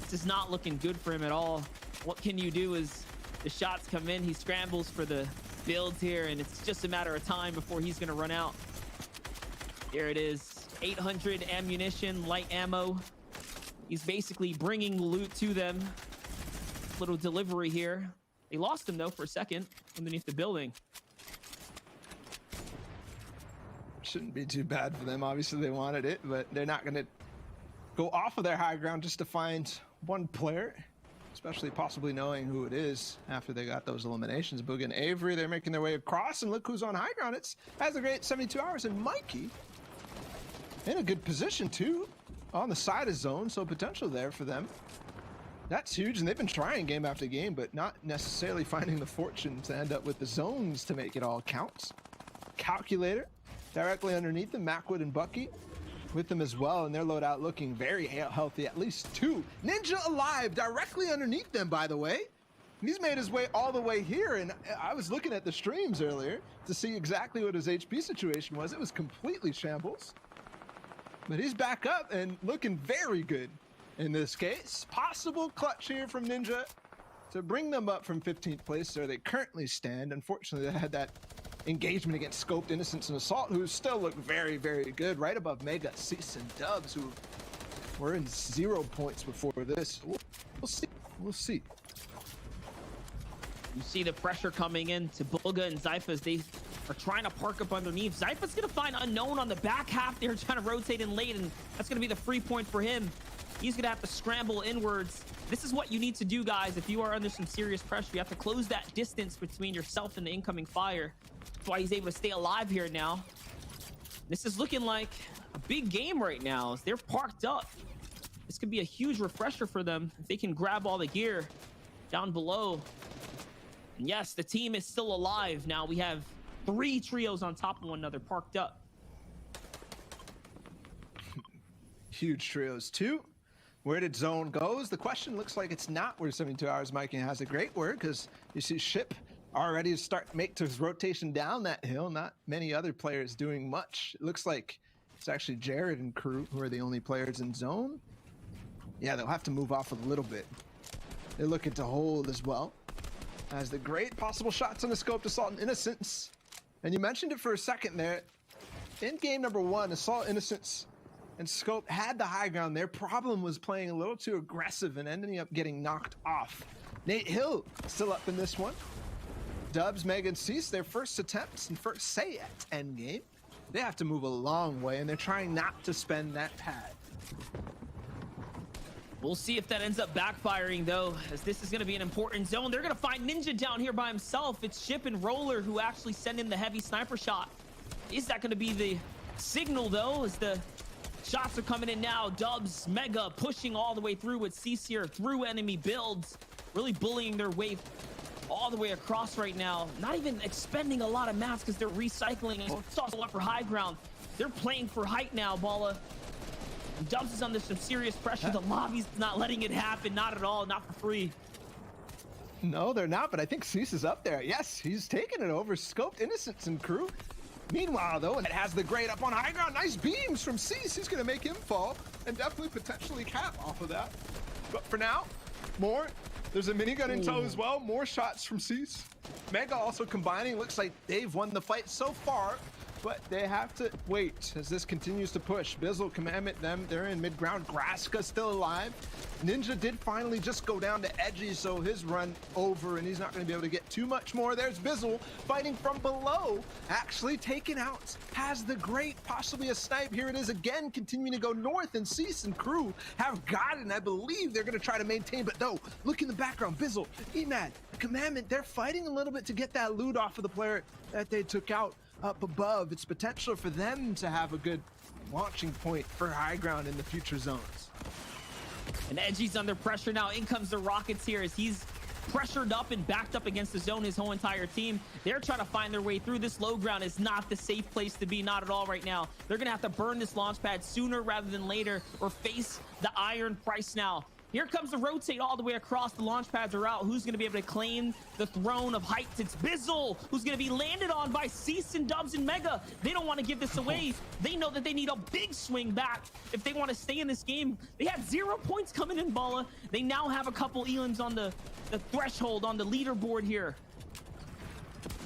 This is not looking good for him at all. What can you do as the shots come in? He scrambles for the builds here, and it's just a matter of time before he's going to run out. Here it is. 800 ammunition, light ammo. He's basically bringing loot to them. Little delivery here. They lost him, though, for a second underneath the building. Shouldn't be too bad for them. Obviously, they wanted it, but they're not going to go off of their high ground just to find one player, especially possibly knowing who it is after they got those eliminations. Booga and Avery, they're making their way across, and look who's on high ground. It's Has a great 72 hours, and Mikey in a good position, too, on the side of zone, so potential there for them. That's huge, and they've been trying game after game, but not necessarily finding the fortune to end up with the zones to make it all count. Calculator directly underneath them, Macwood and Bucky with them as well, and their loadout looking very healthy, at least two. Ninja alive directly underneath them, by the way. He's made his way all the way here, and I was looking at the streams earlier to see exactly what his HP situation was. It was completely shambles. But he's back up and looking very good in this case. Possible clutch here from Ninja to bring them up from 15th place where they currently stand. Unfortunately, they had that engagement against Scoped, Innocence, and Assault, who still look very, very good, right above Mega, Cease, and Dubs, who were in 0 points before this. We'll see. We'll see. You see the pressure coming in to Booga and Zypha as they are trying to park up underneath. Zypha's going to find Unknown on the back half. They're trying to rotate in late, and that's going to be the free point for him. He's going to have to scramble inwards. This is what you need to do, guys. If you are under some serious pressure, you have to close that distance between yourself and the incoming fire. That's why he's able to stay alive here now. This is looking like a big game right now as they're parked up. This could be a huge refresher for them if they can grab all the gear down below. And yes, the team is still alive. Now we have 3 trios on top of one another parked up. Huge trios too. Where did zone goes? The question looks like it's not where 72 Hours Mikey has a great word, because you see Ship already make his rotation down that hill. Not many other players doing much. It looks like it's actually Jared and crew who are the only players in zone. Yeah, they'll have to move off a little bit. They're looking to hold as well. As the great possible shots on the Scope, Assault and Innocence. And you mentioned it for a second there. In game number 1, Assault, Innocence, and Scope had the high ground. Their problem was playing a little too aggressive and ending up getting knocked off. Nate Hill still up in this one. Dubs, Megan, Cease, their first attempts and first say at endgame. They have to move a long way, and they're trying not to spend that pad. We'll see if that ends up backfiring, though, as this is going to be an important zone. They're going to find Ninja down here by himself. It's Ship and Roller who actually send in the heavy sniper shot. Is that going to be the signal, though, as the shots are coming in now? Dubs, Mega pushing all the way through with Cease here through enemy builds, really bullying their way all the way across right now. Not even expending a lot of mats because they're recycling. It's also up for high ground. They're playing for height now, Balla. Dubs is under some serious pressure. The lobby's not letting it happen. Not at all. Not for free. No, they're not, but I think Cease is up there. Yes, he's taking it over. Scoped, Innocence, and crew. Meanwhile, though, it has the great up on high ground. Nice beams from Cease. He's going to make him fall and definitely potentially cap off of that. But for now, more. There's a minigun in tow as well. More shots from Cease. Mega also combining. Looks like they've won the fight so far, but they have to wait as this continues to push. Bizzle, Commandment, them, they're in mid-ground. Graska still alive. Ninja did finally just go down to Edgy, so his run over, and he's not going to be able to get too much more. There's Bizzle fighting from below, actually taken out. Has the great, possibly a snipe. Here it is again, continuing to go north, and Cease and crew have gotten. I believe they're going to try to maintain, but no, look in the background. Bizzle, Emad, Commandment, they're fighting a little bit to get that loot off of the player that they took out up above. It's potential for them to have a good launching point for high ground in the future zones. And Edgy's under pressure now. In comes the Rockets here as he's pressured up and backed up against the zone, his whole entire team. They're trying to find their way through. This low ground is not the safe place to be, not at all right now. They're gonna have to burn this launch pad sooner rather than later or face the iron price now. Here comes the rotate all the way across. The launch pads are out. Who's going to be able to claim the throne of heights? It's Bizzle, who's going to be landed on by Cease and Dubs and Mega. They don't want to give this away. They know that they need a big swing back if they want to stay in this game. They had 0 points coming in, Balla. They now have a couple Elims on the threshold on the leaderboard here.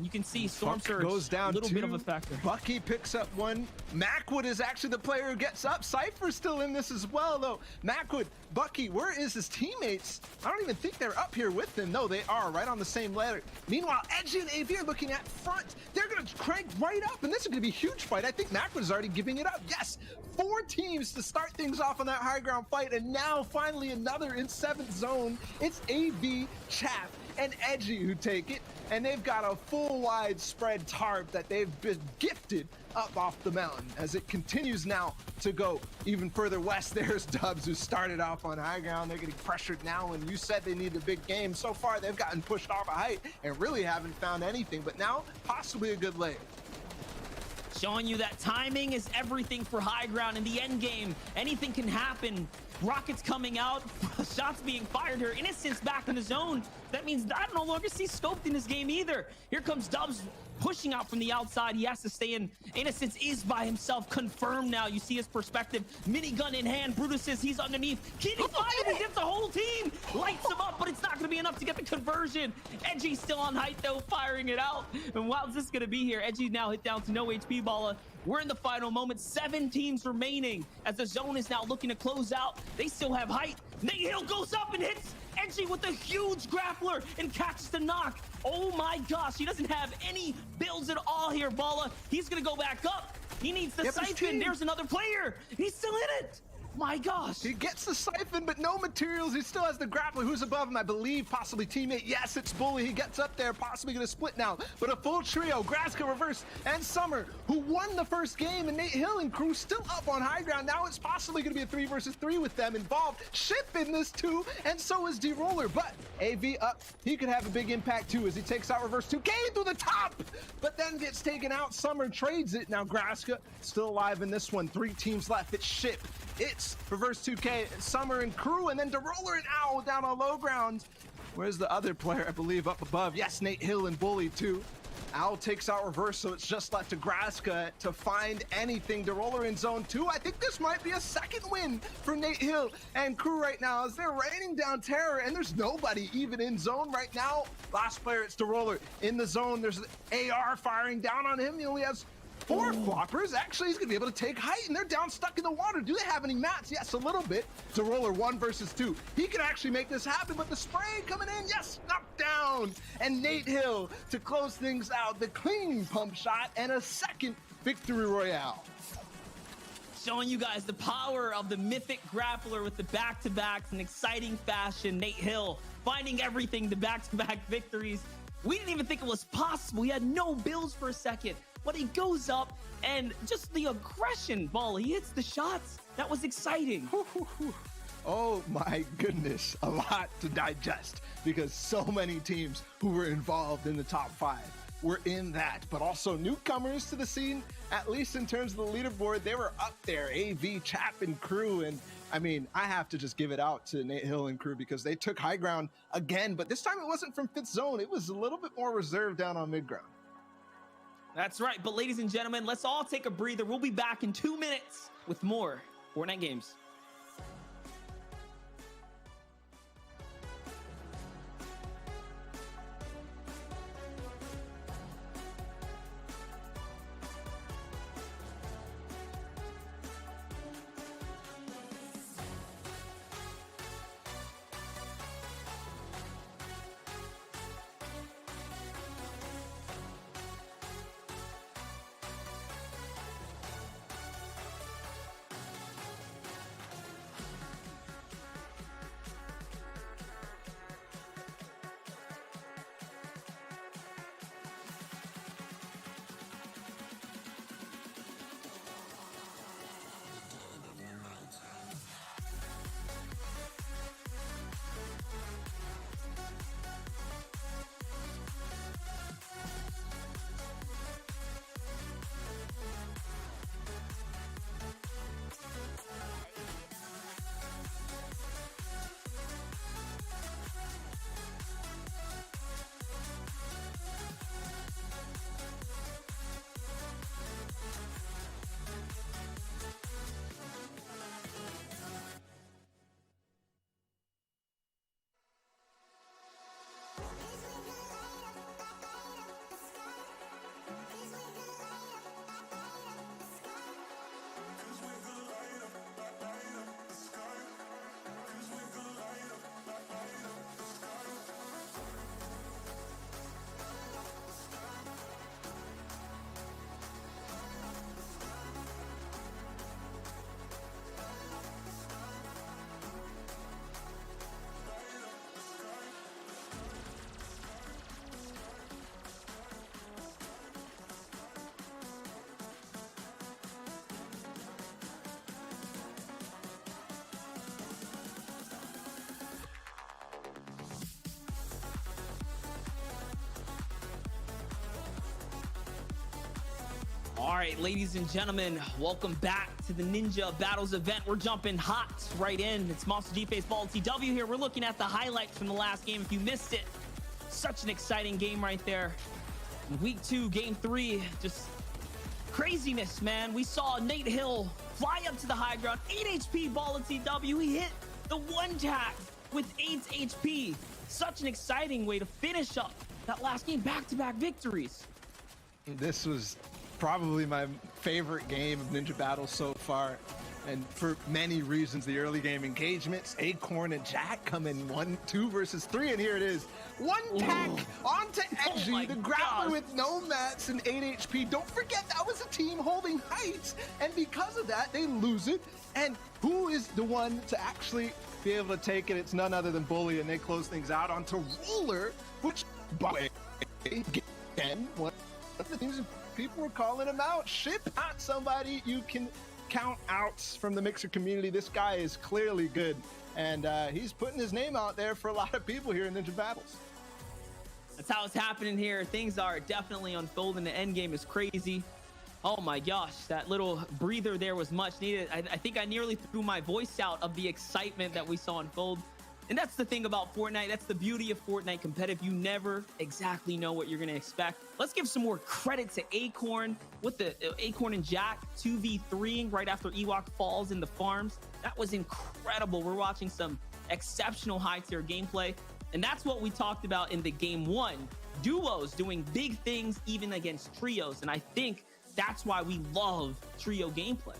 You can see Storm Funk Surge goes down a little two. bit of a factor. Bucky picks up one. Macwood is actually the player who gets up. Cypher's still in this as well, though. Macwood, Bucky, where is his teammates? I don't even think they're up here with him. No, they are right on the same ladder. Meanwhile, Edgy and AV are looking at front. They're going to crank right up, and this is going to be a huge fight. I think Macwood is already giving it up. Yes, 4 teams to start things off on that high ground fight, and now finally another in 7th zone. It's AV, Chap, and Edgy who take it, and they've got a full wide spread tarp that they've been gifted up off the mountain as it continues now to go even further west. There's Dubs, who started off on high ground. They're getting pressured now, and you said they need a big game. So far, they've gotten pushed off a height and really haven't found anything, but now possibly a good lane. Showing you that timing is everything for high ground in the end game. Anything can happen. Rockets coming out, shots being fired here. Innocence back in the zone. That means I no longer see Scoped in this game either. Here comes Dubs pushing out from the outside. He has to stay in. Innocence is by himself, confirmed now. You see his perspective. Minigun in hand. Brutus says he's underneath. Keeping fire. He hits the whole team. Lights him up, but it's not going to be enough to get the conversion. Edgy's still on height, though, firing it out. And wow's this going to be here? Edgy now hit down to no HP, Balla. We're in the final moment. 7 teams remaining as the zone is now looking to close out. They still have height. Nate Hill goes up and hits Edgy with a huge grappler and catches the knock. Oh my gosh, he doesn't have any builds at all here, Balla. He's gonna go back up. He needs the siphon. There's another player. He's still in it. My gosh. He gets the siphon, but no materials. He still has the grappler. Who's above him? I believe possibly teammate. Yes, it's Bully. He gets up there, possibly going to split now. But a full trio, Graska, Reverse, and Summer, who won the first game, and Nate Hill and crew still up on high ground. Now it's possibly going to be a 3 versus 3 with them involved. Ship in this too, and so is D-Roller. But AV up, he could have a big impact too as he takes out Reverse 2K through the top, but then gets taken out. Summer trades it. Now Graska still alive in this one. 3 teams left. It's Ship. It's Reverse 2K, Summer and crew, and then DeRoller and Owl down on low ground. Where's the other player, I believe, up above? Yes, Nate Hill and Bully too. Owl takes out Reverse, so it's just left to Graska to find anything. DeRoller in zone 2. I think this might be a second win for Nate Hill and crew right now as they're raining down terror, and there's nobody even in zone right now. Last player, it's DeRoller in the zone. There's an AR firing down on him. He only has 4 floppers. Actually, he's gonna be able to take height, and they're down stuck in the water. Do they have any mats? Yes, a little bit. DeRoller 1 versus 2. He can actually make this happen, but the spray coming in, yes, knocked down. And Nate Hill to close things out. The clean pump shot and a second victory royale. Showing you guys the power of the mythic grappler with the back-to-backs in exciting fashion. Nate Hill finding everything, the back-to-back victories. We didn't even think it was possible. He had no builds for a second, but he goes up and just the aggression, Ball. He hits the shots. That was exciting. Oh my goodness, a lot to digest because so many teams who were involved in the top 5 were in that, but also newcomers to the scene, at least in terms of the leaderboard. They were up there, AV, Chap, and crew. And I mean, I have to just give it out to Nate Hill and crew because they took high ground again, but this time it wasn't from 5th zone. It was a little bit more reserved down on mid ground. That's right. But ladies and gentlemen, let's all take a breather. We'll be back in 2 minutes with more Fortnite games. All right, ladies and gentlemen, welcome back to the Ninja Battles event. We're jumping hot right in. It's Monster G-Face Ball TW here. We're looking at the highlights from the last game. If you missed it, such an exciting game right there. In week 2, game 3, just craziness, man. We saw Nate Hill fly up to the high ground, 8 HP Ball TW. He hit the one tap with 8 HP. Such an exciting way to finish up that last game, back-to-back victories. This was probably my favorite game of Ninja Battles so far, and for many reasons. The early game engagements, Acorn and Jack come in 1-2 versus 3, and here it is. One tack onto Edgy, my the grappler gosh. with no mats and 8 HP. Don't forget that was a team holding heights, and because of that, they lose it. And who is the one to actually be able to take it? It's none other than Bully, and they close things out onto Roller, which, by the way, again, one of the things people were calling him out. Ship not somebody you can count out from the Mixer community. This guy is clearly good, and he's putting his name out there for a lot of people here in Ninja Battles. That's how it's happening here. Things are definitely unfolding. The end game is crazy. Oh my gosh, that little breather there was much needed. I think I nearly threw my voice out of the excitement that we saw unfold. And that's the thing about Fortnite. That's the beauty of Fortnite competitive. You never exactly know what you're going to expect. Let's give some more credit to Acorn with the Acorn and Jack 2v3 right after Ewok falls in the farms. That was incredible. We're watching some exceptional high tier gameplay. And that's what we talked about in the game 1. Duos doing big things even against trios. And I think that's why we love trio gameplay.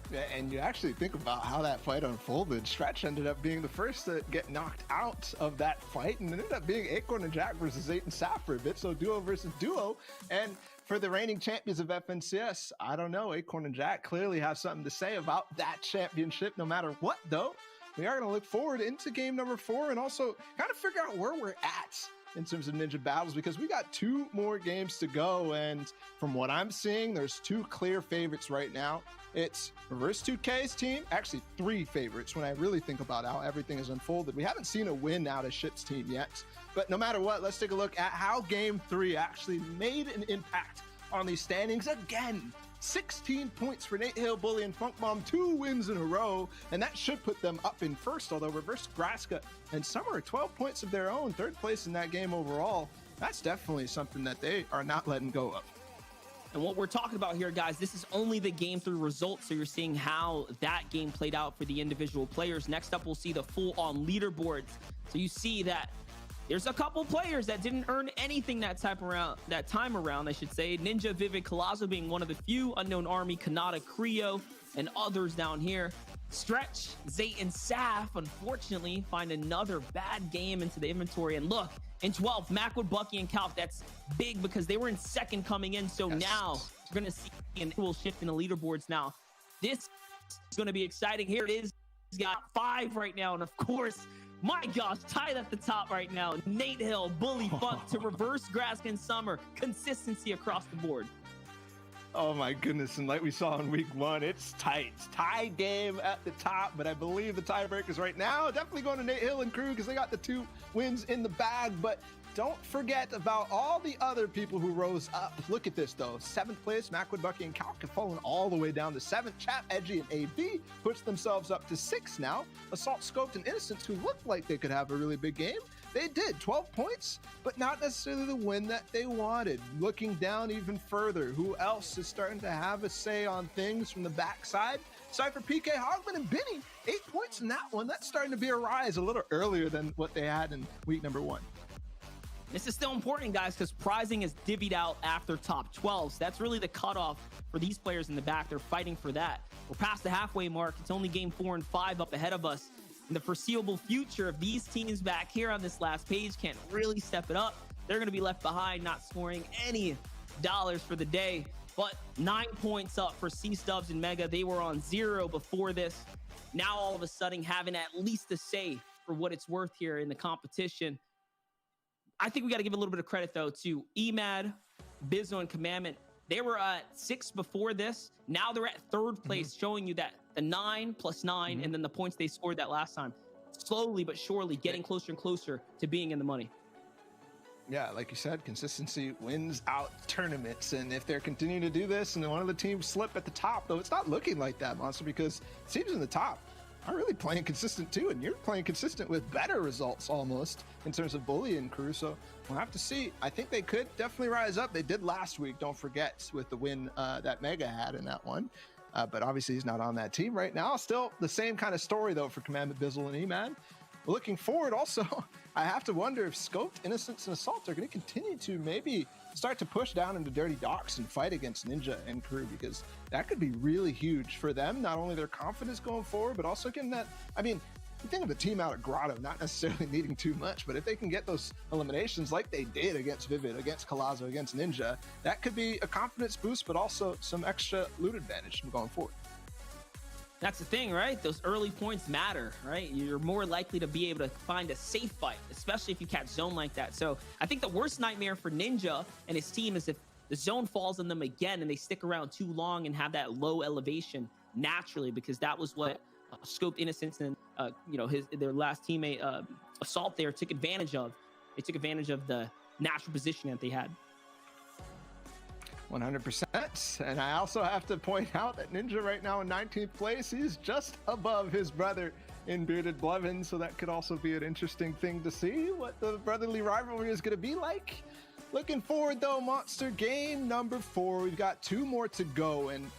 Yeah, and you actually think about how that fight unfolded. Stretch ended up being the first to get knocked out of that fight, and it ended up being Acorn and Jack versus 8 and Sap for a bit, so duo versus duo. And for the reigning champions of FNCS, I don't know, Acorn and Jack clearly have something to say about that championship no matter what, though. We are going to look forward into game number 4 and also kind of figure out where we're at in terms of Ninja Battles, because we got 2 more games to go, and from what I'm seeing, there's 2 clear favorites right now. It's Reverse 2K's team, actually 3 favorites when I really think about how everything has unfolded. We haven't seen a win out of Ship's team yet, but no matter what, let's take a look at how game 3 actually made an impact on these standings again. 16 points for Nate Hill, Bully, and Funk Bomb, 2 wins in a row, and that should put them up in first, although Reverse Graska and Summer are 12 points of their own, 3rd place in that game overall. That's definitely something that they are not letting go of. And what we're talking about here, guys, this is only the game 3 results, so you're seeing how that game played out for the individual players. Next up, we'll see the full-on leaderboards. So you see that there's a couple players that didn't earn anything that time around, I should say. Ninja, Vivid, Colazo being one of the few. Unknown Army, Kanata, Creo, and others down here. Stretch, Zayt, and Saf, unfortunately, find another bad game into the inventory. And look, in 12th, Macwood, Bucky, and Calf. That's big because they were in 2nd coming in. So now we're going to see an equal shift in the leaderboards now. This is going to be exciting. Here it is. He's got 5 right now. And of course, my gosh, tied at the top right now. Nate Hill, Bully, Funk to Reverse Graska and Summer. Consistency across the board. Oh my goodness, and like we saw in week 1, it's tight. Tie game at the top, but I believe the tiebreakers right now definitely going to Nate Hill and crew because they got the 2 wins in the bag, but don't forget about all the other people who rose up. Look at this though, 7th place, Macwood, Bucky, and Calc have fallen all the way down to 7th. Chap, Edgy, and AB puts themselves up to 6 now. Assault, Scoped, and Innocence, who looked like they could have a really big game, they did, 12 points, but not necessarily the win that they wanted. Looking down even further, who else is starting to have a say on things from the backside? Cypher, PK, Hogman, and Benny, 8 points in that one. That's starting to be a rise a little earlier than what they had in week number 1. This is still important, guys, because prizing is divvied out after top 12. So that's really the cutoff for these players in the back. They're fighting for that. We're past the halfway mark. It's only game 4 and 5 up ahead of us. In the foreseeable future, if these teams back here on this last page can't really step it up, they're going to be left behind, not scoring any dollars for the day. But 9 points up for C-Stubs and Mega. They were on 0 before this. Now all of a sudden having at least a say for what it's worth here in the competition. I think we got to give a little bit of credit, though, to Emad, Bizzo, and Commandment. They were at 6 before this. Now they're at 3rd place, showing you that the 9 plus 9 and then the points they scored that last time. Slowly but surely getting closer and closer to being in the money. Yeah, like you said, consistency wins out tournaments. And if they're continuing to do this and one of the teams slip at the top, though it's not looking like that, Monster, because teams in the top are really playing consistent too. And you're playing consistent with better results almost in terms of Bully and crew. So we'll have to see. I think they could definitely rise up. They did last week, don't forget, with the win that Mega had in that one. But obviously he's not on that team right now. Still the same kind of story though for Commandment, Bizzle, and E-Man. Looking forward also, I have to wonder if Scoped, Innocence, and Assault are going to continue to maybe start to push down into Dirty Docks and fight against Ninja and crew, because that could be really huge for them. Not only their confidence going forward, but also getting that, I mean, you think of a team out at Grotto not necessarily needing too much, but if they can get those eliminations like they did against Vivid, against Colazo, against Ninja, that could be a confidence boost, but also some extra loot advantage from going forward. That's the thing, right? Those early points matter, right? You're more likely to be able to find a safe fight, especially if you catch zone like that. So I think the worst nightmare for Ninja and his team is if the zone falls on them again and they stick around too long and have that low elevation naturally, because that was what Scoped, Innocence, and their last teammate Assault there took advantage of. They took advantage of the natural position that they had. 100%. And I also have to point out that Ninja right now in 19th place, he's just above his brother in Bearded Blevin, so that could also be an interesting thing to see what the brotherly rivalry is going to be like. Looking forward though, Monster, game number 4. We've got 2 more to go, and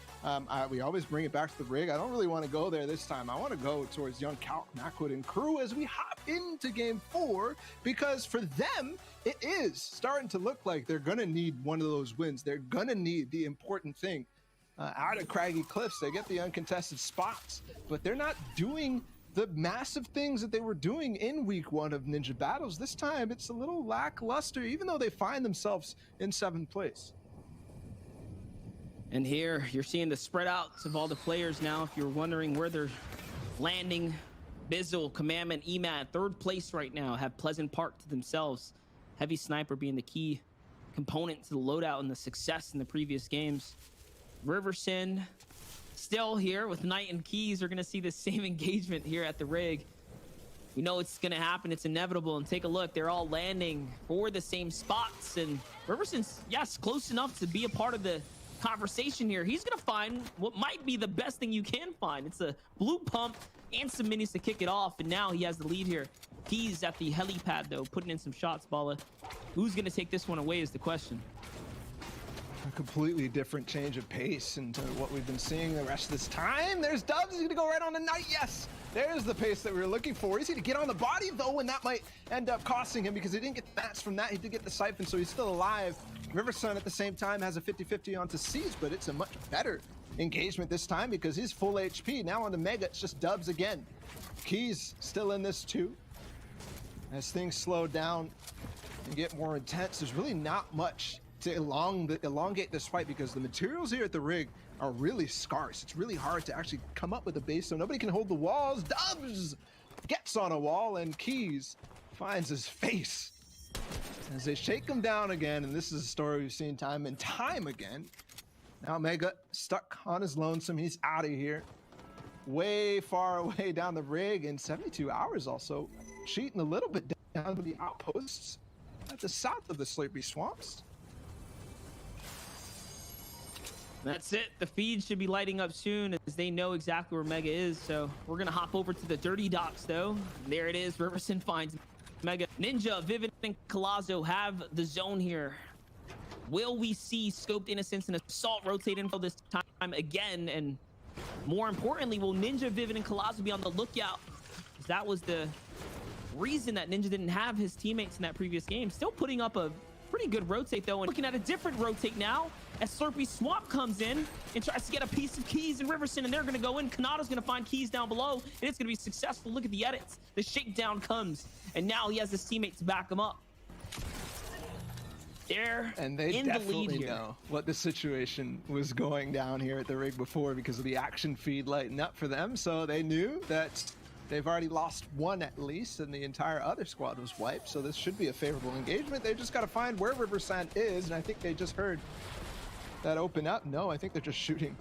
we always bring it back to the rig. I don't really want to go there this time. I want to go towards Young Calc, Macwood, and crew as we hop into game 4, because for them, it is starting to look like they're going to need one of those wins. They're going to need the important thing. Out of Craggy Cliffs, they get the uncontested spots, but they're not doing the massive things that they were doing in week 1 of Ninja Battles. This time, it's a little lackluster, even though they find themselves in 7th place. And here you're seeing the spread outs of all the players now. If you're wondering where they're landing, Bizzle, Commandment, E-Man, 3rd place right now, have Pleasant Park to themselves. Heavy Sniper being the key component to the loadout and the success in the previous games. Riverson still here with Knight and Keys. Are going to see the same engagement here at the rig. We know it's going to happen. It's inevitable. And take a look. They're all landing for the same spots. And Riverson's, yes, close enough to be a part of the conversation here. He's gonna find what might be the best thing you can find. It's a blue pump and some minis to kick it off, and now he has the lead here. He's at the helipad though, putting in some shots. Balla, who's gonna take this one away is the question. A completely different change of pace into what we've been seeing the rest of this time. There's Dubs. He's gonna go right on the Knight. Yes, there's the pace that we were looking for. He's gonna get on the body though, and that might end up costing him because he didn't get mats from that. He did get the siphon, so he's still alive. Riverson at the same time has a 50-50 onto Siege, but it's a much better engagement this time because he's full HP. Now on the Mega, it's just Dubs again. Keys still in this too. As things slow down and get more intense, there's really not much to elongate this fight because the materials here at the rig are really scarce. It's really hard to actually come up with a base, so nobody can hold the walls. Dubs gets on a wall, and Keys finds his face as they shake him down again, and this is a story we've seen time and time again. Now Mega stuck on his lonesome. He's out of here. Way far away down the rig in 72 hours also. Cheating a little bit down to the outposts at the south of the Slurpy Swamps. That's it. The feed should be lighting up soon as they know exactly where Mega is. So we're going to hop over to the Dirty Docks though. There it is. Riverson finds Mega. Ninja, Vivid, and Colazo have the zone here. Will we see Scoped, Innocence, and Assault rotate info this time again? And more importantly, will Ninja, Vivid, and Colazo be on the lookout? That was the reason that Ninja didn't have his teammates in that previous game. Still putting up a pretty good rotate though, and looking at a different rotate now as Slurpy Swamp comes in and tries to get a piece of Keys and Riverson, and they're going to go in. Kanata's going to find Keys down below, and it's going to be successful. Look at the edits. The shakedown comes, and now he has his teammates to back him up. They're and they in the lead definitely here. know what the situation was going down here at the rig before because of the action feed lighting up for them, so they knew that they've already lost one at least, and the entire other squad was wiped, so this should be a favorable engagement. They've just got to find where Riverside is, and I think they just heard that open up. No, I think they're just shooting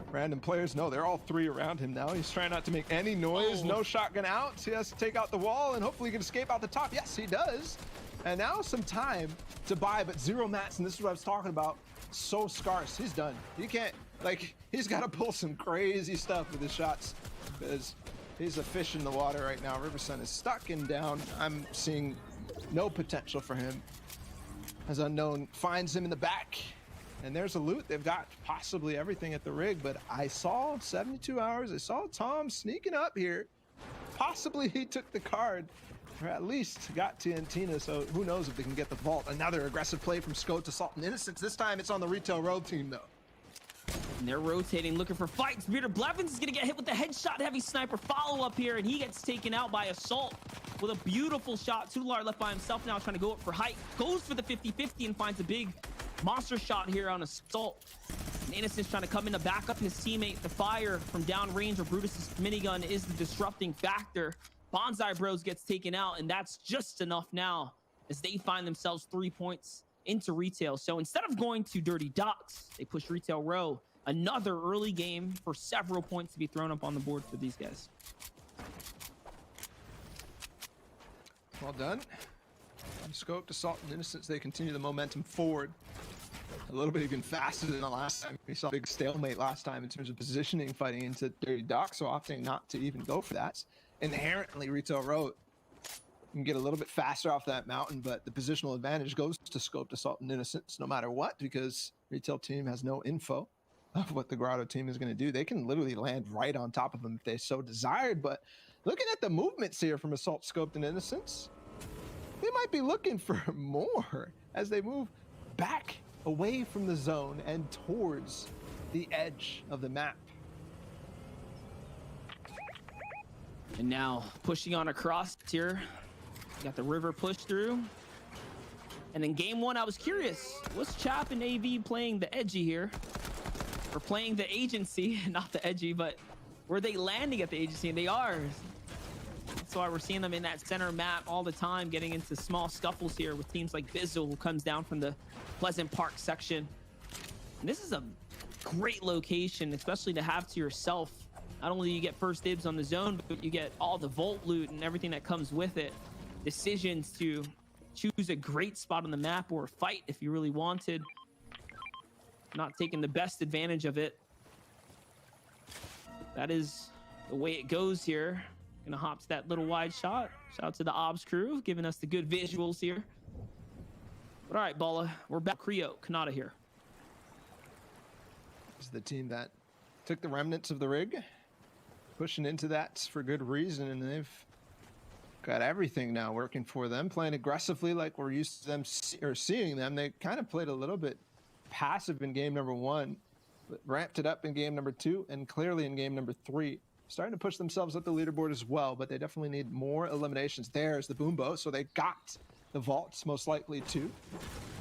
random players. No, they're all 3 around him now. He's trying not to make any noise. Oh. No shotgun out. He has to take out the wall, and hopefully he can escape out the top. Yes, he does. And now some time to buy, but 0 mats, and this is what I was talking about. So scarce. He's done. He can't, like, he's got to pull some crazy stuff with his shots because he's a fish in the water right now. Riversun is stuck and down. I'm seeing no potential for him as Unknown finds him in the back. And there's a loot. They've got possibly everything at the rig, but I saw 72 hours. I saw Tom sneaking up here. Possibly he took the card, or at least got TNTina, so who knows if they can get the vault. Another aggressive play from Scope to Salt and Innocence. This time it's on the Retail Road team, though. And they're rotating, looking for fights. Bearder Blevins is going to get hit with the headshot heavy sniper follow-up here, and he gets taken out by Assault with a beautiful shot. Tular left by himself now, trying to go up for height. Goes for the 50-50 and finds a big monster shot here on Assault. And Innocence trying to come in to back up his teammate. The fire from downrange or Brutus's minigun is the disrupting factor. Bonsai Bros gets taken out, and that's just enough now as they find themselves 3 points into Retail. So instead of going to Dirty Docks, they push Retail Row. Another early game for several points to be thrown up on the board for these guys. Well done. From Scope to Salt and Innocence, they continue the momentum forward. A little bit even faster than the last time. We saw a big stalemate last time in terms of positioning, fighting into Dirty Docks, so opting not to even go for that. Inherently, Retail Row can get a little bit faster off that mountain, but the positional advantage goes to Scope to Salt and Innocence no matter what, because Retail team has no info of what the Grotto team is going to do. They can literally land right on top of them if they so desired, but looking at the movements here from Assault, Scoped, and Innocence, they might be looking for more as they move back away from the zone and towards the edge of the map. And now pushing on across here. Got the river push through. And in game one, I was curious, was Chap and AV playing the edgy here? Or playing the agency, not the edgy, but were they landing at the agency? And they are. That's why we're seeing them in that center map all the time, getting into small scuffles here with teams like Bizzle, who comes down from the Pleasant Park section. And this is a great location, especially to have to yourself. Not only do you get first dibs on the zone, but you get all the vault loot and everything that comes with it. Decisions to choose a great spot on the map or fight if you really wanted. Not taking the best advantage of it. That is the way it goes here. Gonna hop to that little wide shot. Shout out to the Obs crew, giving us the good visuals here. But all right, Balla, we're back. Creo, Kanata here. This is the team that took the remnants of the rig, pushing into that for good reason, and they've got everything now working for them, playing aggressively like we're used to them seeing them. They kind of played a little bit passive in game number 1, but ramped it up in game number 2, and clearly in game number 3. Starting to push themselves up the leaderboard as well, but they definitely need more eliminations. There's the Boombo, so they got the vaults most likely too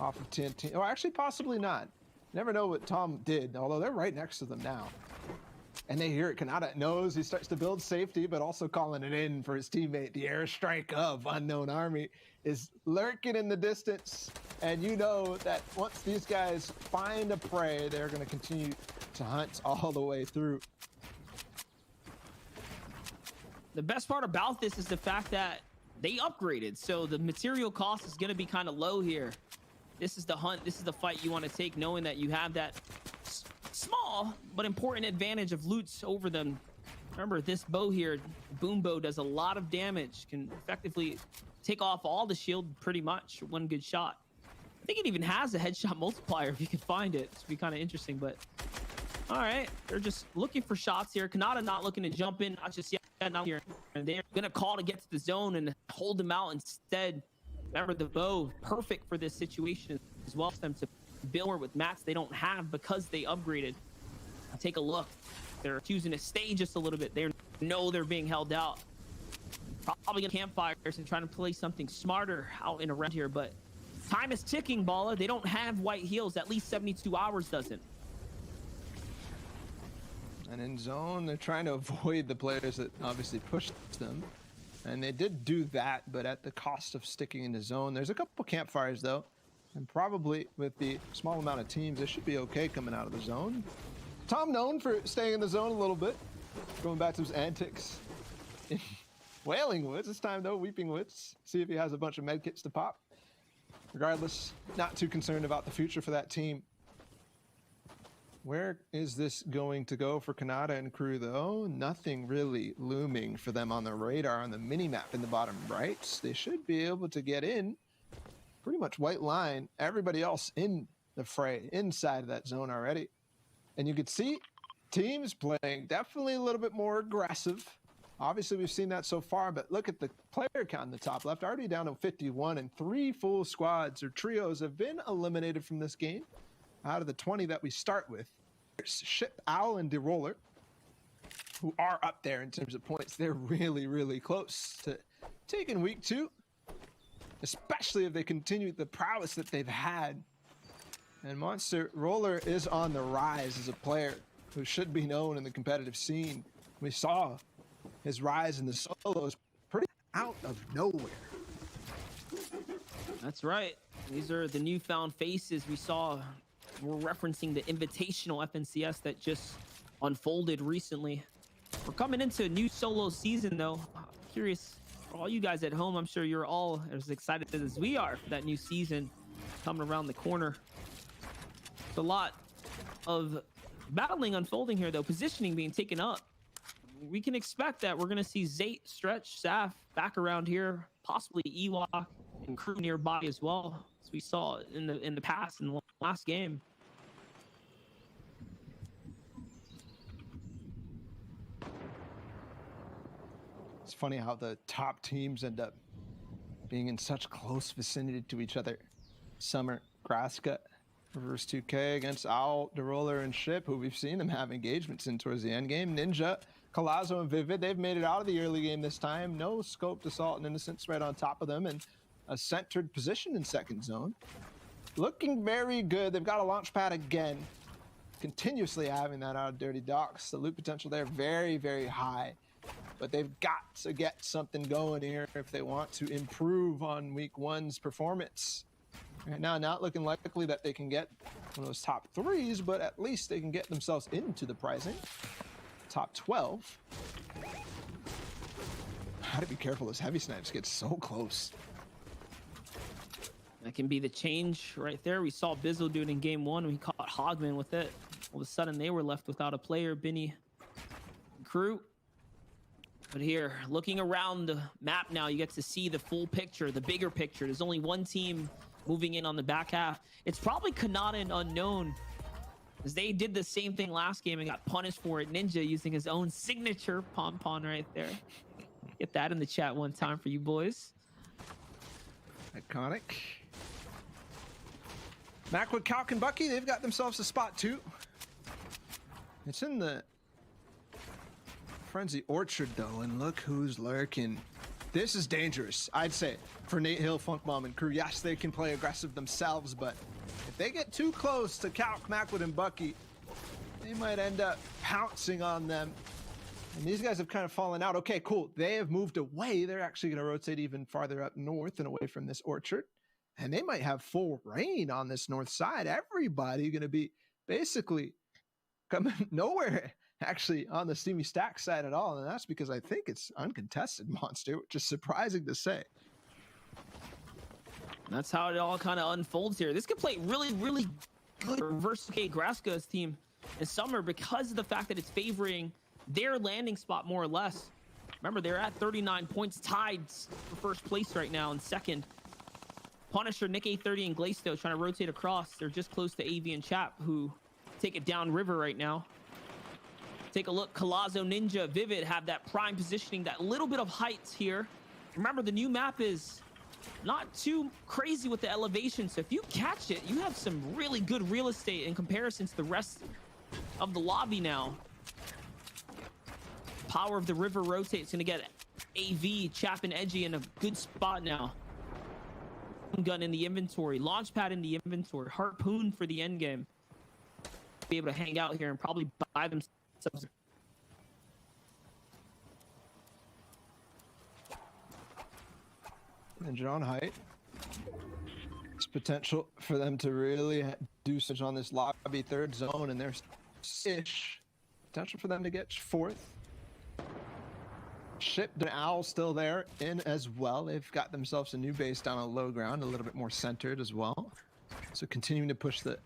off of TNT. Or actually, possibly not. Never know what Tom did, although they're right next to them now. And they hear it. Kanata knows he starts to build safety, but also calling it in for his teammate. The airstrike of Unknown Army is lurking in the distance. And you know that once these guys find a prey, they're going to continue to hunt all the way through. The best part about this is the fact that they upgraded, so the material cost is going to be kind of low here. This is the hunt, this is the fight you want to take, knowing that you have that small but important advantage of loots over them. Remember, this bow here, Boom Bow, does a lot of damage, can effectively take off all the shield pretty much, one good shot. I think it even has a headshot multiplier if you can find it. It's be kind of interesting, but all right, they're just looking for shots here. Kanata not looking to jump in, not just yet, not here. And they're gonna call to get to the zone and hold them out instead. Remember, the bow, perfect for this situation as well, for them to build with mats they don't have because they upgraded. Take a look. They're choosing to stay just a little bit. They know they're being held out. Probably gonna campfires and trying to play something smarter out and around here, but time is ticking, Balla. They don't have white heels. At least 72 hours doesn't. And in zone, they're trying to avoid the players that obviously pushed them. And they did do that, but at the cost of sticking in the zone. There's a couple campfires, though. And probably with the small amount of teams, they should be okay coming out of the zone. Tom known for staying in the zone a little bit. Going back to his antics in Wailing Woods. This time, though, Weeping Woods. See if he has a bunch of medkits to pop. regardless, not too concerned about the future for that team. Where is this going to go for Kanata and crew, though? Nothing really looming for them on the radar on the mini-map in the bottom right. They should be able to get in. Pretty much white line. Everybody else in the fray, inside of that zone already. And you could see teams playing definitely a little bit more aggressive. Obviously, we've seen that so far, but look at the player count in the top left. Already down to 51, and 3 full squads or trios have been eliminated from this game. Out of the 20 that we start with, there's Ship, Owl, and DeRoller, who are up there in terms of points. They're really, really close to taking week 2, especially if they continue the prowess that they've had. And Monster Roller is on the rise as a player who should be known in the competitive scene. We saw his rise in the solos pretty out of nowhere. That's right. These are the newfound faces we saw. We're referencing the Invitational FNCS that just unfolded recently. We're coming into a new solo season, though. I'm curious, for all you guys at home, I'm sure you're all as excited as we are for that new season coming around the corner. It's a lot of battling unfolding here, though. Positioning being taken up. We can expect that we're going to see Zayt, Stretch, Saf back around here, possibly Ewok and crew nearby as well, as we saw in the past, in the last game. It's funny how the top teams end up being in such close vicinity to each other. Summer, Graska, Reverse 2K against Owl, DeRoller, and Ship, who we've seen them have engagements in towards the end game. Ninja, Colazo, and Vivid, they've made it out of the early game this time. No Scoped Assault and Innocence right on top of them, and a centered position in second zone. Looking very good. They've got a launch pad again. Continuously having that out of Dirty Docks. The loot potential there very, very high. But they've got to get something going here if they want to improve on week 1's performance. Right now, not looking likely that they can get one of those top 3s, but at least they can get themselves into the pricing. Top 12. Gotta be careful as Heavy Snipes get so close. That can be the change right there. We saw Bizzle do it in game 1. We caught Hogman with it. All of a sudden, they were left without a player. Benny, crew. But here, looking around the map now, you get to see the full picture, the bigger picture. There's only one team moving in on the back half. It's probably Kanata and Unknown, as they did the same thing last game and got punished for it. Ninja using his own signature pom-pom right there. Get that in the chat one time for you boys. Iconic. Macwood, Calc, and Bucky, they've got themselves a spot too. It's in the Frenzy Orchard though, and look who's lurking. This is dangerous, I'd say, for Nate Hill, Funk Mom, and crew. Yes, they can play aggressive themselves, but if they get too close to Calc, Macwood, and Bucky, they might end up pouncing on them. And these guys have kind of fallen out. Okay, cool. They have moved away. They're actually going to rotate even farther up north and away from this orchard. And they might have full rain on this north side. Everybody going to be basically coming nowhere actually on the Steamy Stack side at all. And that's because I think it's uncontested, Monster, which is surprising to say. That's how it all kind of unfolds here. This could play really, really good for Reverse K Graska's team in summer because of the fact that it's favoring their landing spot more or less. Remember, they're at 39 points, tied for first place right now. In second, Punisher, Nick A30, and Glaisto trying to rotate across. They're just close to AV and Chap, who take it down river right now. Take a look. Colazo, Ninja, Vivid have that prime positioning, that little bit of height here. Remember, the new map is not too crazy with the elevation, so if you catch it, you have some really good real estate in comparison to the rest of the lobby now. Power of the river rotates, gonna get AV, Chap, and Edgy in a good spot now. Gun in the inventory, launch pad in the inventory, harpoon for the end game. Be able to hang out here and probably buy themselves. Ninja on height. There's potential for them to really do such on this lobby third zone, and there's ish potential for them to get fourth. Ship and Owl still there in as well. They've got themselves a new base down on low ground, a little bit more centered as well. So continuing to push the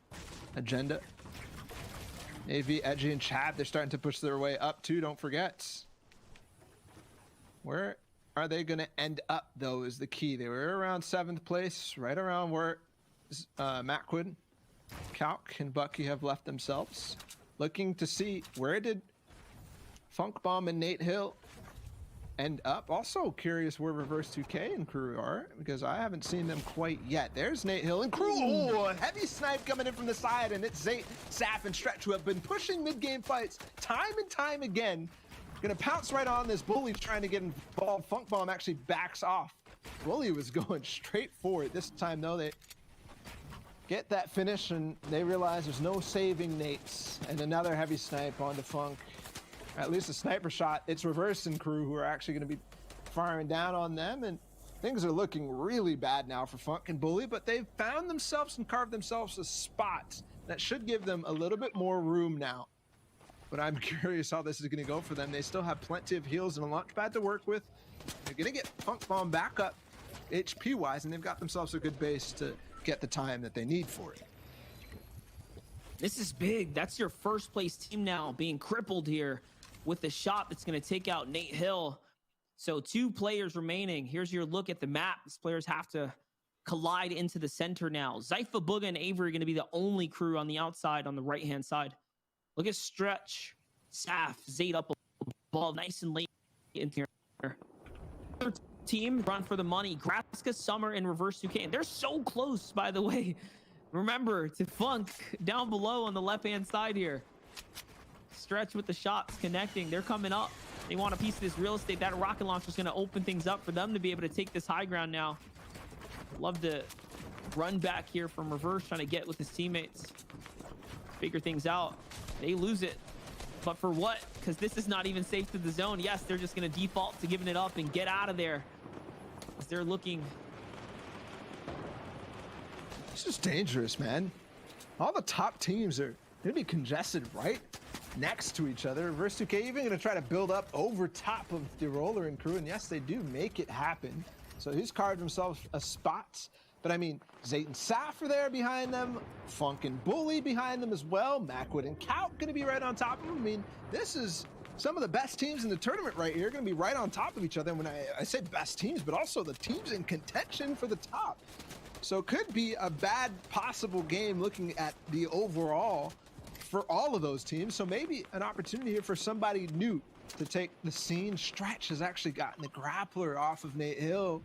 agenda. AV, Edgy, and Chad, they're starting to push their way up too, don't forget. Where are they going to end up, though, is the key. They were around 7th place, right around where Macwood, Calc, and Bucky have left themselves. Looking to see where did Funk Bomb and Nate Hill end up. Also curious where Reverse 2K and crew are, because I haven't seen them quite yet. There's Nate Hill and crew. Oh, a heavy snipe coming in from the side, and it's Zate, Saf, and Stretch who have been pushing mid-game fights time and time again. Gonna pounce right on this. Bully trying to get involved. Funk Bomb actually backs off. Bully was going straight for it. This time, though, they get that finish, and they realize there's no saving Nate's. And another heavy snipe onto Funk. At least a sniper shot. It's Reverse and crew who are actually going to be firing down on them, and things are looking really bad now for Funk and Bully, but they've found themselves and carved themselves a spot that should give them a little bit more room now. But I'm curious how this is going to go for them. They still have plenty of heals and a launch pad to work with. They're going to get Funk Bomb back up HP-wise, and they've got themselves a good base to get the time that they need for it. This is big. That's your first place team now being crippled here with the shot that's going to take out Nate Hill. So 2 players remaining. Here's your look at the map. These players have to collide into the center now. Zypha, Booga, and Avery are going to be the only crew on the outside on the right-hand side. Look at Stretch, Saf, Zate up above, nice and late in here. Third team run for the money. Graska, Summer, and Reverse 2K. And they're so close, by the way. Remember to Funk down below on the left-hand side here. Stretch with the shots connecting. They're coming up. They want a piece of this real estate. That rocket launcher is going to open things up for them to be able to take this high ground now. Love to run back here from Reverse, trying to get with his teammates. Figure things out. They lose it. But for what? Because this is not even safe to the zone. Yes, they're just going to default to giving it up and get out of there. As they're looking. This is dangerous, man. All the top teams are going to be congested right next to each other. Reverse 2K even going to try to build up over top of the Roller and crew, and yes, they do make it happen. So he's carved himself a spot. But I mean, Zayt and Saf are there behind them, Funk and Bully behind them as well, Macwood and Calc going to be right on top of them. I mean, this is some of the best teams in the tournament right here, going to be right on top of each other. And when I say best teams, but also the teams in contention for the top. So it could be a bad possible game looking at the overall for all of those teams. So maybe an opportunity here for somebody new to take the scene. Stretch has actually gotten the grappler off of Nate Hill,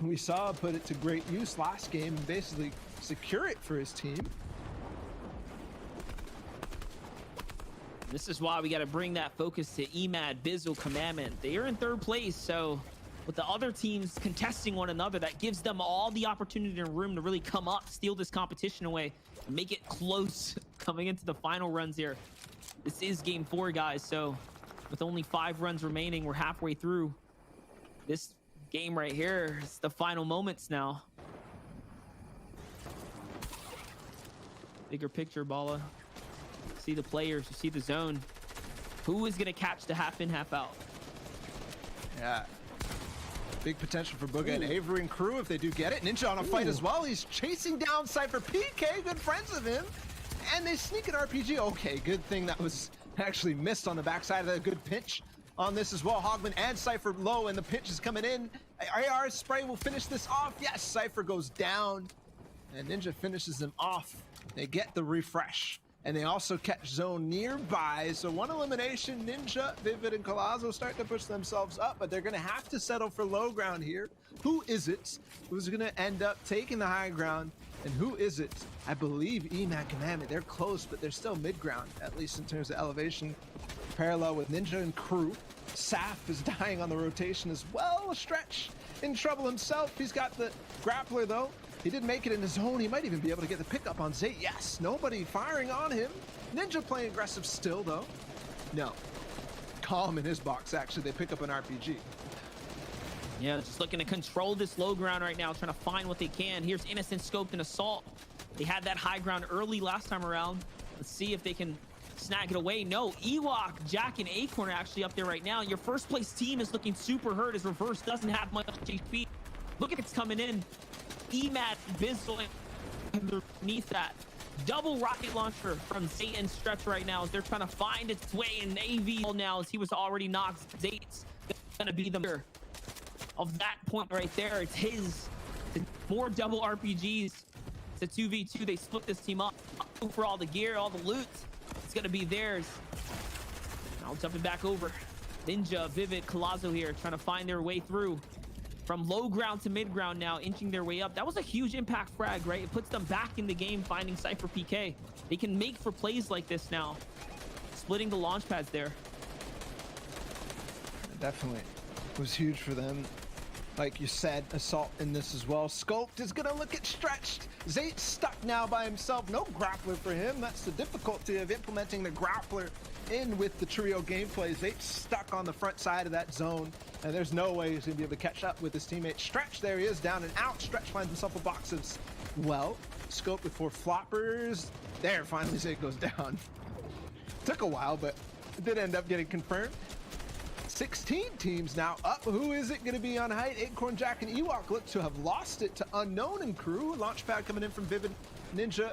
who we saw put it to great use last game and basically secure it for his team. This is why we got to bring that focus to Emad, Bizzle, Commandment. They are in 3rd place, so with the other teams contesting one another, that gives them all the opportunity and room to really come up, steal this competition away, and make it close coming into the final runs here. This is game 4, guys, so with only 5 runs remaining, we're halfway through this game right here. It's the final moments now. Bigger picture, Bala. See the players, you see the zone. Who is going to catch the half in, half out? Yeah. Big potential for Booga and Avery and crew if they do get it. Ninja on a fight as well. He's chasing down Cypher. PK, good friends of him. And they sneak an RPG. Okay, good thing that was actually missed on the backside of that. Good pinch on this as well. Hogman and Cypher low, and the pinch is coming in. AR spray will finish this off. Yes, Cypher goes down, and Ninja finishes them off. They get the refresh, and they also catch zone nearby. So 1 elimination. Ninja, Vivid, and Colazzo start to push themselves up, but they're going to have to settle for low ground here. Who is it who's going to end up taking the high ground? And who is it? I believe Emad Commandment. They're close, but they're still mid-ground, at least in terms of elevation. Parallel with Ninja and crew. Saf is dying on the rotation as well. Stretch in trouble himself. He's got the grappler, though. He did make it in his zone. He might even be able to get the pickup on Zay. Yes, nobody firing on him. Ninja playing aggressive still, though. No. Calm in his box, actually. They pick up an RPG. Yeah, just looking to control this low ground right now, trying to find what they can. Here's Innocent scoped and Assault. They had that high ground early last time around. Let's see if they can snag it away. No, Ewok, Jack, and Acorn are actually up there right now. Your first place team is looking super hurt as Reverse doesn't have much HP. Look at it's coming in. Emad, Bizzle, underneath that. Double rocket launcher from Zayt and Stretch right now as they're trying to find its way in AV now as he was already knocked. Zayt's gonna be the winner of that point right there. It's his. More double RPGs. It's a 2v2. They split this team up for all the gear, all the loot. It's gonna be theirs. Now jumping back over. Ninja, Vivid, Collazo here trying to find their way through. From low ground to mid ground now, inching their way up. That was a huge impact frag, right? It puts them back in the game, finding Cypher PK. They can make for plays like this now. Splitting the launch pads there. Definitely was huge for them. Like you said, Assault in this as well. Sculpt is gonna look at stretched. Zayt's stuck now by himself. No grappler for him. That's the difficulty of implementing the grappler in with the trio gameplay. Zayt's stuck on the front side of that zone, and there's no way he's gonna be able to catch up with his teammate. Stretch, there he is, down and out. Stretch finds himself a box as well. Scope with 4 floppers. There, finally Zayt goes down. Took a while, but it did end up getting confirmed. 16 teams now up. Who is it going to be on height? Acorn, Jack, and Ewok look to have lost it to Unknown and crew. Launchpad coming in from Vivid, Ninja,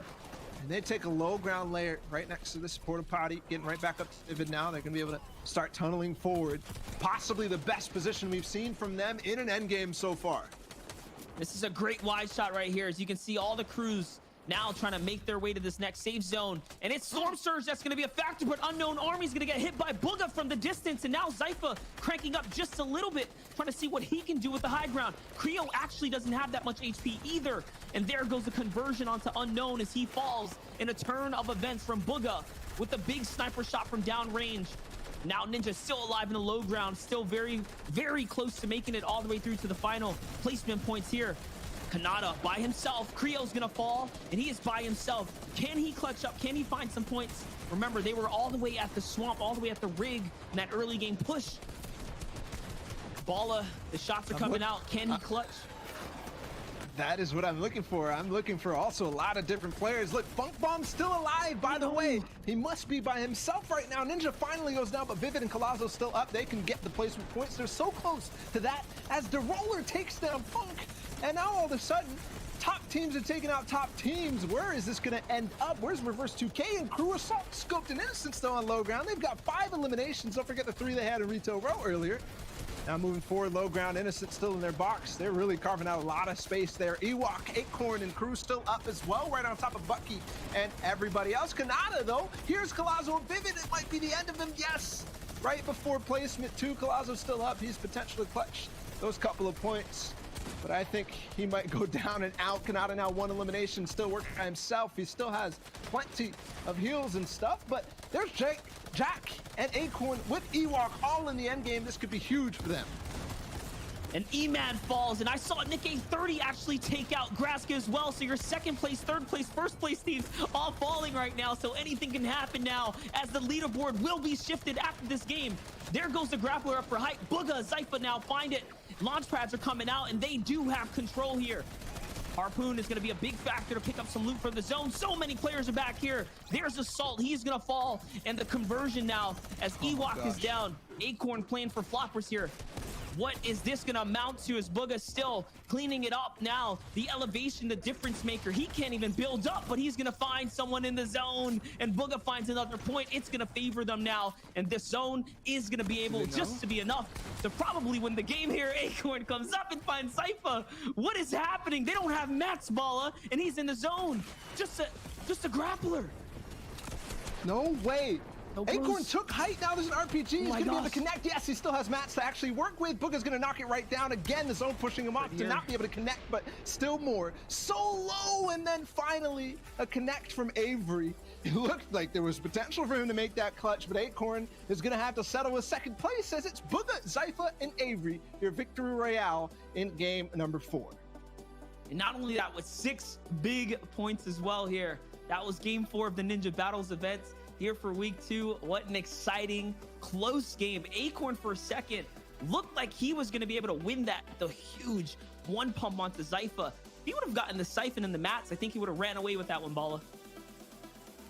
and they take a low ground layer right next to this porta potty, getting right back up to Vivid now. They're going to be able to start tunneling forward. Possibly the best position we've seen from them in an endgame so far. This is a great wide shot right here. As you can see, all the crews now trying to make their way to this next safe zone. And it's Storm Surge that's going to be a factor, but Unknown Army's going to get hit by Booga from the distance. And now Zypha cranking up just a little bit, trying to see what he can do with the high ground. Creo actually doesn't have that much HP either. And there goes the conversion onto Unknown as he falls in a turn of events from Booga with a big sniper shot from downrange. Now Ninja still alive in the low ground, still very, very close to making it all the way through to the final placement points here. Kanata by himself. Creo's gonna fall, and he is by himself. Can he clutch up? Can he find some points? Remember, they were all the way at the swamp, all the way at the rig in that early game push. Balla, the shots are coming out. Can he clutch? That is what I'm looking for. I'm looking for also a lot of different players. Look, Funk Bomb's still alive, by the way. He must be by himself right now. Ninja finally goes down, but Vivid and Collazo still up. They can get the placement points. They're so close to that as the roller takes down Funk. And now all of a sudden, top teams are taking out top teams. Where is this going to end up? Where's Reverse 2K and Crew? Assault, Scoped, and Innocent still on low ground. They've got 5 eliminations. Don't forget the 3 they had in Retail Row earlier. Now moving forward, low ground, Innocent still in their box. They're really carving out a lot of space there. Ewok, Acorn, and Crew still up as well, right on top of Bucky and everybody else. Kanata, though, here's Collazo and Vivid. It might be the end of him, yes. Right before placement 2, Collazo's still up. He's potentially clutched those couple of points. But I think he might go down and out. Kanata now 1 elimination, still working by himself. He still has plenty of heals and stuff, but there's Jack and Acorn with Ewok all in the end game. This could be huge for them. And Emad falls, and I saw Nick A30 actually take out Graska as well. So your second place, third place, first place teams all falling right now. So anything can happen now as the leaderboard will be shifted after this game. There goes the grappler up for height. Booga, Zypha now find it. Launch pads are coming out, and they do have control here. Harpoon is going to be a big factor to pick up some loot from the zone. So many players are back here. There's Assault. He's going to fall. And the conversion now as Ewok is down. Acorn playing for floppers here. What is this going to amount to as Booga still cleaning it up now? The elevation, the difference maker. He can't even build up, but he's going to find someone in the zone. And Booga finds another point. It's going to favor them now. And this zone is going to be able just to be enough to probably win the game here. Acorn comes up and finds Zypha. What is happening? They don't have Matt's Balla, and he's in the zone. Just a grappler. No way. No Acorn Bruce. took height. Now there's an RPG. He's going to be able to gosh. connect. Yes, he still has mats to actually work with. Booga's going to knock it right down. Again, the zone pushing him off to not be able to connect, but still more. So low, and then finally a connect from Avery. It looked like there was potential for him to make that clutch, but Acorn is going to have to settle with second place as it's Booga, Zypha, and Avery, your victory royale in game number 4. And not only that, with 6 big points as well here. That was game 4 of the Ninja Battles events here for week 2. What an exciting, close game. Acorn for a second looked like he was going to be able to win that. The huge 1 pump onto Zypha. If he would have gotten the siphon and the mats, I think he would have ran away with that one, Balla.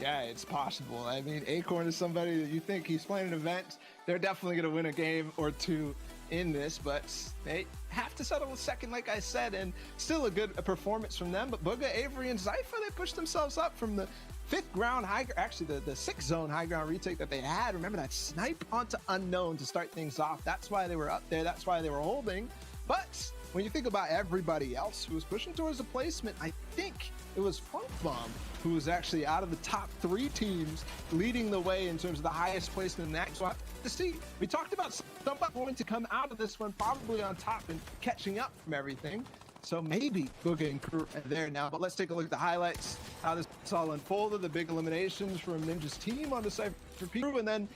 Yeah, it's possible. I mean, Acorn is somebody that you think he's playing an event. They're definitely going to win a game or two in this, but they have to settle a second, like I said, and still a good performance from them. But Bugha, Avery, and Zypha, they pushed themselves up from the fifth ground high, actually the sixth zone high ground retake that they had. Remember that snipe onto unknown to start things off. That's why they were up there. That's why they were holding. But when you think about everybody else who was pushing towards the placement, I think it was Funk Bomb who was actually out of the top 3 teams leading the way in terms of the highest placement in that. So I have to see. We talked about somebody going to come out of this one probably on top and catching up from everything. So maybe Bugha and crew are there now. But let's take a look at the highlights, how this all unfolded, the big eliminations from Ninja's team on the Cypher crew, and then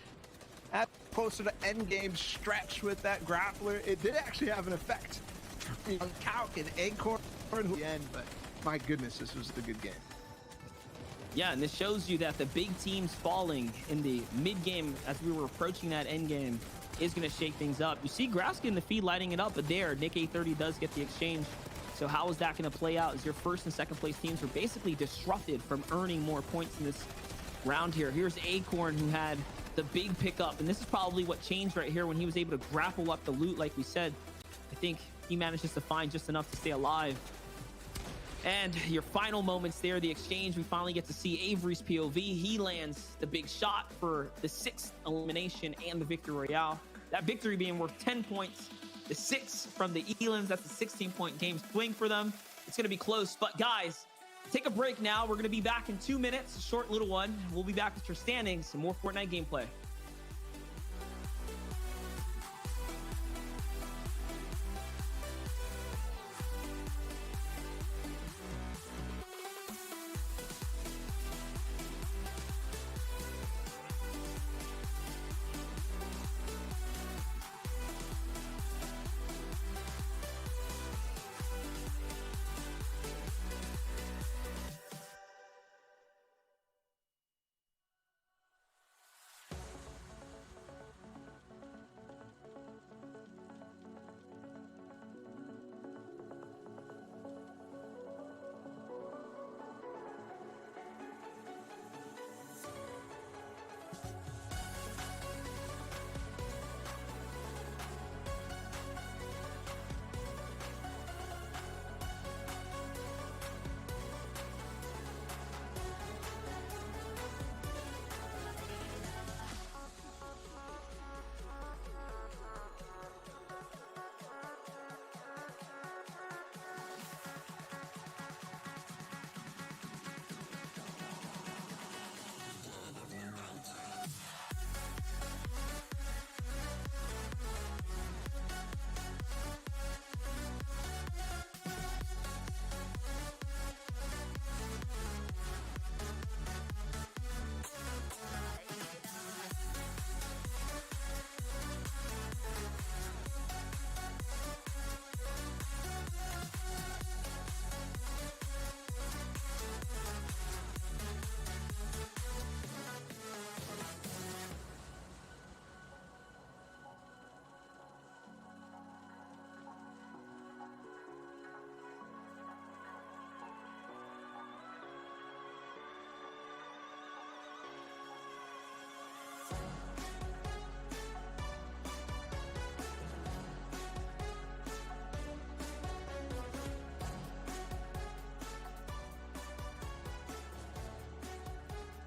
at closer to end game stretch with that grappler, it did actually have an effect on Calc and Acorn at the end, but my goodness, this was the good game. Yeah, and this shows you that the big teams falling in the mid game as we were approaching that end game is going to shake things up. You see Graska in the feed lighting it up, but there, Nick A30 does get the exchange. So how is that going to play out as your first and second place teams were basically disrupted from earning more points in this round here? Here's Acorn, who had the big pickup, and this is probably what changed right here when he was able to grapple up the loot. Like we said, I think he manages to find just enough to stay alive. And your final moments there, the exchange, we finally get to see Avery's POV. He lands the big shot for the 6th elimination and the victory royale. That victory being worth 10 points. The 6 from the Elans, that's a 16-point game swing for them. It's going to be close, but guys, take a break now. We're going to be back in 2 minutes, a short little one. We'll be back with your standings and more Fortnite gameplay.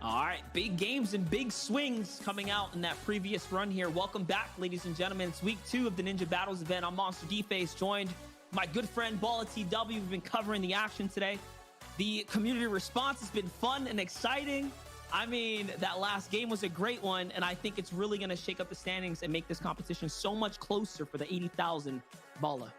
All right, big games and big swings coming out in that previous run here. Welcome back, ladies and gentlemen. It's week 2 of the Ninja Battles event. I'm Monster D-Face, joined by my good friend Balla TW. We've been covering the action today. The community response has been fun and exciting. I mean, that last game was a great one, and I think it's really going to shake up the standings and make this competition so much closer for the 80,000 Balla.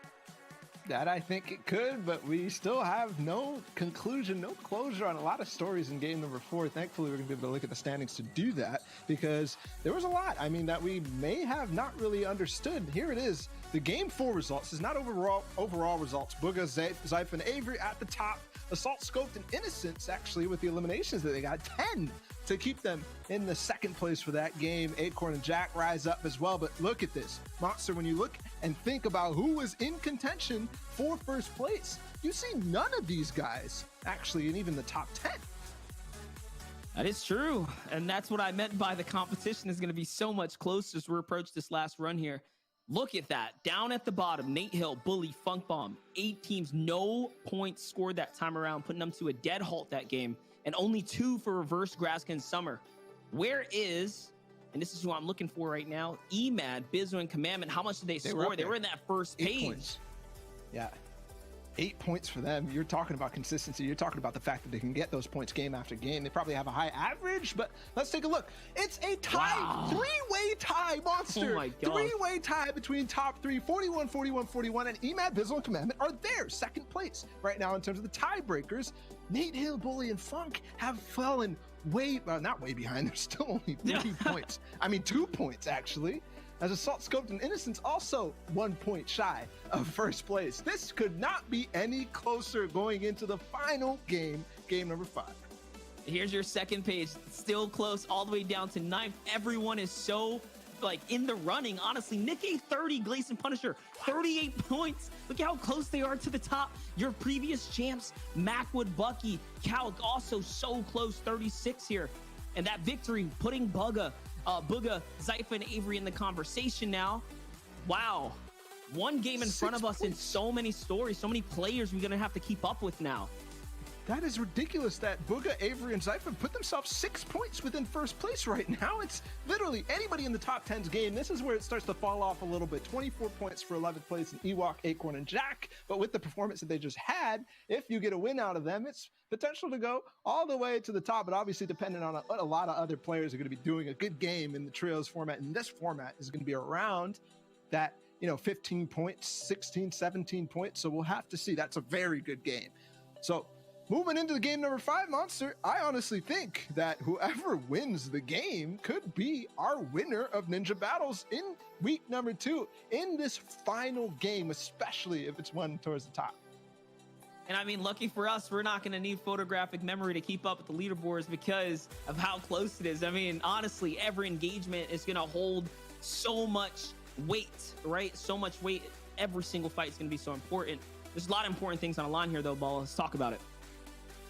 That I think it could, but we still have no conclusion, no closure on a lot of stories in game number 4. Thankfully, we're going to be able to look at the standings to do that, because there was a lot, I mean, that we may have not really understood. Here it is. The game 4 results is not overall results. Bugha, Zypha, and Avery at the top. Assault, Scoped, and Innocence actually with the eliminations that they got 10 to keep them in the second place for that game. Acorn and Jack rise up as well, but look at this. Monster, when you look and think about who was in contention for first place, you see none of these guys actually in even the top 10. That is true. And that's what I meant by the competition is going to be so much closer as we approach this last run here. Look at that. Down at the bottom, Nate Hill, Bully, Funk Bomb. 8 teams, no points scored that time around, putting them to a dead halt that game. And only 2 for Reverse Graska and Summer. Where is, and this is who I'm looking for right now, EMAD, Bizo, and Commandment. How much did they score? They were in that first 8 page. points. Yeah. 8 points for them. You're talking about consistency. You're talking about the fact that they can get those points game after game. They probably have a high average, but let's take a look. It's a tie, Wow. 3-way tie, Monster. Oh my gosh. 3-way tie between top 3, 41, 41, 41, and EMAD, Bizzle, and Commandment are there, second place right now in terms of the tiebreakers. Nate Hill, Bully, and Funk have fallen way, well, not way behind. They're still only 3 points. I mean, 2 points, actually. As Assault, Scoped, and Innocence also 1 point shy of first place. This could not be any closer going into the final game, game number 5. Here's your second page. Still close all the way down to 9th. Everyone is so like in the running. Honestly, Nick A 30, Gleason Punisher 38 points. Look at how close they are to the top. Your previous champs, Macwood, Bucky, Calc also so close, 36 here. And that victory putting Booga, Zypha, and Avery in the conversation now. Wow. One game in front of us and so many stories, so many players we're going to have to keep up with now. That is ridiculous that Booga, Avery, and Zypha put themselves 6 points within first place right now. It's literally anybody in the top 10's game. This is where it starts to fall off a little bit. 24 points for 11th place in Ewok, Acorn, and Jack. But with the performance that they just had, if you get a win out of them, it's potential to go all the way to the top. But obviously, depending on what a lot of other players are going to be doing, a good game in the trios format. And this format is going to be around that, 15 points, 16, 17 points. So we'll have to see. That's a very good game. So moving into the game number 5, Monster, I honestly think that whoever wins the game could be our winner of Ninja Battles in week number 2 in this final game, especially if it's one towards the top. And I mean, lucky for us, we're not going to need photographic memory to keep up with the leaderboards because of how close it is. I mean, honestly, every engagement is going to hold so much weight, right? So much weight. Every single fight is going to be so important. There's a lot of important things on the line here, though, Ball. Let's talk about it.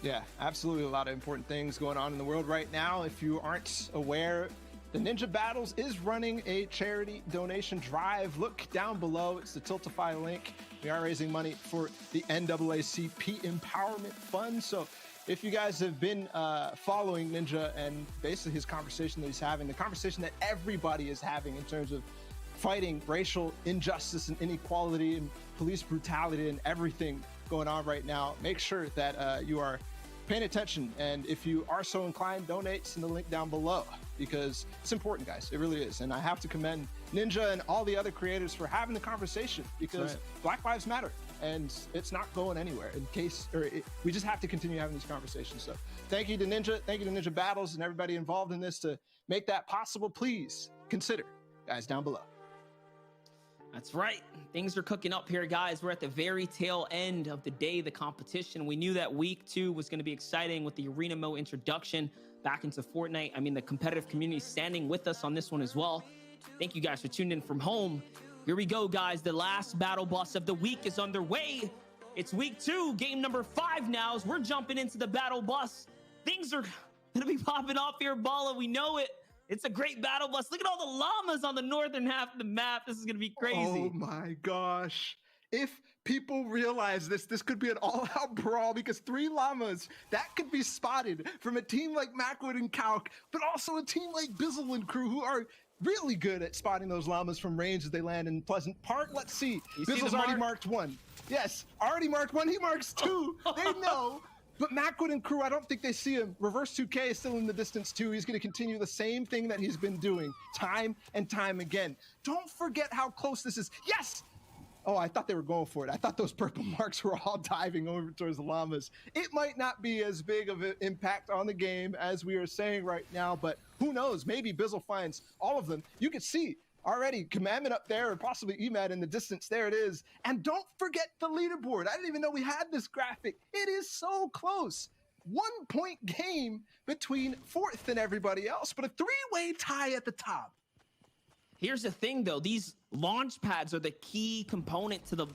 Yeah, absolutely. A lot of important things going on in the world right now. If you aren't aware, the Ninja Battles is running a charity donation drive. Look down below. It's the Tiltify link. We are raising money for the NAACP Empowerment Fund. So if you guys have been following Ninja and basically his conversation that he's having, the conversation that everybody is having in terms of fighting racial injustice and inequality and police brutality and everything going on right now, make sure that you are paying attention. And if you are so inclined, donate in the link down below because it's important, guys. It really is. And I have to commend Ninja and all the other creators for having the conversation because Black Lives Matter and it's not going anywhere we just have to continue having these conversations. So thank you to Ninja. Thank you to Ninja Battles and everybody involved in this to make that possible. Please consider, guys, down below. That's right. Things are cooking up here, guys. We're at the very tail end of the day, the competition. We knew that week 2 was going to be exciting with the Arena Mode introduction back into Fortnite. I mean, the competitive community standing with us on this one as well. Thank you guys for tuning in from home. Here we go, guys. The last battle boss of the week is underway. It's week 2, game number 5 now as we're jumping into the battle bus. Things are going to be popping off here, Balla. We know it. It's a great battle bus. Look at all the llamas on the northern half of the map. This is going to be crazy. Oh my gosh. If people realize this could be an all-out brawl because 3 llamas, that could be spotted from a team like Macwood and Calc, but also a team like Bizzle and crew who are really good at spotting those llamas from range as they land in Pleasant Park. Let's see. Bizzle's already marked 1. Yes, already marked 1. He marks 2. They know. But Macwood and crew, I don't think they see him. Reverse 2K is still in the distance too. He's going to continue the same thing that he's been doing time and time again. Don't forget how close this is. Yes! Oh, I thought they were going for it. I thought those purple marks were all diving over towards the llamas. It might not be as big of an impact on the game as we are saying right now, but who knows? Maybe Bizzle finds all of them. You can see already Commandment up there, or possibly EMAD in the distance. There it is. And don't forget the leaderboard. I didn't even know we had this graphic. It is so close. 1 point game between 4th and everybody else, but a 3-way tie at the top. Here's the thing, though. These launch pads are the key component to the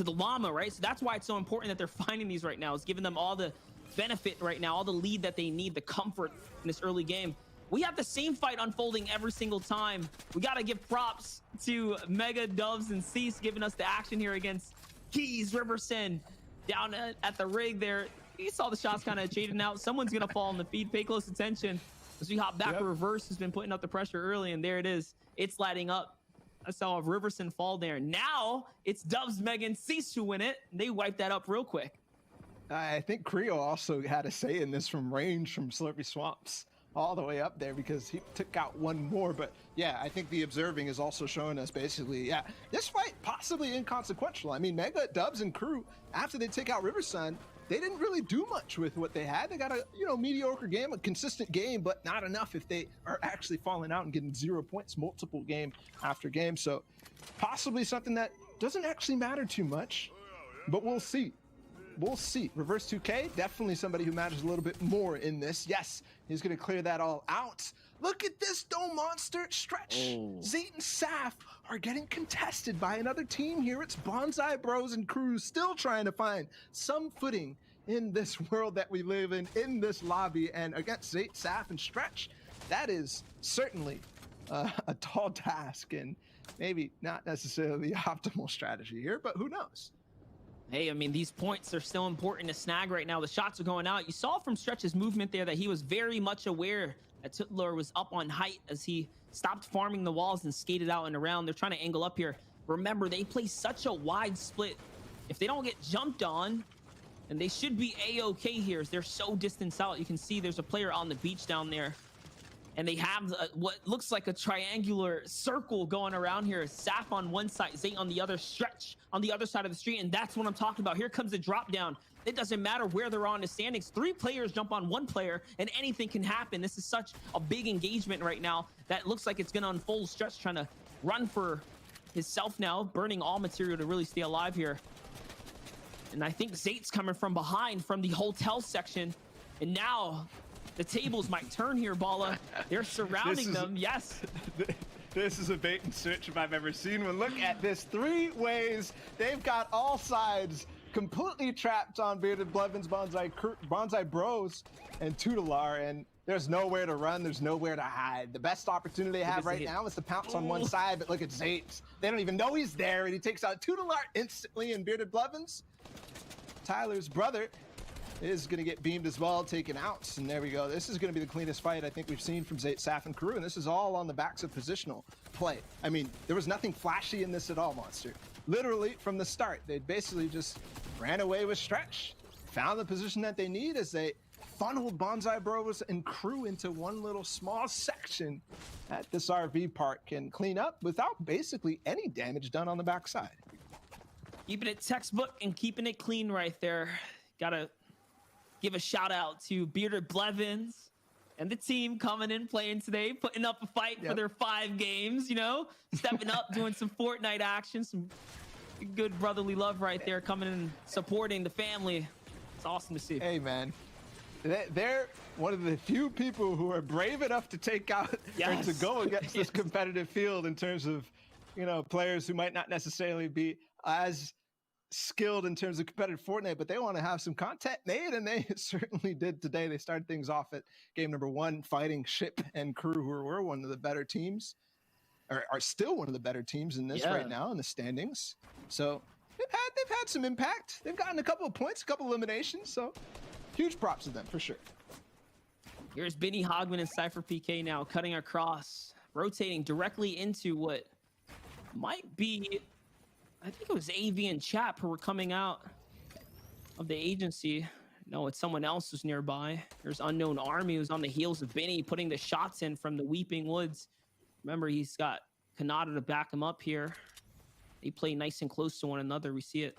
llama, right? So that's why it's so important that they're finding these right now. It's giving them all the benefit right now, all the lead that they need, the comfort in this early game. We have the same fight unfolding every single time. We got to give props to Mega, Doves, and Cease giving us the action here against Keys, Riverson down at the rig there. You saw the shots kind of shading out. Someone's going to fall in the feed. Pay close attention as we hop back. Yep. Reverse has been putting up the pressure early, and there it is. It's lighting up. I saw Riverson fall there. Now it's Doves, Megan, Cease who win it. They wiped that up real quick. I think Creo also had a say in this from range from Slurpy Swamps all the way up there because he took out one more. But yeah, I think the observing is also showing us basically, yeah, this fight possibly inconsequential. I mean, Mega, Dubs, and Crew, after they take out Riversun, they didn't really do much with what they had. They got a, mediocre game, a consistent game, but not enough if they are actually falling out and getting 0 points multiple game after game. So possibly something that doesn't actually matter too much, but we'll see. We'll see. Reverse 2K, definitely somebody who matters a little bit more in this. Yes, he's going to clear that all out. Look at this Dome Monster stretch. Zayt and Saf are getting contested by another team here. It's Bonsai Bros and Crew still trying to find some footing in this world that we live in this lobby. And against Zayt, Saf, and Stretch, that is certainly a tall task and maybe not necessarily the optimal strategy here, but who knows? Hey, I mean, these points are still important to snag right now. The shots are going out. You saw from Stretch's movement there that he was very much aware that Tutler was up on height as he stopped farming the walls and skated out and around. They're trying to angle up here. Remember, they play such a wide split. If they don't get jumped on, and they should be A-okay here as they're so distanced out. You can see there's a player on the beach down there. And they have what looks like a triangular circle going around here. Saf on one side, Zayt on the other, Stretch on the other side of the street. And that's what I'm talking about. Here comes the drop down. It doesn't matter where they're on the standings. 3 players jump on 1 player and anything can happen. This is such a big engagement right now that looks like it's going to unfold. Stretch trying to run for himself now, burning all material to really stay alive here. And I think Zayt's coming from behind from the hotel section. And now the tables might turn here, Bala. They're surrounding them. Yes. This is a bait and switch if I've ever seen one. Look at this. 3 ways. They've got all sides completely trapped on Bearded Blevins, Bonsai Bros, and Tutelar. And there's nowhere to run. There's nowhere to hide. The best opportunity they have right now is to pounce on one side. But look at Zayt. They don't even know he's there. And he takes out Tutelar instantly. And Bearded Blevins, Tyler's brother, is going to get beamed as well, taken out. And there we go. This is going to be the cleanest fight I think we've seen from Zayt, Saf, and Crew. And this is all on the backs of positional play. I mean, there was nothing flashy in this at all, Monster. Literally, from the start, they basically just ran away with Stretch, found the position that they need as they funneled Bonsai Bros and Crew into one little small section at this RV park and clean up without basically any damage done on the backside. Keeping it textbook and keeping it clean right there. Gotta give a shout out to Bearded Blevins and the team coming in playing today, putting up a fight for their 5 games, stepping up, doing some Fortnite action, some good brotherly love right there, coming in supporting the family. It's awesome to see. Hey, man. They're one of the few people who are brave enough to take out and to go against this competitive field in terms of, players who might not necessarily be as skilled in terms of competitive Fortnite, but they want to have some content made, and they certainly did today. They started things off at game number 1, fighting Ship and Crew, who were one of the better teams, or are still one of the better teams in this right now in the standings. So they've had some impact. They've gotten a couple of points, a couple eliminations. So huge props to them for sure. Here's Benny Hogman and Cypher PK now cutting across, rotating directly into what might be, I think it was AV and Chap who were coming out of the agency. No, it's someone else who's nearby. There's Unknown Army who's on the heels of Benny, putting the shots in from the Weeping Woods. Remember, he's got Kanata to back him up here. They play nice and close to one another. We see it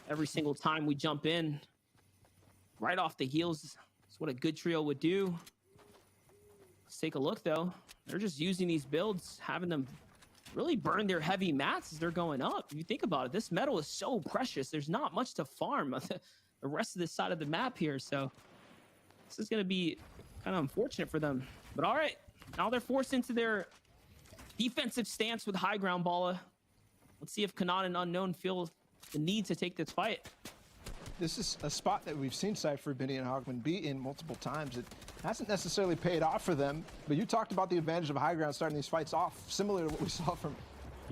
every single time we jump in. Right off the heels. That's what a good trio would do. Let's take a look, though. They're just using these builds, having them really burn their heavy mats as they're going up. If you think about it, this metal is so precious. There's not much to farm the rest of this side of the map here. So this is going to be kind of unfortunate for them. But all right, now they're forced into their defensive stance with high ground, Bala. Let's see if Kanata and Unknown feel the need to take this fight. this is a spot that we've seen Cypher, Benny, and Hogman be in multiple times. It hasn't necessarily paid off for them, but you talked about the advantage of high ground starting these fights off, similar to what we saw from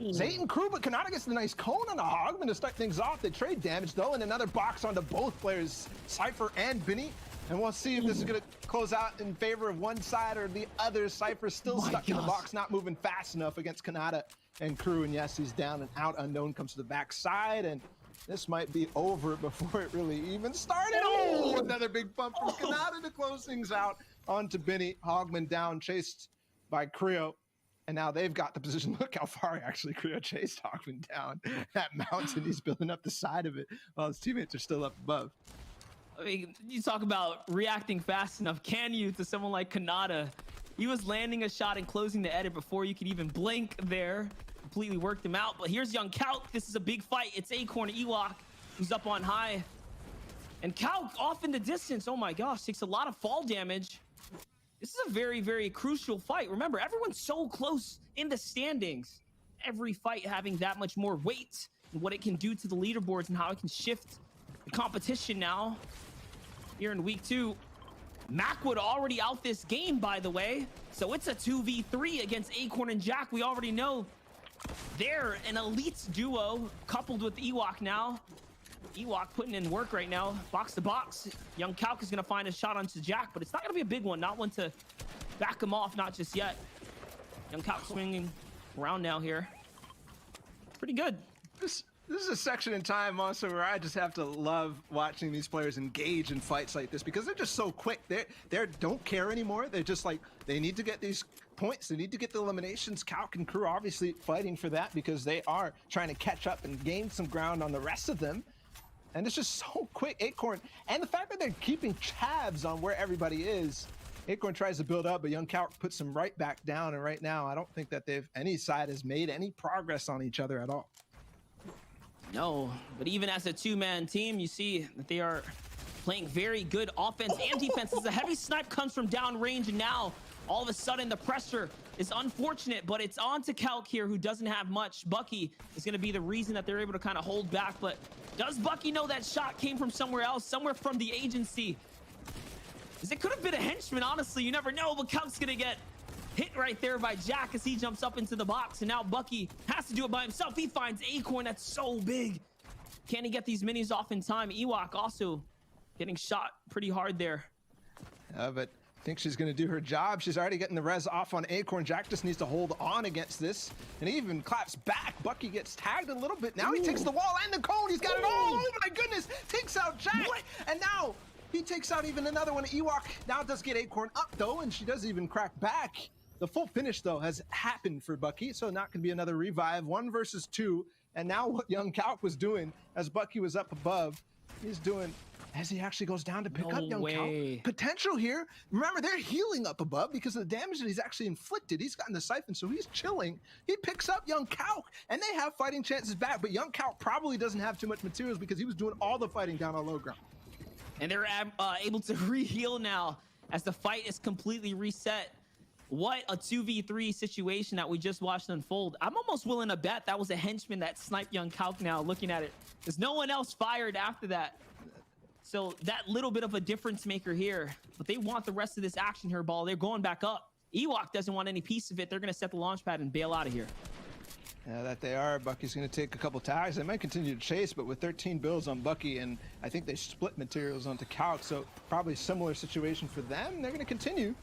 Zayt and Crew, but Kanata gets the nice cone on the Hogman to start things off. They trade damage, though, and another box onto both players, Cypher and Benny. And we'll see if this is going to close out in favor of one side or the other. Cypher's still stuck in the box, not moving fast enough against Kanata and Crew. And yes, he's down and out. Unknown comes to the backside, and this might be over before it really even started. Oh, another big bump from Kanata to close things out onto Benny. Hogman down, chased by Creo. And now they've got the position. Look how far actually Creo chased Hogman down that mountain. He's building up the side of it while his teammates are still up above. I mean, you talk about reacting fast enough. Can you to someone like Kanata? He was landing a shot and closing the edit before you could even blink there. Completely worked him out. But here's young Kauk. This is a big fight. It's Acorn Ewok who's up on high. And Kauk off in the distance. Oh my gosh, takes a lot of fall damage. This is a very, very crucial fight. Remember, everyone's so close in the standings. Every fight having that much more weight and what it can do to the leaderboards and how it can shift the competition now. Here in week 2, Macwood already out this game, by the way. So it's a 2v3 against Acorn and Jack. We already know they're an elite duo coupled with Ewok now. Ewok putting in work right now. Box to box. Young Kauk is going to find a shot onto Jack, but it's not going to be a big one. Not one to back him off, not just yet. Young Kauk swinging around now here. Pretty good. This is a section in time also where I just have to love watching these players engage in fights like this because they're just so quick. They don't care anymore. They're just like, they need to get these points. They need to get the eliminations. Kauk and Crew obviously fighting for that because they are trying to catch up and gain some ground on the rest of them. And it's just so quick. Acorn, and the fact that they're keeping tabs on where everybody is. Acorn tries to build up, but young Kauk puts them right back down. And right now, I don't think that any side has made any progress on each other at all. No, but even as a two-man team, you see that they are playing very good offense and defense. As a heavy snipe comes from downrange, and now all of a sudden the pressure is unfortunate, but it's on to Kauk here, who doesn't have much. Bucky is going to be the reason that they're able to kind of hold back, but does Bucky know that shot came from somewhere else, somewhere from the agency? Because it could have been a henchman, honestly. You never know, but Kauk's going to get hit right there by Jack as he jumps up into the box, and now Bucky has to do it by himself. He finds Acorn. That's so big. Can he get these minis off in time? Ewok also getting shot pretty hard there. But I think she's going to do her job. She's already getting the res off on Acorn. Jack just needs to hold on against this, and he even claps back. Bucky gets tagged a little bit. Now he takes the wall and the cone. He's got it all. Oh my goodness. Takes out Jack. What? And now he takes out even another one. Ewok now does get Acorn up, though, and she does even crack back. The full finish, though, has happened for Bucky, so not going to be another revive. 1 versus 2, and now what young Kauk was doing as Bucky was up above, he's doing as he actually goes down to pick up young Kauk. Potential here. Remember, they're healing up above because of the damage that he's actually inflicted. He's gotten the siphon, so he's chilling. He picks up young Kauk, and they have fighting chances back, but young Kauk probably doesn't have too much materials because he was doing all the fighting down on low ground. And they're able to re-heal now as the fight is completely reset. What a 2v3 situation that we just watched unfold. I'm almost willing to bet that was a henchman that sniped young Kauk now, looking at it. Because no one else fired after that. So that little bit of a difference maker here. But they want the rest of this action here, Ball. They're going back up. Ewok doesn't want any piece of it. They're going to set the launch pad and bail out of here. Yeah, that they are. Bucky's going to take a couple tags. They might continue to chase, but with 13 builds on Bucky, and I think they split materials onto Kauk, so probably similar situation for them. They're going to continue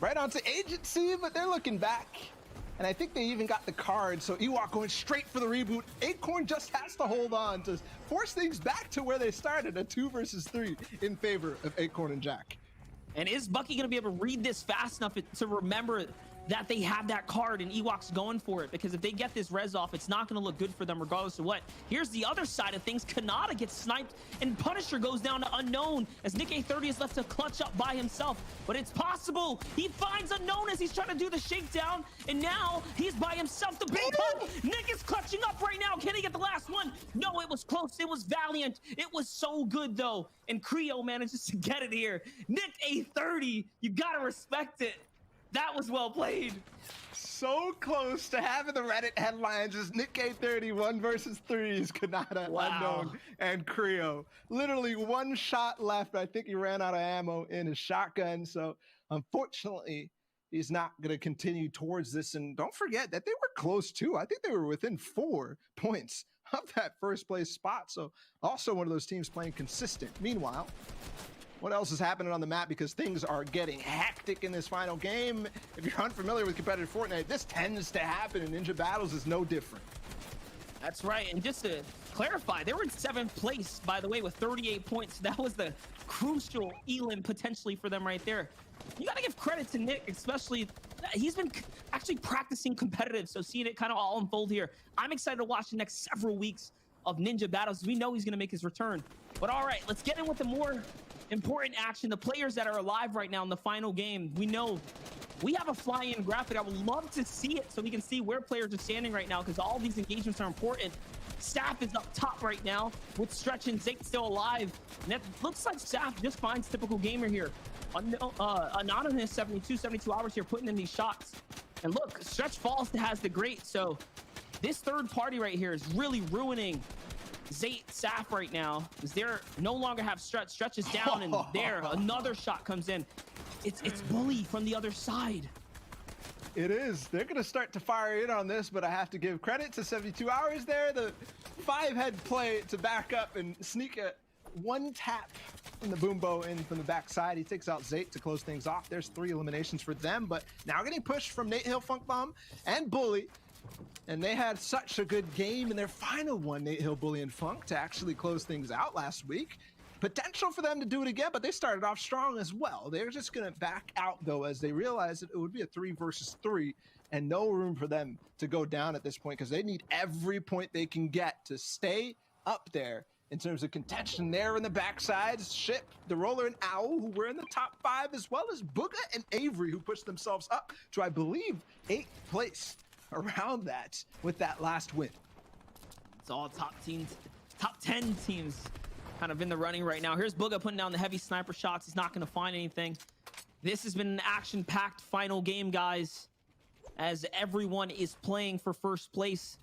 right onto agency, but they're looking back. And I think they even got the card, so Ewok going straight for the reboot. Acorn just has to hold on to force things back to where they started, a 2 versus 3 in favor of Acorn and Jack. And is Bucky going to be able to read this fast enough to remember that they have that card and Ewok's going for it? Because if they get this res off, it's not going to look good for them regardless of what. Here's the other side of things. Kanata gets sniped and Punisher goes down to Unknown as Nick A30 is left to clutch up by himself. But it's possible. He finds Unknown as he's trying to do the shakedown, and now he's by himself. The big pump. Nick is clutching up right now. Can he get the last one? No, it was close. It was valiant. It was so good though. And Creo manages to get it here. Nick A30, you gotta respect it. That was well played. So close to having the Reddit headlines as Nick K31 versus threes, Kanata, Wow. Unknown, and Creo. Literally one shot left. I think he ran out of ammo in his shotgun. So unfortunately, he's not going to continue towards this. And don't forget that they were close too. I think they were within 4 points of that first place spot. So also one of those teams playing consistent. Meanwhile, what else is happening on the map? Because things are getting hectic in this final game. If you're unfamiliar with competitive Fortnite, this tends to happen, and Ninja Battles is no different. That's right. And just to clarify, they were in 7th place, by the way, with 38 points. That was the crucial elim potentially for them right there. You got to give credit to Nick, especially he's been actually practicing competitive. So seeing it kind of all unfold here, I'm excited to watch the next several weeks of Ninja Battles. We know he's going to make his return. But all right, let's get in with the more important action. The players that are alive right now in the final game, we know we have a fly-in graphic. I would love to see it so we can see where players are standing right now, because all these engagements are important. Staff is up top right now with Stretch and Zate still alive. And it looks like Staff just finds typical gamer here. Anonymous 72 hours here putting in these shots. And look, Stretch falls to Has the Great. So this third party right here is really ruining Zate Saf right now, because they're no longer have Stretch. Stretch is down, and there another shot comes in. It's Bully from the other side. It is. They're going to start to fire in on this, but I have to give credit to 72 hours there. The 5-head play to back up and sneak a one tap from the Boombo in from the backside. He takes out Zate to close things off. There's 3 eliminations for them, but now getting pushed from Nate Hill, Funk Bomb, and Bully. And they had such a good game in their final one, Nate Hill, Bully, and Funk, to actually close things out last week. Potential for them to do it again, but they started off strong as well. They're just going to back out, though, as they realize that it would be a 3 versus 3 and no room for them to go down at this point, because they need every point they can get to stay up there in terms of contention. There in the backsides, Ship, the Roller, and Owl, who were in the top 5, as well as Booga and Avery, who pushed themselves up to, I believe, 8th place around that with that last win. It's all top 10 teams kind of in the running right now. Here's Booga putting down the heavy sniper shots. He's not going to find anything. This has been an action-packed final game, guys, as everyone is playing for first place.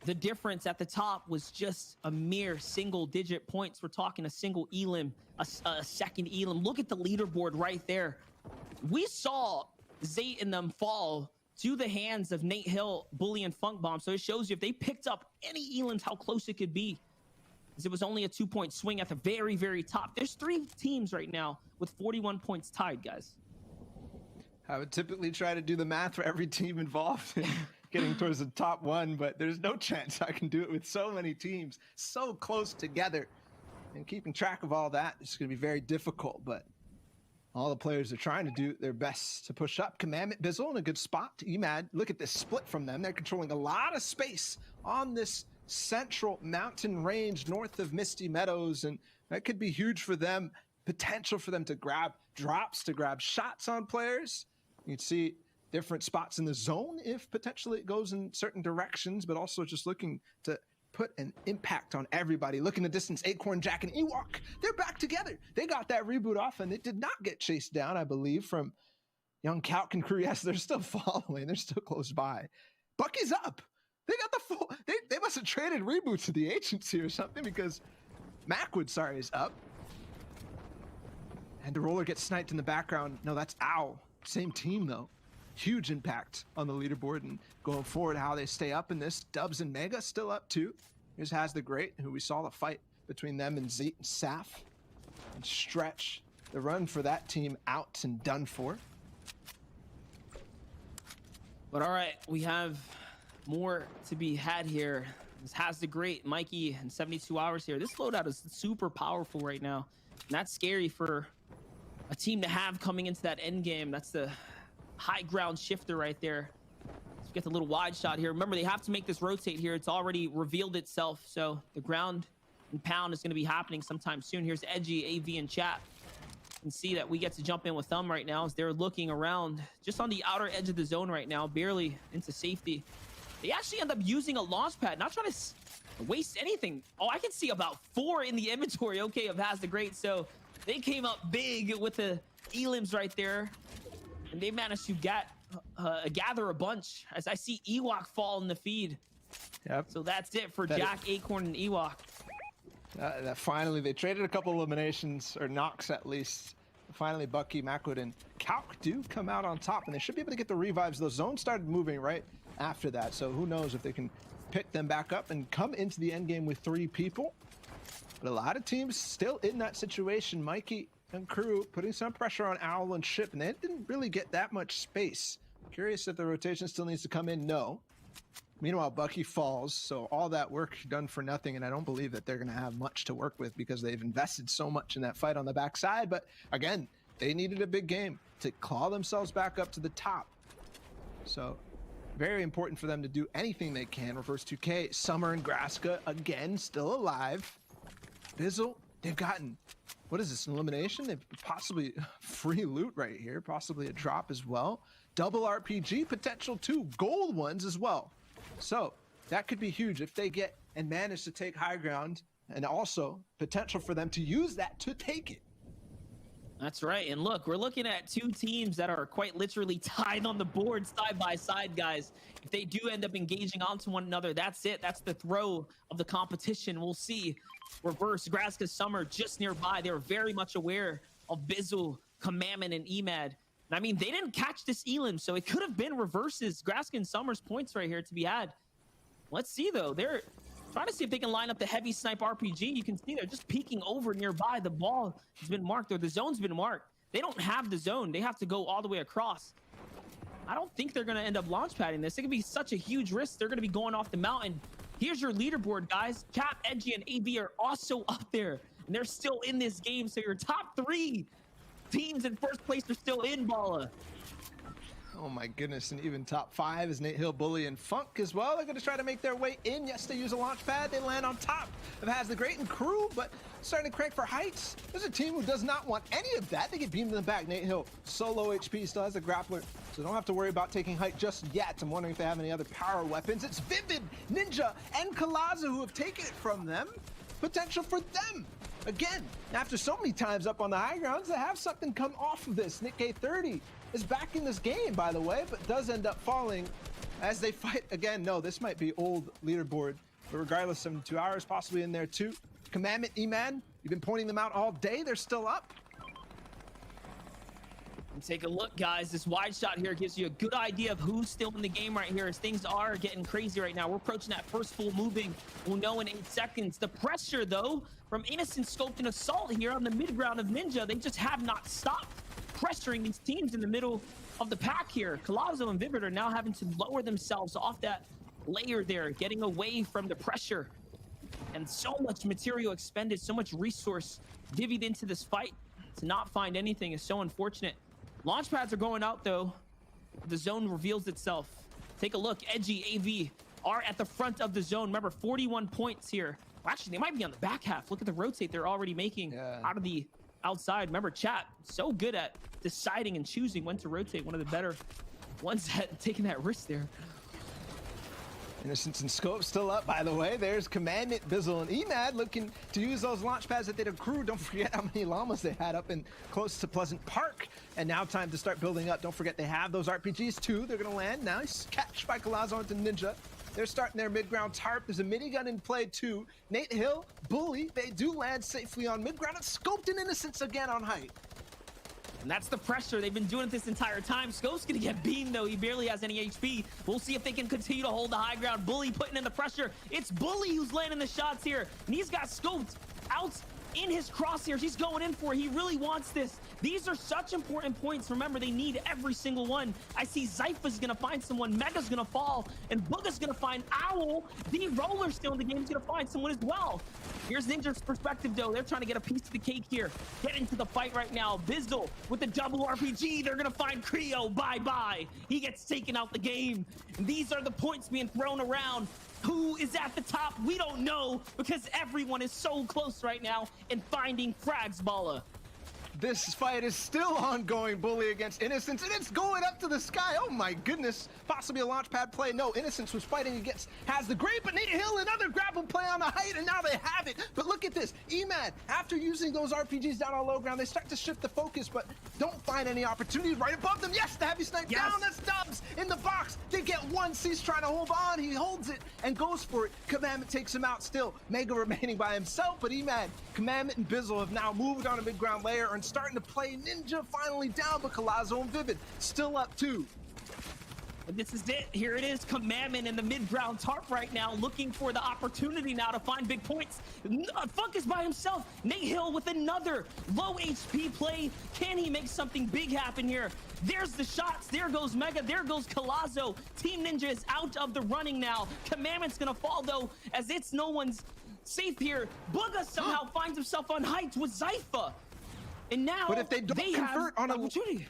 The difference at the top was just a mere single-digit points. We're talking a single elim, a second elim. Look at the leaderboard right there. We saw Zate and them fall to the hands of Nate Hill, Bully, and Funk Bomb. So it shows you if they picked up any elims, how close it could be. As it was only a 2-point swing at the very, very top. There's 3 teams right now with 41 points tied, guys. I would typically try to do the math for every team involved in getting towards the top 1, but there's no chance I can do it with so many teams so close together. And keeping track of all that is going to be very difficult, but all the players are trying to do their best to push up. Commandment, Bizzle in a good spot. Emad, look at this split from them. They're controlling a lot of space on this central mountain range north of Misty Meadows, and that could be huge for them. Potential for them to grab drops, to grab shots on players. You'd see different spots in the zone if potentially it goes in certain directions, but also just looking to put an impact on everybody. Look in the distance, Acorn, Jack, and Ewok, they're back together. They got that reboot off, and it did not get chased down, I believe, from Young Calc and crew. Yes, they're still following. They're still close by. Bucky's up. They got the full, they must have traded reboots to the agency or something, because Macwood, sorry, is up. And the Roller gets sniped in the background. No, that's Owl. Same team, though. Huge impact on the leaderboard, and going forward, how they stay up in this. Dubs and Mega still up, too. Here's Has the Great, who we saw the fight between them and Zate and Saf. And Stretch, the run for that team out and done for. But all right, we have more to be had here. This Has the Great, Mikey, and 72 hours here. This loadout is super powerful right now. And that's scary for a team to have coming into that end game. That's the high ground shifter right there. Let's get the little wide shot here. Remember, they have to make this rotate here. It's already revealed itself. So the ground and pound is going to be happening sometime soon. Here's Edgy, AV, and chat. You can see that we get to jump in with them right now as they're looking around just on the outer edge of the zone right now, barely into safety. They actually end up using a launch pad, not trying to waste anything. Oh, I can see about 4 in the inventory, okay, of Has the Great. So they came up big with the elims right there. And they managed to gather a bunch as I see Ewok fall in the feed. Yep. So that's it for That- Jack, Acorn, and Ewok. That finally they traded a couple eliminations, or knocks at least. Finally, Bucky, Macwood, and Calc do come out on top, and they should be able to get the revives. Those zones started moving right after that, so who knows if they can pick them back up and come into the end game with 3 people. But a lot of teams still in that situation. Mikey and crew putting some pressure on Owl and Ship, and they didn't really get that much space. Curious if the rotation still needs to come in. No. Meanwhile, Bucky falls, so all that work done for nothing, and I don't believe that they're going to have much to work with because they've invested so much in that fight on the backside. But again, they needed a big game to claw themselves back up to the top. So very important for them to do anything they can. Reverse 2K, Summer and Graska again still alive. Bizzle, they've gotten, what is this, an elimination? They've possibly free loot right here, possibly a drop as well. Double RPG potential, 2 gold ones as well. So that could be huge if they get and manage to take high ground, and also potential for them to use that to take it. That's right. And look, we're looking at 2 teams that are quite literally tied on the board side by side, guys. If they do end up engaging onto one another, that's it. That's the throw of the competition. We'll see. Reverse, Graska, Summer just nearby. They were very much aware of Bizzle, Commandment, and Emad. I mean, they didn't catch this Elim, so it could have been Reverse's, Graska, and Summer's points right here to be had. Let's see, though. They're trying to see if they can line up the heavy snipe RPG. You can see they're just peeking over nearby. The ball has been marked, or the zone's been marked. They don't have the zone. They have to go all the way across. I don't think they're going to end up launch padding this. It could be such a huge risk. They're going to be going off the mountain. Here's your leaderboard, guys. Cap, Edgy, and AB are also up there, and they're still in this game. So your top 3 teams in first place are still in, Bala. Oh my goodness, and even top 5 is Nate Hill, Bully, and Funk as well. They're going to try to make their way in. Yes, they use a launch pad. They land on top of Has the Great and crew, but starting to crank for heights. There's a team who does not want any of that. They get beamed in the back. Nate Hill, solo HP, still has a grappler, so don't have to worry about taking height just yet. I'm wondering if they have any other power weapons. It's Vivid, Ninja, and Kalaza who have taken it from them. Potential for them. Again, after so many times up on the high grounds, to have something come off of this. Nick K30 is back in this game, by the way, but does end up falling as they fight again. No, this might be old leaderboard, but regardless, 72 hours possibly in there too. Commandment, E-Man, you've been pointing them out all day. They're still up. And take a look, guys. This wide shot here gives you a good idea of who's still in the game right here, as things are getting crazy right now. We're approaching that first full moving. We'll know in 8 seconds. The pressure, though, from Innocent Scoped and Assault here on the mid ground of Ninja, they just have not stopped pressuring these teams in the middle of the pack here. Colosso and Vivid are now having to lower themselves off that layer there, getting away from the pressure. And so much material expended, so much resource divvied into this fight to not find anything is so unfortunate. Launch pads are going out, though. The zone reveals itself. Take a look. Edgy, AV are at the front of the zone. Remember, 41 points here. Well, actually, they might be on the back half. Look at the rotate they're already making out of the outside. Remember, chat, so good at deciding and choosing when to rotate. One of the better ones at taking that risk there. Innocence and Scope still up, by the way. There's Commandant, Bizzle, and Emad looking to use those launch pads that they accrued. Don't forget how many llamas they had up in close to Pleasant Park. And now time to start building up. Don't forget they have those RPGs too. They're gonna land. Nice catch by Colazo into Ninja. They're starting their mid-ground tarp. There's a minigun in play too. Nate Hill, Bully, they do land safely on mid-ground. And Scoped and Innocence again on height. And that's the pressure. They've been doing it this entire time. Scope's gonna get beamed, though. He barely has any HP. We'll see if they can continue to hold the high ground. Bully putting in the pressure. It's Bully who's landing the shots here. And he's got Scoped out in his crosshairs. He's going in for it. He really wants this. These are such important points. Remember, they need every single one. I see Zypha's gonna find someone. Mega's gonna fall. And Booga's gonna find Owl. The Roller still in the game is gonna find someone as well. Here's Ninja's perspective, though. They're trying to get a piece of the cake here. Get into the fight right now. Bizzle with the double RPG. They're gonna find Creo. Bye-bye. He gets taken out the game. And these are the points being thrown around. Who is at the top? We don't know, because everyone is so close right now in finding frags, Bala. This fight is still ongoing, Bully against Innocence, and it's going up to the sky. Oh my goodness. Possibly a launch pad play. No, Innocence was fighting against Has the Great, but Hill, another grapple play on the height, and now they have it. But look at this. Emad, after using those RPGs down on low ground, they start to shift the focus, but don't find any opportunities right above them. Yes, the heavy snipe Yes. down. That's Dubs in the box. They get one. C's trying to hold on. He holds it and goes for it. Commandment takes him out still. Mega remaining by himself, but Emad, Commandment, and Bizzle have now moved on a mid-ground layer and starting to play. Ninja finally down, but Colazo and Vivid still up too. But this is it. Here it is. Commandment in the mid-ground tarp right now, looking for the opportunity now to find big points. Funk is by himself. Nate Hill with another low HP play. Can he make something big happen here? There's the shots. There goes Mega. There goes Colazo. Team Ninja is out of the running now. Commandment's gonna fall though, as it's no one's safe here. Bugha somehow finds himself on heights with Zypha. And now But if they don't have convert on an opportunity.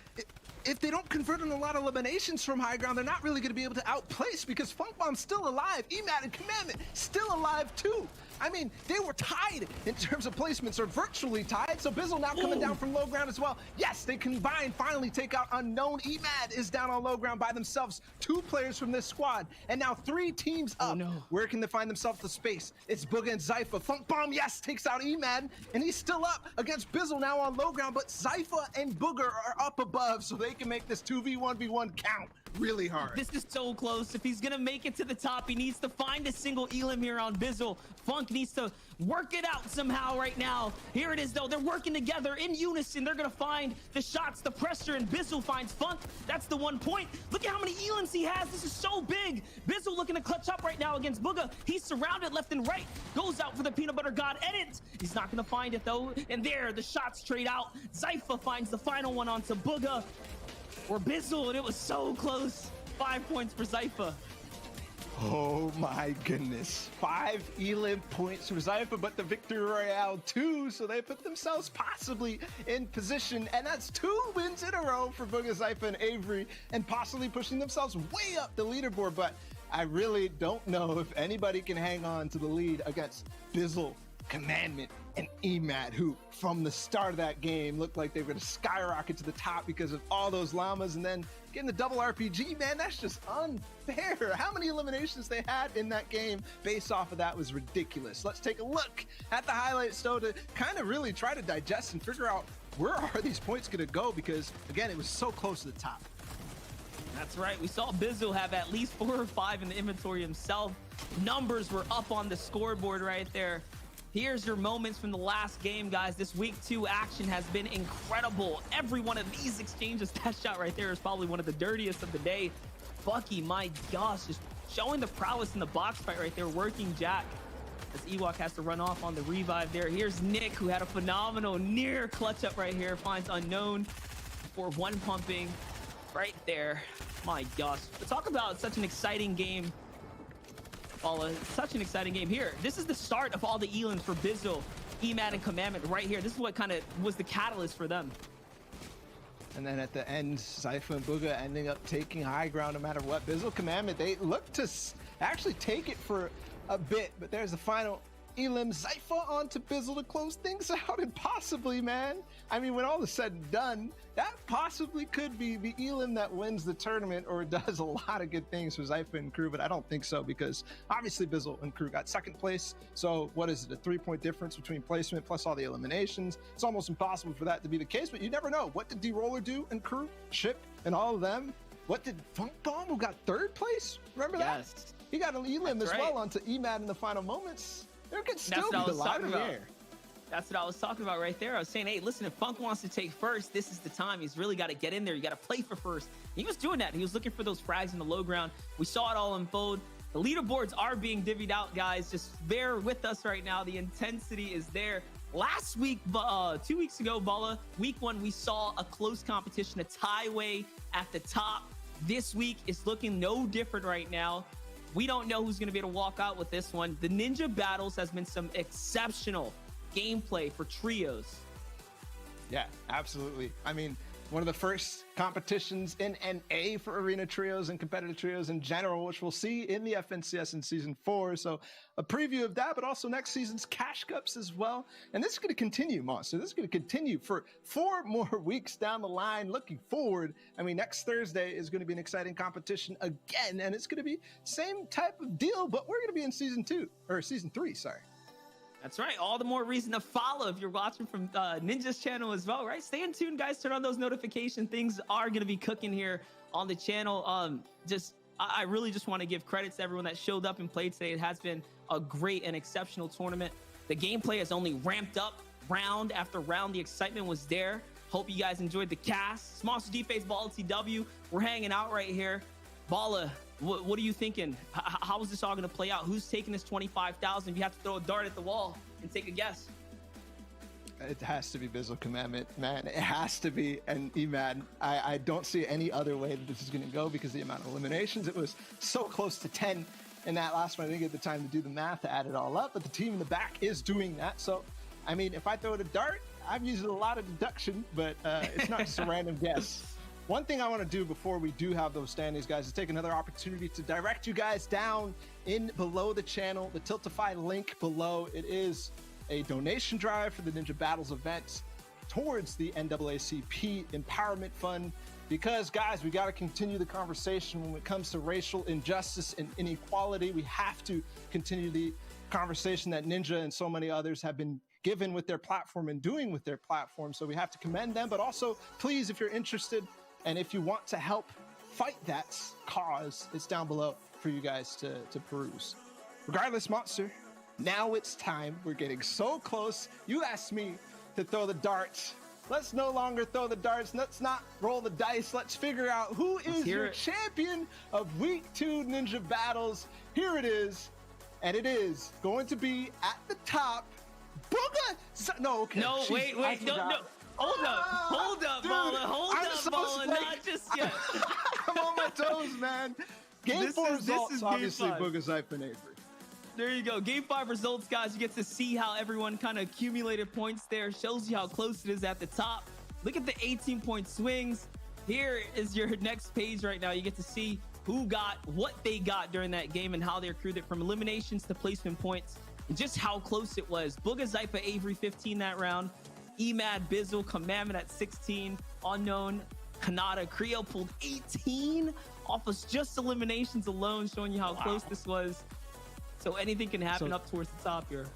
if they don't convert on a lot of eliminations from high ground, they're not really going to be able to outplace because Funk Bomb's still alive. Emad and Commandment still alive too. I mean, they were tied in terms of placements, or virtually tied. So Bizzle now coming down from low ground as well. Yes, they combine, finally take out Unknown. Emad is down on low ground by themselves. 2 players from this squad, and now 3 teams up. no. Where can they find themselves the space? It's Bugha and Zypha. Funk Bomb, yes, takes out Emad, and he's still up against Bizzle now on low ground, but Zypha and Booger are up above, so they can make this 2v1v1 count really hard. This is so close. If he's gonna make it to the top, he needs to find a single Elim here on Bizzle. Funk needs to work it out somehow right now. Here it is though. They're working together in unison. They're gonna find the shots, the pressure, and Bizzle finds Funk. That's the 1 point. Look at how many Elims he has. This is so big. Bizzle looking to clutch up right now against Bugha. He's surrounded left and right. Goes out for the Peanut Butter God edit. He's not gonna find it though. And there, the shot straight out. Zypha finds the final one onto Bugha or Bizzle, and it was so close. 5 points for Zypha. Oh my goodness. 5 Elim points for Zypha, but the Victory Royale 2, so they put themselves possibly in position, and that's 2 wins in a row for Bugha, Zypha, and Avery, and possibly pushing themselves way up the leaderboard. But I really don't know if anybody can hang on to the lead against Bizzle, Commandment, and Emad, who from the start of that game looked like they were going to skyrocket to the top because of all those llamas, and then getting the double RPG, man, that's just unfair. How many eliminations they had in that game based off of that was ridiculous. Let's take a look at the highlights though to kind of really try to digest and figure out where are these points going to go, because again, it was so close to the top. That's right. We saw Bizzle have at least 4 or 5 in the inventory himself. Numbers were up on the scoreboard right there. Here's your moments from the last game, guys. This week 2 action has been incredible. Every one of these exchanges, that shot right there is probably one of the dirtiest of the day. Bucky, my gosh, just showing the prowess in the box fight right there, working Jack as Ewok has to run off on the revive there. Here's Nick, who had a phenomenal near clutch up right here, finds Unknown for 1 pumping right there. My gosh, but talk about such an exciting game. Such an exciting game here. This is the start of all the Elims for Bizzle, Emad, and Commandment right here. This is what kind of was the catalyst for them. And then at the end, Zypha and Bugha ending up taking high ground no matter what. Bizzle, Commandment, they look to actually take it for a bit, but there's the final Elim. Zypha onto Bizzle to close things out, and possibly, man, I mean, when all is said and done, that possibly could be the Elim that wins the tournament or does a lot of good things for Zypha and crew, but I don't think so, because obviously Bizzle and crew got 2nd place. So what is it, a 3-point difference between placement plus all the eliminations? It's almost impossible for that to be the case, but you never know. What did D-Roller do and crew, Ship, and all of them? What did Funk Bomb, who got 3rd place? Remember that? Yes. He got an Elim That's as right. well onto Emad in the final moments. There could still That's be what I a was lot talking in the about. air. That's what I was talking about right there. I was saying, hey, listen, if Funk wants to take first, this is the time. He's really got to get in there. You got to play for first. He was doing that. He was looking for those frags in the low ground. We saw it all unfold. The leaderboards are being divvied out, guys. Just bear with us right now. The intensity is there. Last week, 2 weeks ago, Bala, week 1, we saw a close competition, a tie-way at the top. This week is looking no different right now. We don't know who's going to be able to walk out with this one. The Ninja Battles has been some exceptional gameplay for trios. Yeah, absolutely. I mean, one of the first competitions in NA for arena trios and competitive trios in general, which we'll see in the FNCS in season 4. So a preview of that, but also next season's Cash Cups as well. And this is going to continue, Monster. This is going to continue for 4 more weeks down the line. Looking forward. I mean, next Thursday is going to be an exciting competition again, and it's going to be same type of deal, but we're going to be in season 3, sorry. That's right. All the more reason to follow if you're watching from Ninja's channel as well, right? Stay in tune, guys. Turn on those notifications. Things are going to be cooking here on the channel. I really just want to give credits to everyone that showed up and played today. It has been a great and exceptional tournament. The gameplay has only ramped up round after round. The excitement was there. Hope you guys enjoyed the cast. Monster D-Face, Balla TW. We're hanging out right here. Balla, what are you thinking? How is this all going to play out? Who's taking this 25,000? If you have to throw a dart at the wall and take a guess. It has to be Bizzle Commandment, man. It has to be. And Emad, I don't see any other way that this is going to go because the amount of eliminations, it was so close to 10 in that last one. I didn't get the time to do the math to add it all up, but the team in the back is doing that. So, I mean, if I throw it a dart, I'm using a lot of deduction, but it's not just a random guess. One thing I want to do before we do have those standings, guys, is take another opportunity to direct you guys down in below the channel, the Tiltify link below. It is a donation drive for the Ninja Battles events towards the NAACP Empowerment Fund. Because, guys, we got to continue the conversation when it comes to racial injustice and inequality. We have to continue the conversation that Ninja and so many others have been given with their platform and doing with their platform. So we have to commend them, but also, please, if you're interested, and if you want to help fight that cause, it's down below for you guys to peruse. Regardless, Monster, now it's time. We're getting so close. You asked me to throw the darts. Let's no longer throw the darts. Let's not roll the dice. Let's figure out who is your champion of Week 2 Ninja Battles. Here it is. And it is going to be at the top. Booga! No, okay. No, Jeez, wait, no. Hold up, dude, Balla. Hold I'm up, so Balla. like- Not just yet. I'm on my toes, man. Game 4 results, obviously, Booga, Zype, and Avery. There you go. Game 5 results, guys. You get to see how everyone kind of accumulated points there. Shows you how close it is at the top. Look at the 18-point swings. Here is your next page right now. You get to see who got what they got during that game and how they accrued it from eliminations to placement points and just how close it was. Booga, Zypa, Avery 15 that round. Emad, Bizzle, Commandment at 16. Unknown, Kanata, Creo pulled 18 off of just eliminations alone, showing you how close this was. So anything can happen up towards the top here.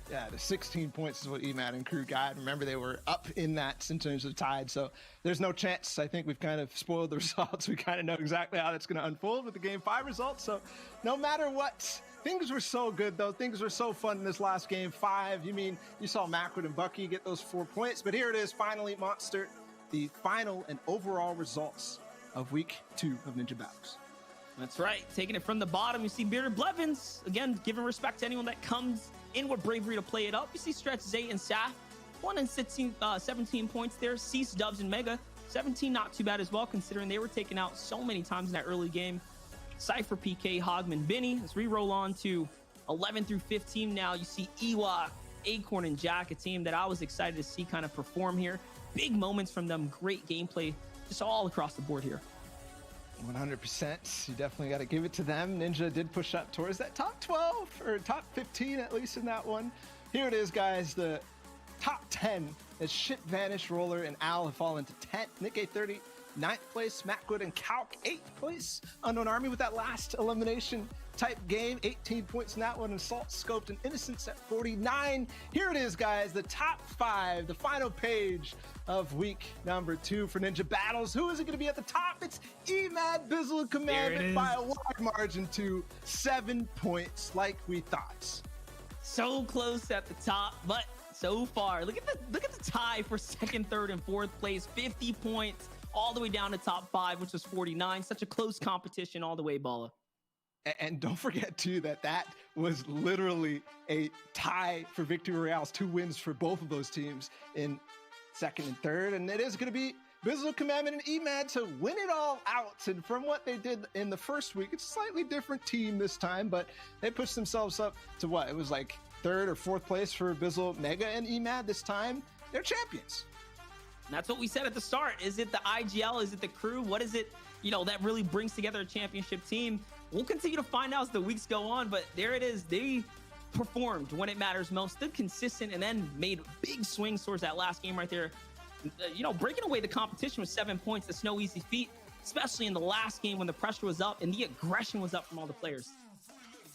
Yeah, the 16 points is what Emad and crew got. Remember, they were up in that in terms of tied, so there's no chance. I think we've kind of spoiled the results. We kind of know exactly how that's going to unfold with the Game 5 results, so no matter what, things were so good, though. Things were so fun in this last Game 5. You mean, you saw Macwood and Bucky get those 4 points, but here it is, finally, Monster, the final and overall results of Week 2 of Ninja Battles. That's right. Taking it from the bottom, you see Bearded Blevins. Again, giving respect to anyone that comes in with bravery to play it up. You see Stretch, Zay, and Saf. 1 and 17 points there. Cease, Dubs, and Mega. 17, not too bad as well, considering they were taken out so many times in that early game. Cypher, PK, Hogman, Benny. As we roll on to 11 through 15 now, you see Ewok, Acorn, and Jack, a team that I was excited to see kind of perform here. Big moments from them. Great gameplay just all across the board here. 100%. You definitely got to give it to them. Ninja did push up towards that top 12 or top 15 at least in that one. Here it is, guys. The top 10 is Shit, Vanish, Roller, and Al have fallen to 10th. Nick A30, 9th place. Macwood and Calc, 8th place. Unknown Army with that last elimination type game, 18 points in that one. And Salt, Scoped, and Innocence at 49. Here it is, guys. The top 5, the final page of week number 2 for Ninja Battles. Who is it going to be at the top? It's Emad, Bizzle, and Commandment by a wide margin to 7 points, like we thought. So close at the top, but so far, look at the tie for second, third, and fourth place. 50 points all the way down to top 5, which was 49. Such a close competition all the way, Balla. And don't forget, too, that was literally a tie for Victory Royale's 2 wins for both of those teams in second and third. And it is going to be Bizzle, Commandment, and Emad to win it all out. And from what they did in the first week, it's a slightly different team this time, but they pushed themselves up to what? It was like 3rd or 4th place for Bizzle, Mega, and Emad this time. They're champions. That's what we said at the start. Is it the IGL? Is it the crew? What is it, that really brings together a championship team? We'll continue to find out as the weeks go on, but there it is. They performed when it matters most, stood consistent, and then made big swings towards that last game right there. Breaking away the competition with 7 points. That's no easy feat, especially in the last game when the pressure was up and the aggression was up from all the players.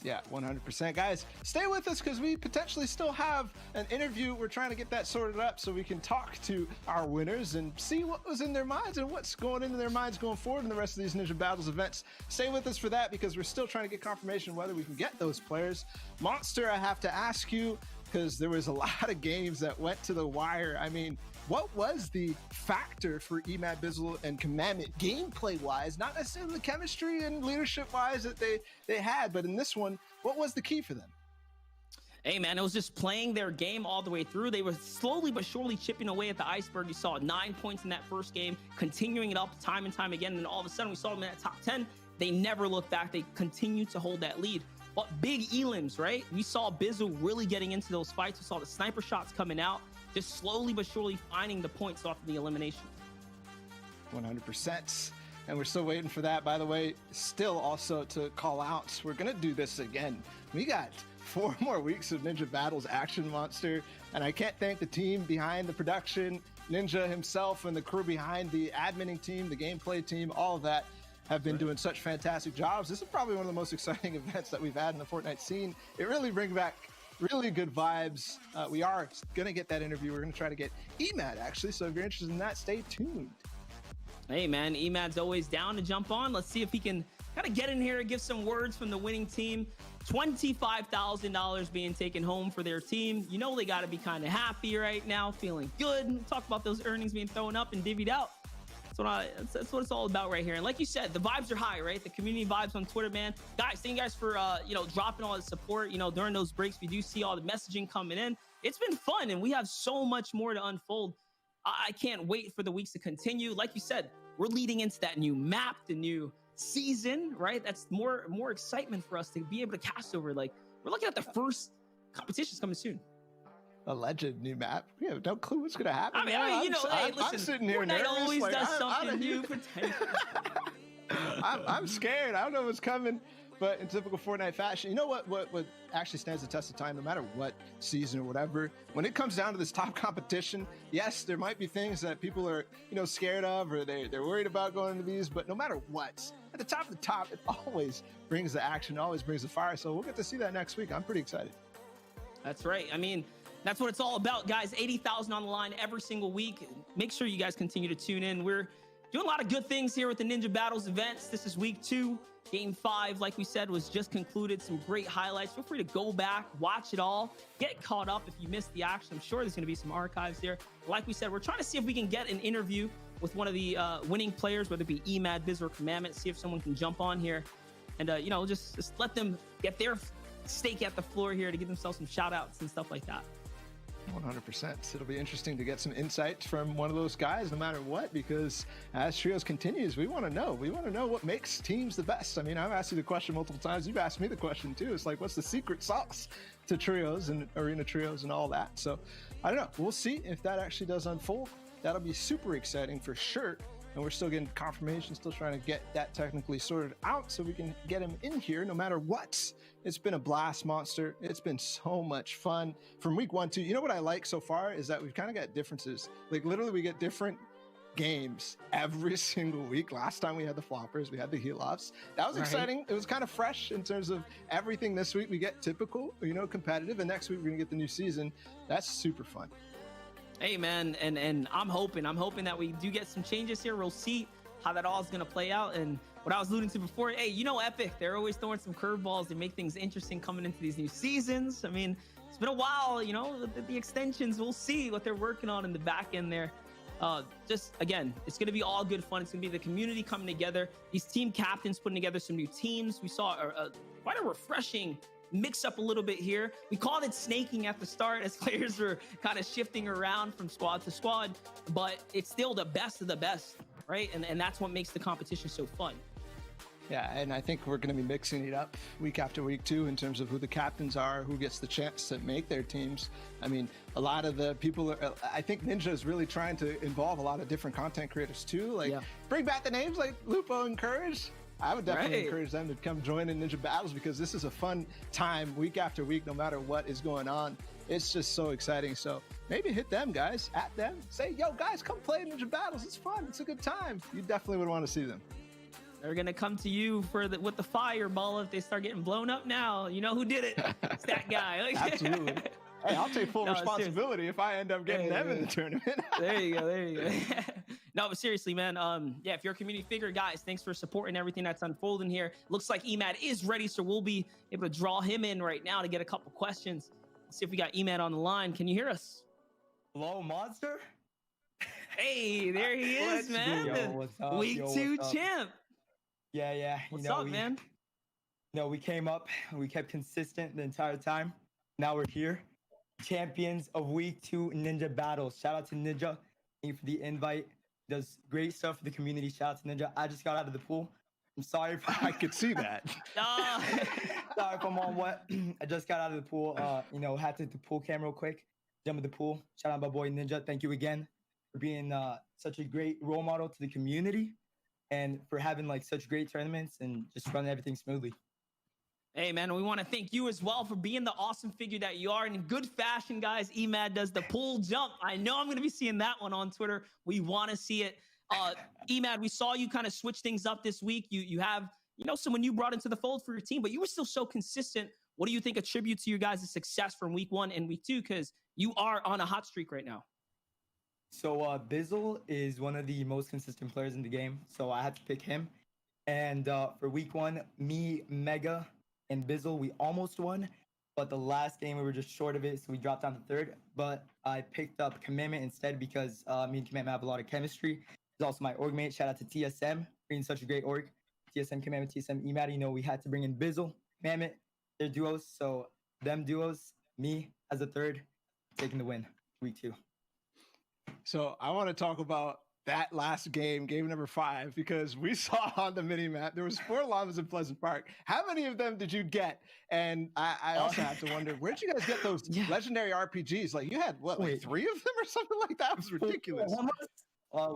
Yeah, 100%. Guys, stay with us because we potentially still have an interview. We're trying to get that sorted up so we can talk to our winners and see what was in their minds and what's going into their minds going forward in the rest of these Ninja Battles events. Stay with us for that because we're still trying to get confirmation whether we can get those players. Monster, I have to ask you, because there was a lot of games that went to the wire. I mean, what was the factor for Emad Bizzle and Commandment gameplay-wise, not necessarily the chemistry and leadership-wise that they had, but in this one, what was the key for them? Hey, man, it was just playing their game all the way through. They were slowly but surely chipping away at the iceberg. You saw 9 points in that first game, continuing it up time and time again, and then all of a sudden we saw them in that top 10. They never looked back. They continued to hold that lead. But big elims, right? We saw Bizzle really getting into those fights. We saw the sniper shots coming out, just slowly but surely finding the points off of the elimination. 100%. And we're still waiting for that, by the way. Still also to call out, we're going to do this again. We got 4 more weeks of Ninja Battles action, Monster. And I can't thank the team behind the production, Ninja himself, and the crew behind the adminning team, the gameplay team, all of that have been doing such fantastic jobs. This is probably one of the most exciting events that we've had in the Fortnite scene. It really brings back really good vibes. We are going to get that interview. We're going to try to get Emad, actually. So if you're interested in that, stay tuned. Hey, man, Emad's always down to jump on. Let's see if he can kind of get in here and give some words from the winning team. $25,000 being taken home for their team. They got to be kind of happy right now, feeling good. Talk about those earnings being thrown up and divvied out. That's what it's all about right here. And like you said, the vibes are high, right? The community vibes on Twitter, man. Guys, thank you guys for, dropping all the support. During those breaks, we do see all the messaging coming in. It's been fun, and we have so much more to unfold. I can't wait for the weeks to continue. Like you said, we're leading into that new map, the new season, right? That's more excitement for us to be able to cast over. Like, we're looking at the first competitions coming soon. Alleged new map. We have no clue what's going to happen. I'm sitting here Fortnite nervous. always does something new potentially. I'm scared. I don't know what's coming. But in typical Fortnite fashion, you know what actually stands the test of time, no matter what season or whatever, when it comes down to this top competition, yes, there might be things that people are, scared of or they're worried about going into these, but no matter what, at the top of the top, it always brings the action, always brings the fire. So we'll get to see that next week. I'm pretty excited. That's right. I mean, that's what it's all about, guys. 80,000 on the line every single week. Make sure you guys continue to tune in. We're doing a lot of good things here with the Ninja Battles events. This is week 2. Game 5, like we said, was just concluded. Some great highlights. Feel free to go back, watch it all, get caught up if you missed the action. I'm sure there's going to be some archives there. Like we said, we're trying to see if we can get an interview with one of the winning players, whether it be Emad, Biz, or Commandment, see if someone can jump on here and, just let them get their stake at the floor here to give themselves some shout outs and stuff like that. 100%. It'll be interesting to get some insight from one of those guys, no matter what, because as Trios continues, we want to know. We want to know what makes teams the best. I mean, I've asked you the question multiple times. You've asked me the question too. It's like, what's the secret sauce to Trios and Arena Trios and all that? So I don't know. We'll see if that actually does unfold. That'll be super exciting for sure. And we're still getting confirmation, still trying to get that technically sorted out so we can get him in here no matter what. It's been a blast, Monster. It's been so much fun from week 1 to, what I like so far is that we've kind of got differences. Like literally we get different games every single week. Last time we had the floppers, we had the heel-offs. That was exciting. It was kind of fresh in terms of everything. This week we get typical, competitive, and next week we're gonna get the new season. That's super fun. Hey, man, and I'm hoping that we do get some changes here. We'll see how that all is going to play out. And what I was alluding to before, hey, Epic, they're always throwing some curveballs to make things interesting coming into these new seasons. I mean, it's been a while, the extensions, we'll see what they're working on in the back end there. Just, again, it's going to be all good fun. It's going to be the community coming together. These team captains putting together some new teams. We saw quite a refreshing mix up a little bit here. We called it snaking at the start as players were kind of shifting around from squad to squad, but it's still the best of the best, right? And that's what makes the competition so fun. Yeah, and I think we're going to be mixing it up week after week too in terms of who the captains are, who gets the chance to make their teams. I mean, a lot of the people I think Ninja is really trying to involve a lot of different content creators too. Like, bring back the names like Lupo and Courage. I would definitely encourage them to come join in Ninja Battles because this is a fun time week after week, no matter what is going on. It's just so exciting. So maybe hit them, guys, at them. Say, yo, guys, come play Ninja Battles. It's fun. It's a good time. You definitely would want to see them. They're gonna come to you with the fireball if they start getting blown up now. You know who did it? It's that guy. Like, Absolutely. Hey, I'll take full responsibility if I end up getting them in the tournament. There you go. No, but seriously, man. Yeah, if you're a community figure, guys, thanks for supporting everything that's unfolding here. Looks like Emad is ready, so we'll be able to draw him in right now to get a couple questions. Let's see if we got Emad on the line. Can you hear us? Hello, Monster? Hey, there he is, man. Yo, what's up? Week 2 champ. Yeah. What's up, man? We came up, we kept consistent the entire time. Now we're here. Champions of Week 2 Ninja Battles. Shout out to Ninja. Thank you for the invite. Does great stuff for the community. Shout out to Ninja. I just got out of the pool. I'm sorry if I could see that. Sorry if I'm on wet. I just got out of the pool. Had to hit the pool cam real quick. Jump in the pool. Shout out my boy Ninja. Thank you again for being such a great role model to the community and for having like such great tournaments and just running everything smoothly. Hey, man, we want to thank you as well for being the awesome figure that you are. And in good fashion, guys, Emad does the pool jump. I know I'm going to be seeing that one on Twitter. We want to see it. Emad, we saw you kind of switch things up this week. You have, someone you brought into the fold for your team, but you were still so consistent. What do you think attributes to your guys' success from week 1 and week 2? Because you are on a hot streak right now. So Bizzle is one of the most consistent players in the game. So I had to pick him. And for week 1, me, Mega, and Bizzle, we almost won. But the last game, we were just short of it. So we dropped down to 3rd. But I picked up Commandment instead because me and Commandment have a lot of chemistry. He's also my org mate. Shout out to TSM, being such a great org. TSM, Commandment, TSM, Emad. We had to bring in Bizzle, Commandment, their duos. So them duos, me as a 3rd, taking the win, week 2. So I want to talk about that last game number 5, because we saw on the mini map there was 4 llamas in Pleasant Park. How many of them did you get? And I also have to wonder, where'd you guys get those legendary RPGs? Like you had what, like 3 of them or something like that? It was ridiculous.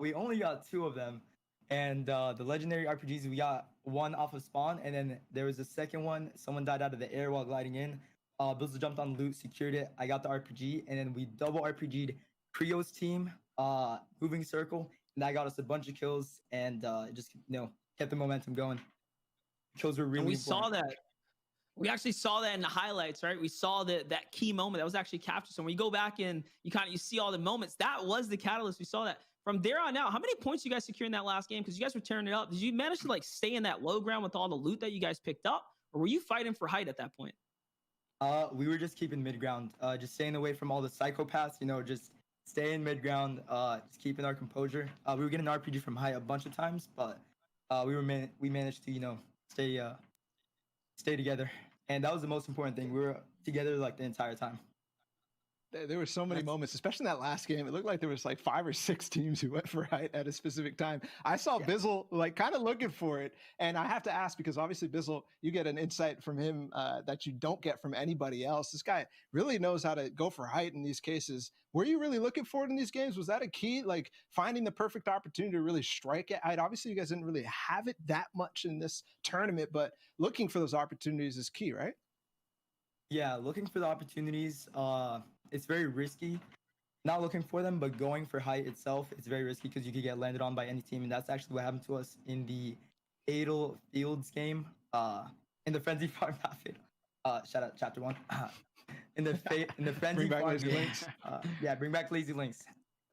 We only got 2 of them, and the legendary RPGs, we got 1 off of spawn, and then there was a second one. Someone died out of the air while gliding in. Bizzle jumped on loot, secured it. I got the RPG, and then we double RPG'd Creo's team, moving circle, and that got us a bunch of kills, and it just kept the momentum going. Kills were really. And we saw that. We actually saw that in the highlights, right? We saw that key moment that was actually captured. So when you go back and you see all the moments, that was the catalyst. We saw that. From there on out, how many points you guys secured in that last game? Because you guys were tearing it up. Did you manage to stay in that low ground with all the loot that you guys picked up, or were you fighting for height at that point? We were just keeping mid ground, just staying away from all the psychopaths. Just staying mid ground, just keeping our composure. We were getting RPG from height a bunch of times, but we managed to stay together, and that was the most important thing. We were together the entire time. There were so many moments, especially in that last game. It looked like there was 5 or 6 teams who went for height at a specific time. I saw Bizzle kind of looking for it. And I have to ask, because obviously Bizzle, you get an insight from him that you don't get from anybody else. This guy really knows how to go for height in these cases. Were you really looking for it in these games? Was that a key, finding the perfect opportunity to really strike at height? Obviously, you guys didn't really have it that much in this tournament, but looking for those opportunities is key, right? Yeah, looking for the opportunities, it's very risky. Not looking for them, but going for height itself, it's very risky because you could get landed on by any team, and that's actually what happened to us in the Adel Fields game, in the Frenzy Farm, not Fatal. Shout out Chapter 1. in the Frenzy Bring Farm back Lazy game, Links. bring back Lazy Links.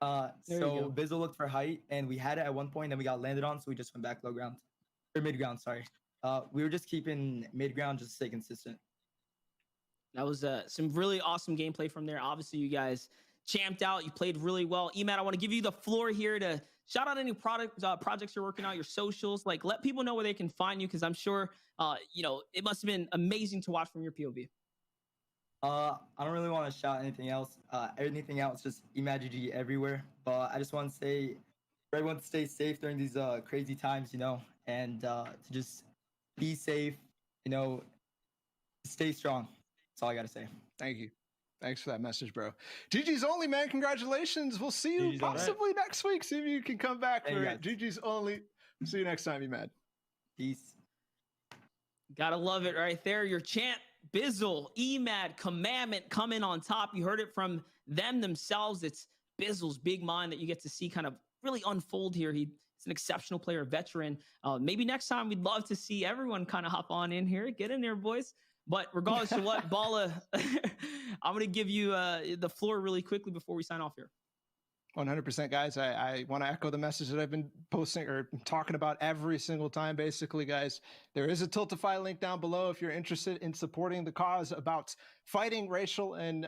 So Bizzle looked for height, and we had it at one point, and we got landed on, so we just went back low ground, or mid ground. Sorry. We were just keeping mid ground just to stay consistent. That was some really awesome gameplay from there. Obviously, you guys champed out. You played really well. Emad, I want to give you the floor here to shout out any projects you're working on, your socials. Let people know where they can find you, because I'm sure, it must have been amazing to watch from your POV. I don't really want to shout anything else. Anything else, just EmadGG everywhere. But I just want to say for everyone to stay safe during these crazy times, and to just be safe, you know, stay strong. That's all I got to say. Thank you. Thanks for that message, bro. GG's Only, man. Congratulations. We'll see you GG's Only. possibly next week. See if you can come back Hey, for guys. GG's Only. See you next time, you mad. Peace. Gotta love it right there. Your champ, Bizzle, Emad, Commandment coming on top. You heard it from them themselves. It's Bizzle's big mind that you get to see kind of really unfold here. He's an exceptional player, veteran. Maybe next time we'd love to see everyone kind of hop on in here. Get in there, boys. But regardless of what, Balla, I'm going to give you the floor really quickly before we sign off here. 100%, guys. I want to echo the message that I've been posting or talking about every single time, basically, guys. There is a Tiltify link down below if you're interested in supporting the cause about fighting racial and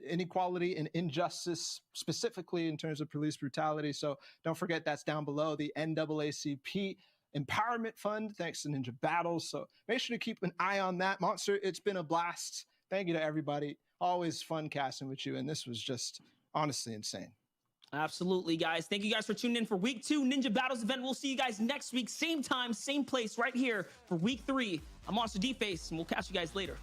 inequality and injustice, specifically in terms of police brutality. So don't forget that's down below, the NAACP Empowerment Fund, thanks to Ninja Battles. So make sure to keep an eye on that. Monster, it's been a blast. Thank you to everybody. Always fun casting with you. And this was just honestly insane. Absolutely, guys. Thank you guys for tuning in for week 2 Ninja Battles event. We'll see you guys next week, same time, same place, right here for week 3. I'm Monster D-Face, and we'll catch you guys later.